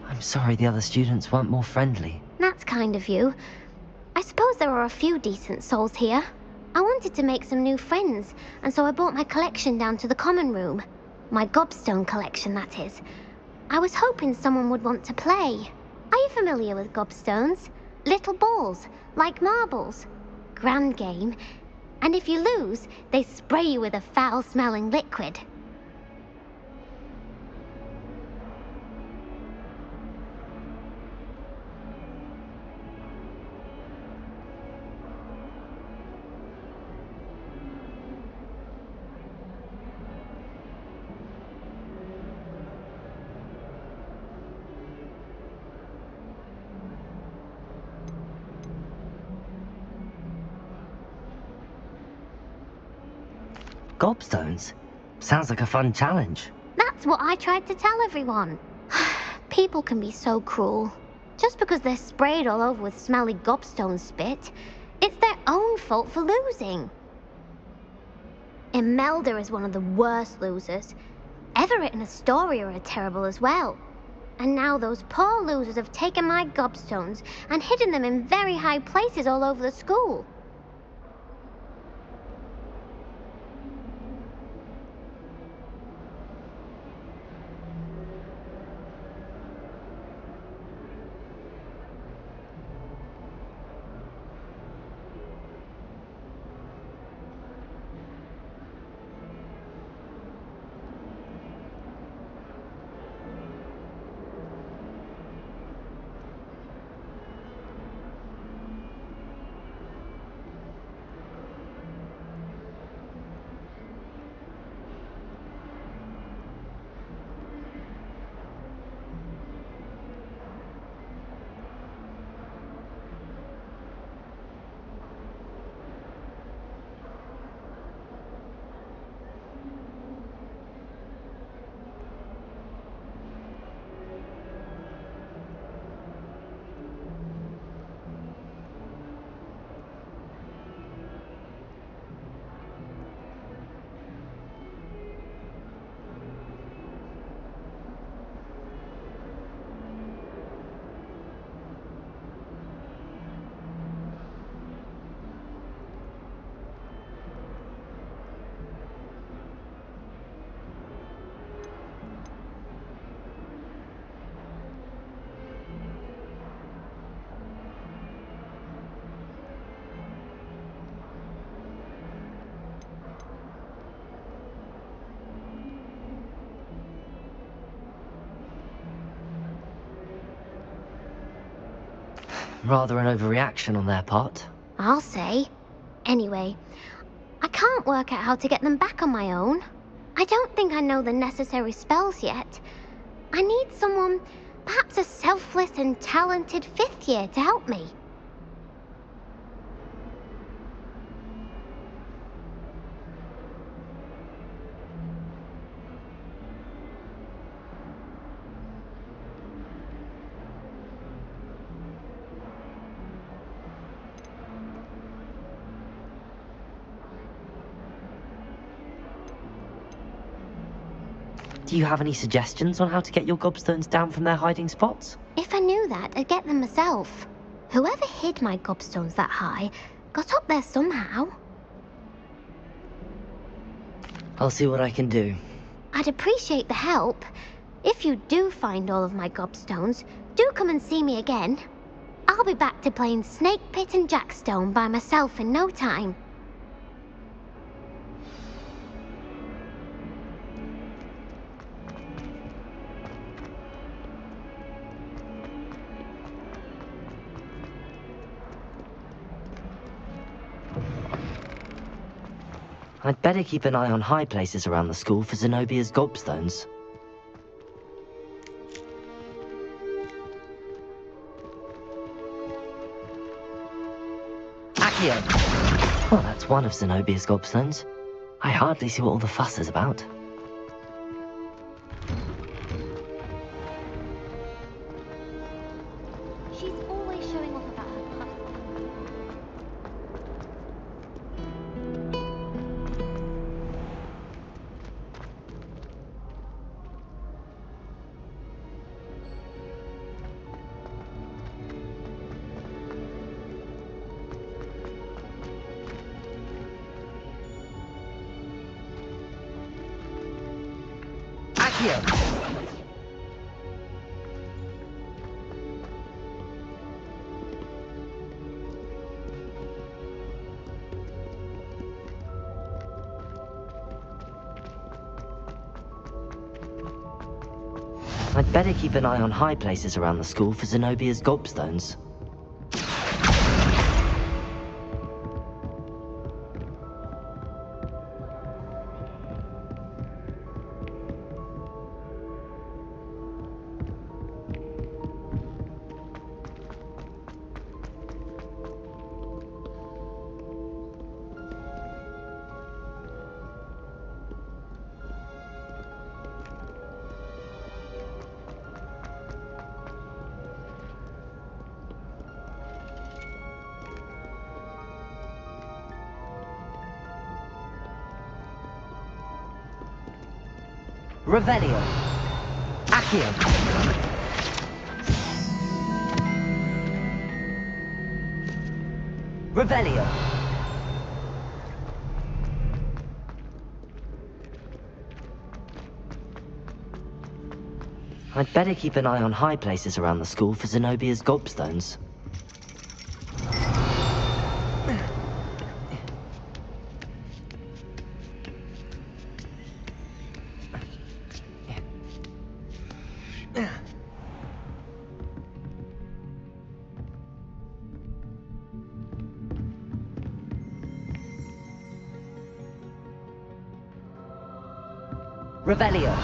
I'm sorry the other students weren't more friendly. That's kind of you. I suppose there are a few decent souls here. I wanted to make some new friends, and so I brought my collection down to the common room. My gobstone collection, that is. I was hoping someone would want to play. Are you familiar with gobstones? Little balls, like marbles. Grand game. And if you lose, they spray you with a foul-smelling liquid. Gobstones? Sounds like a fun challenge. That's what I tried to tell everyone. People can be so cruel. Just because they're sprayed all over with smelly gobstone spit, it's their own fault for losing. Imelda is one of the worst losers. Everett and Astoria are terrible as well. And now those poor losers have taken my gobstones and hidden them in very high places all over the school. Rather an overreaction on their part. I'll say. Anyway, I can't work out how to get them back on my own. I don't think I know the necessary spells yet. I need someone, perhaps a selfless and talented 5th year to help me. Do you have any suggestions on how to get your gobstones down from their hiding spots? If I knew that, I'd get them myself. Whoever hid my gobstones that high got up there somehow. I'll see what I can do. I'd appreciate the help. If you do find all of my gobstones, do come and see me again. I'll be back to playing Snake Pit and Jackstone by myself in no time. I'd better keep an eye on high places around the school for Zenobia's gobstones. Accio! Oh, that's one of Zenobia's gobstones. I hardly see what all the fuss is about. She's always showing off about her past. Accio! I'd better keep an eye on high places around the school for Zenobia's gobstones. Revelio. Accio. Revelio. I'd better keep an eye on high places around the school for Zenobia's gobstones. Revelio.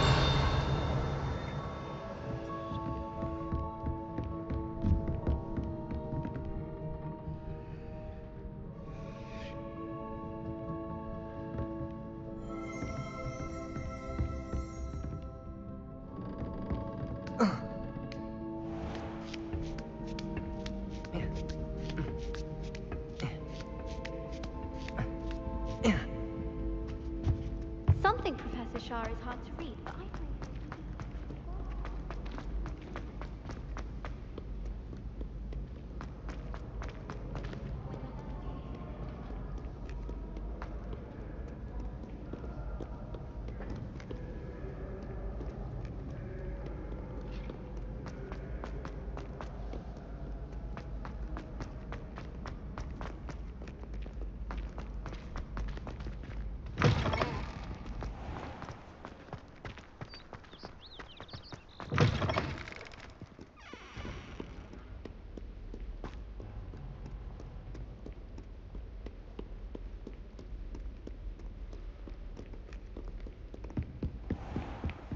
Something, Professor Shah, is hard to read, but I think...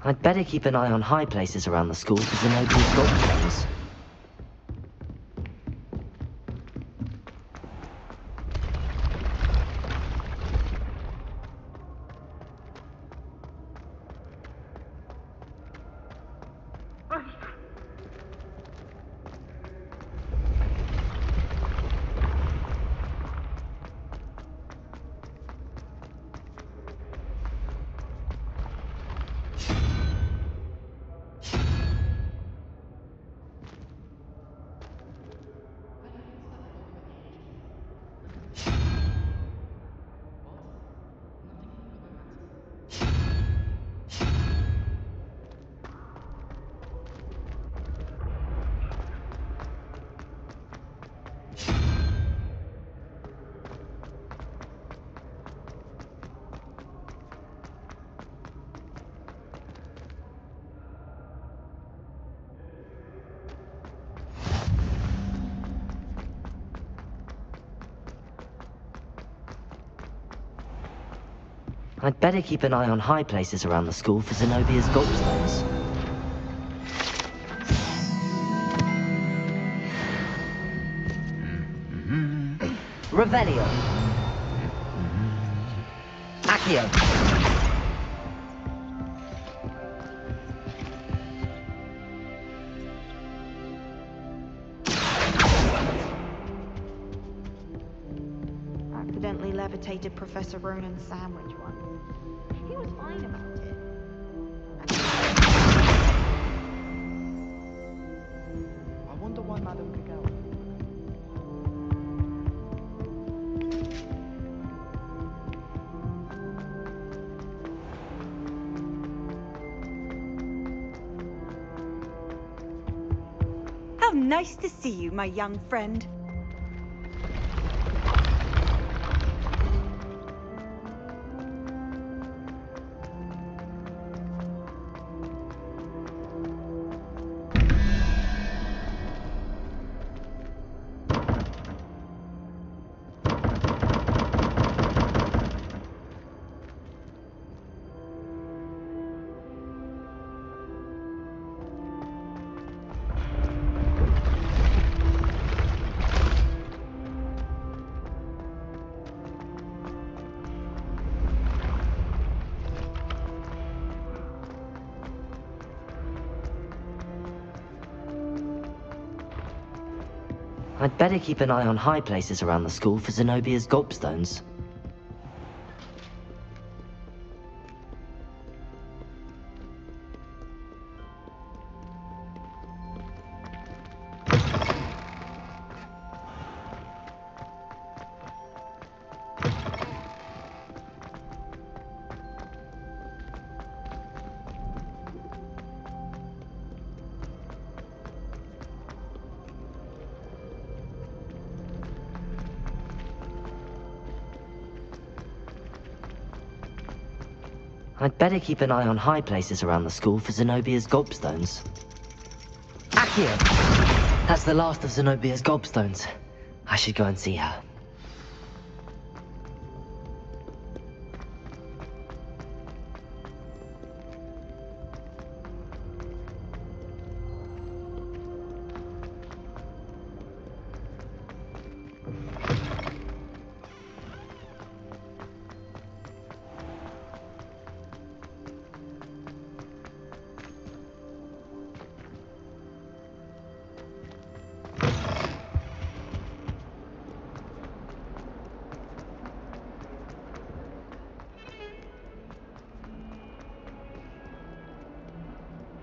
I'd better keep an eye on high places around the school for Zenobia's gobstones. I'd better keep an eye on high places around the school for Zenobia's gobstones. Revelio. Accio. Accidentally levitated Professor Ronan's sandwich once. He was fine about it. I wonder why Madame Gagel... How nice to see you, my young friend. I'd better keep an eye on high places around the school for Zenobia's gobstones. I'd better keep an eye on high places around the school for Zenobia's gobstones. Accio! That's the last of Zenobia's gobstones. I should go and see her.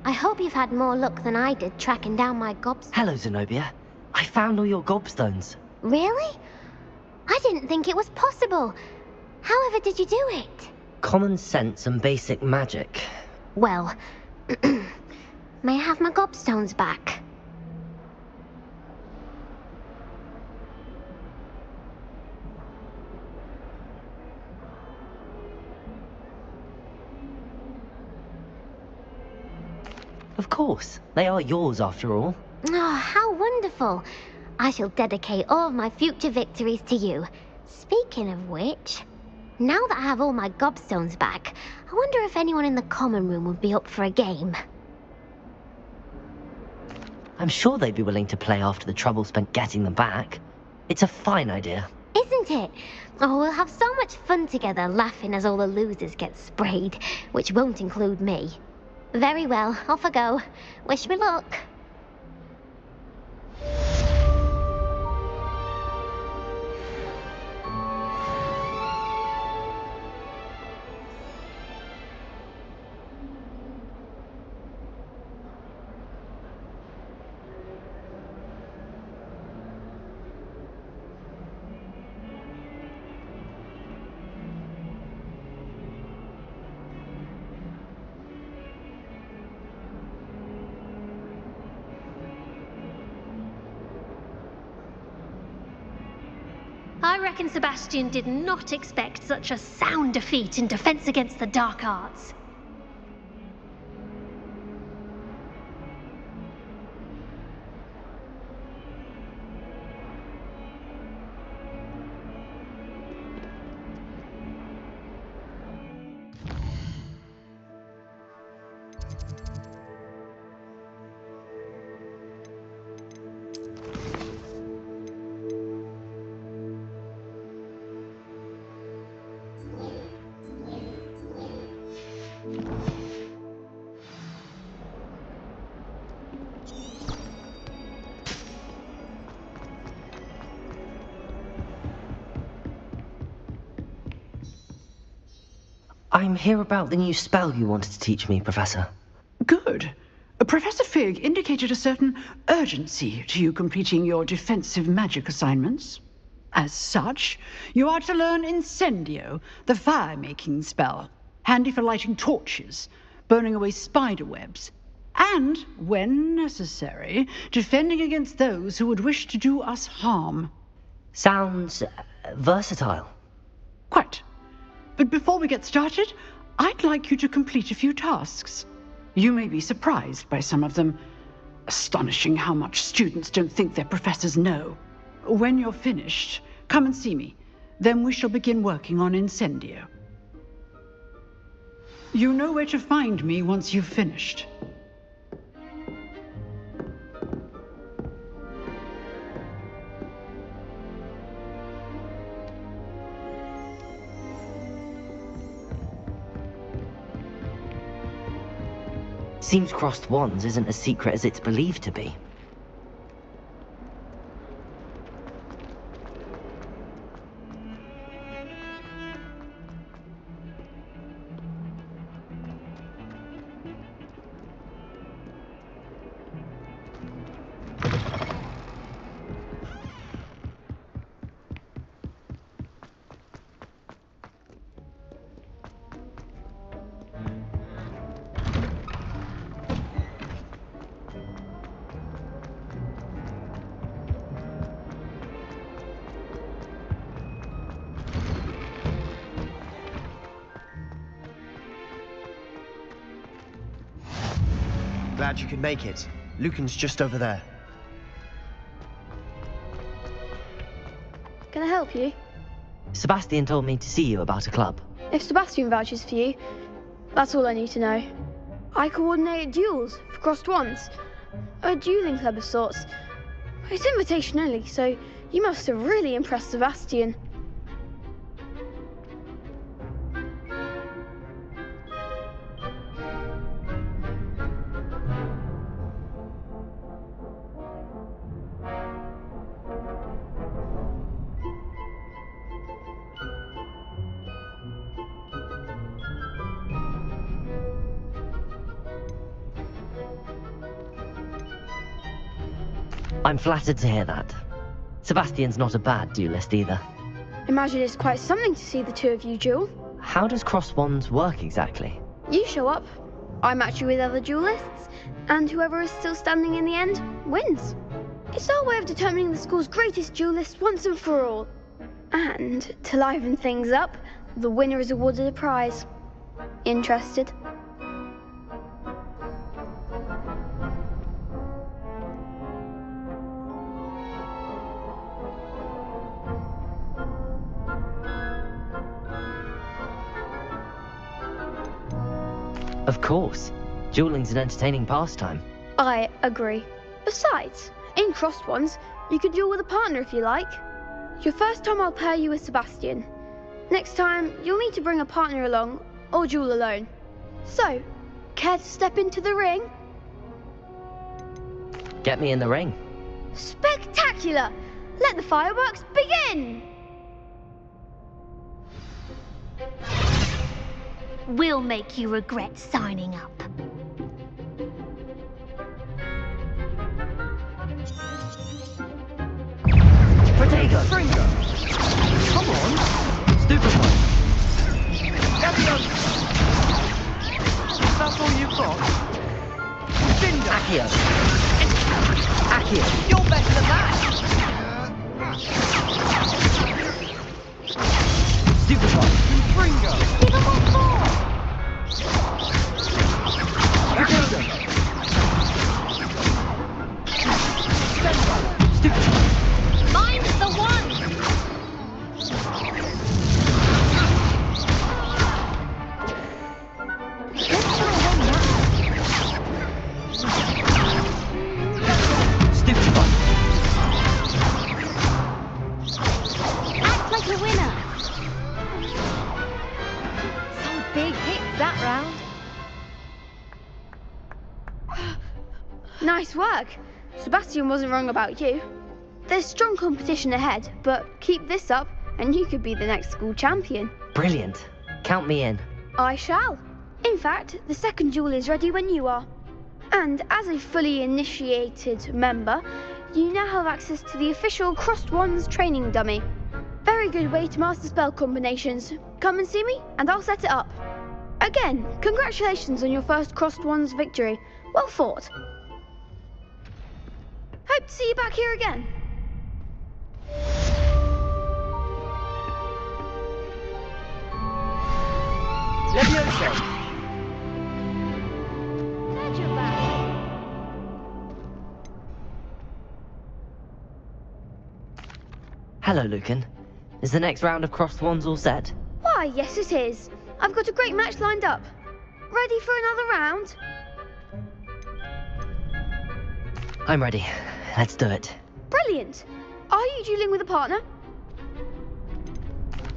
I hope you've had more luck than I did tracking down my gobstones. Hello, Zenobia. I found all your gobstones. Really? I didn't think it was possible. However did you do it? Common sense and basic magic. Well, may I have my gobstones back? Of course. They are yours after all. Oh, how wonderful. I shall dedicate all of my future victories to you. Speaking of which, now that I have all my gobstones back, I wonder if anyone in the common room would be up for a game. I'm sure they'd be willing to play after the trouble spent getting them back. It's a fine idea. Isn't it? Oh, we'll have so much fun together laughing as all the losers get sprayed, which won't include me. Very well, off I go. Wish me luck. I reckon Sebastian did not expect such a sound defeat in Defense Against the Dark Arts. I'm here about the new spell you wanted to teach me, Professor. Good. Professor Fig indicated a certain urgency to you completing your defensive magic assignments. As such, you are to learn Incendio, the fire-making spell, handy for lighting torches, burning away spider webs, and, when necessary, defending against those who would wish to do us harm. Sounds versatile. Quite. But before we get started, I'd like you to complete a few tasks. You may be surprised by some of them. Astonishing how much students don't think their professors know. When you're finished, come and see me. Then we shall begin working on Incendio. You know where to find me once you've finished. Seems crossed wands isn't as secret as it's believed to be. glad you could make it. Lucan's just over there. Can I help you? Sebastian told me to see you about a club. If Sebastian vouches for you, that's all I need to know. I coordinate duels for crossed ones. A dueling club of sorts. It's invitation only, so you must have really impressed Sebastian. I'm flattered to hear that. Sebastian's not a bad duelist either. Imagine it's quite something to see the two of you duel. How does crossed wands work exactly? You show up, I match you with other duelists, and whoever is still standing in the end wins. It's our way of determining the school's greatest duelist once and for all. And to liven things up, the winner is awarded a prize. Interested? Of course. Dueling's an entertaining pastime. I agree. Besides, in crossed ones, you could duel with a partner if you like. Your first time I'll pair you with Sebastian. Next time, you'll need to bring a partner along, or duel alone. So, care to step into the ring? Get me in the ring. Spectacular! Let the fireworks begin! We'll make you regret signing up. Potato! Stringer! Come on! Stupefy! Leviosa! That's all you've got? Cinder! Accio! Accio! You're better than that! Stupefy! Stringer! Give him one more! Mine's the one! Stupefy! Act like a winner! Some big hits that round. Nice work. Sebastian wasn't wrong about you. There's strong competition ahead, but keep this up and you could be the next school champion. Brilliant. Count me in. I shall. In fact, the second duel is ready when you are. And as a fully initiated member, you now have access to the official Crossed Wands training dummy. Very good way to master spell combinations. Come and see me and I'll set it up. Again, congratulations on your first Crossed Wands victory. Well fought. Hope to see you back here again. Leviosa! Glad you're back. Hello, Lucan. Is the next round of crossed wands all set? Why, yes it is. I've got a great match lined up. Ready for another round? I'm ready. Let's do it. Brilliant. Are you dueling with a partner?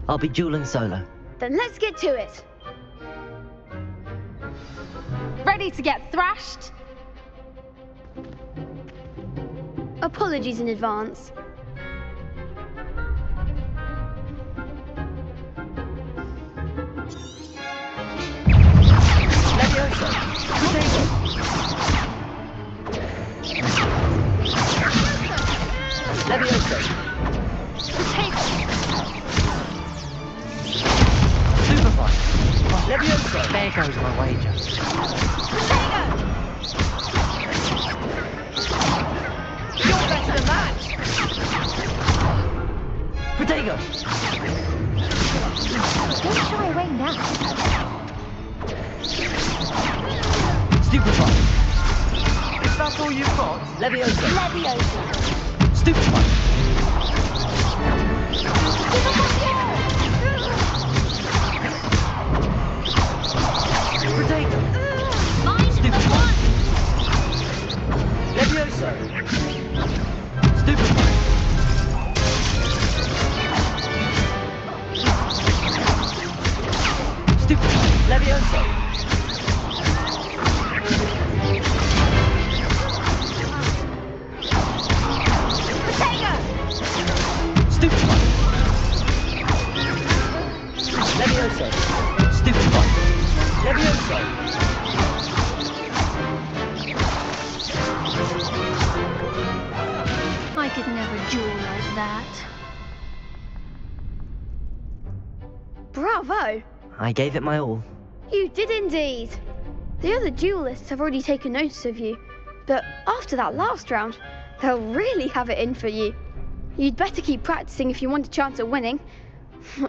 I'll be dueling solo. Then let's get to it. Ready to get thrashed? Apologies in advance. Leviosa! Leviosa! Superfly! Leviosa! There goes my wager. You're better than that! Potato! Don't shy away now. Stupefy! That's all you've got? Leviosa. Leviosa. Stupid one. Potato. Mind the one. Leviosa. Stupid one. Stupid one. Leviosa. Stupid one. Leviosa. Stupid one. Leviosa. I could never duel like that. Bravo! I gave it my all. You did indeed. The other duelists have already taken notice of you, but after that last round, they'll really have it in for you. You'd better keep practicing if you want a chance at winning,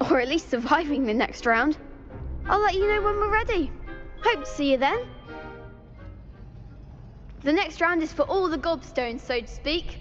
or at least surviving the next round. I'll let you know when we're ready. Hope to see you then. The next round is for all the gobstones, so to speak.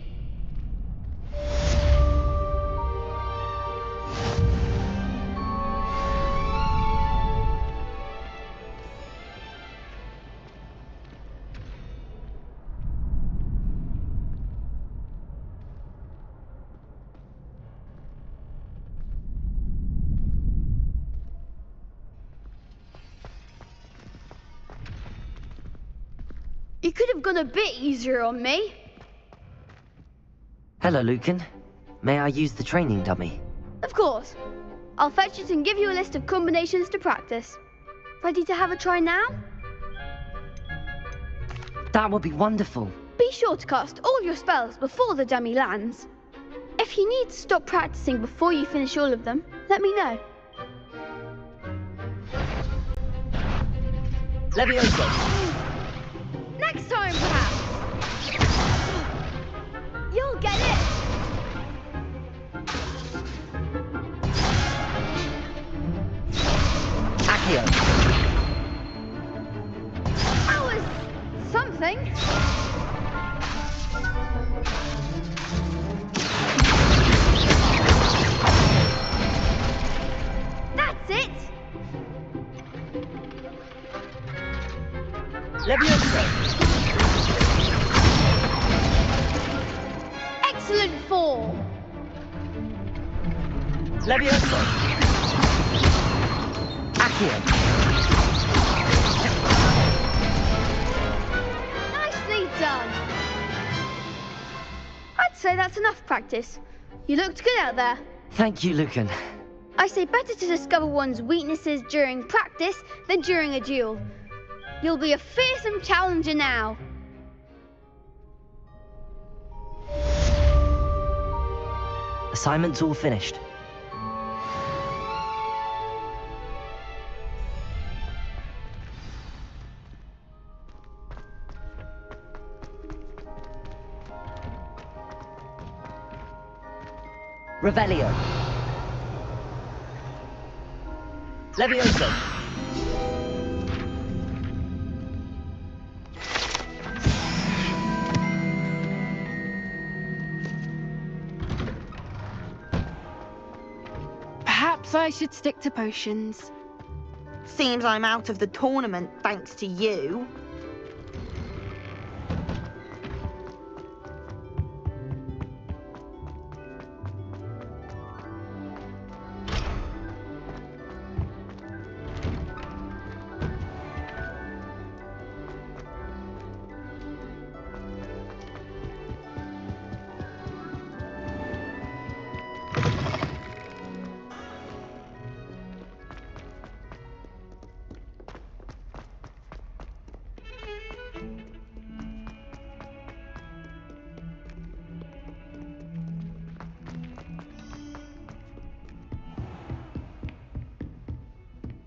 You could have gone a bit easier on me. Hello, Lucan. May I use the training dummy? Of course. I'll fetch it and give you a list of combinations to practice. Ready to have a try now? That would be wonderful. Be sure to cast all your spells before the dummy lands. If you need to stop practicing before you finish all of them, let me know. Leviosa. Next time, perhaps. You'll get it. Accio. That was something. That's it. Leviosa. Excellent form. Leviosa. Accio. Nicely done. I'd say that's enough practice. You looked good out there. Thank you, Lucan. I say better to discover one's weaknesses during practice than during a duel. You'll be a fearsome challenger now. Assignment's all finished. Revelio. Leviosa. Perhaps I should stick to potions. Seems I'm out of the tournament thanks to you.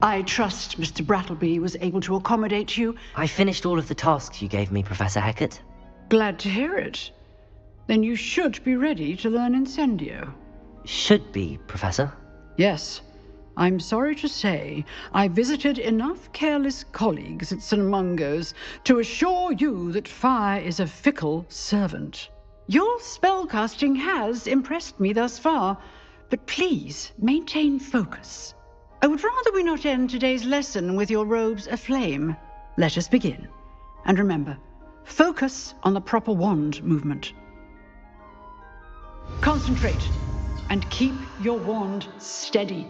I trust Mr. Brattleby was able to accommodate you. I finished all of the tasks you gave me, Professor Hecat. Glad to hear it. Then you should be ready to learn Incendio. Should be, Professor. Yes. I'm sorry to say, I visited enough careless colleagues at St. Mungo's to assure you that fire is a fickle servant. Your spellcasting has impressed me thus far, but please maintain focus. I would rather we not end today's lesson with your robes aflame. Let us begin. And remember, focus on the proper wand movement. Concentrate and keep your wand steady.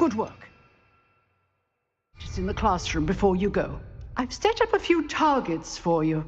Good work. Just in the classroom before you go. I've set up a few targets for you.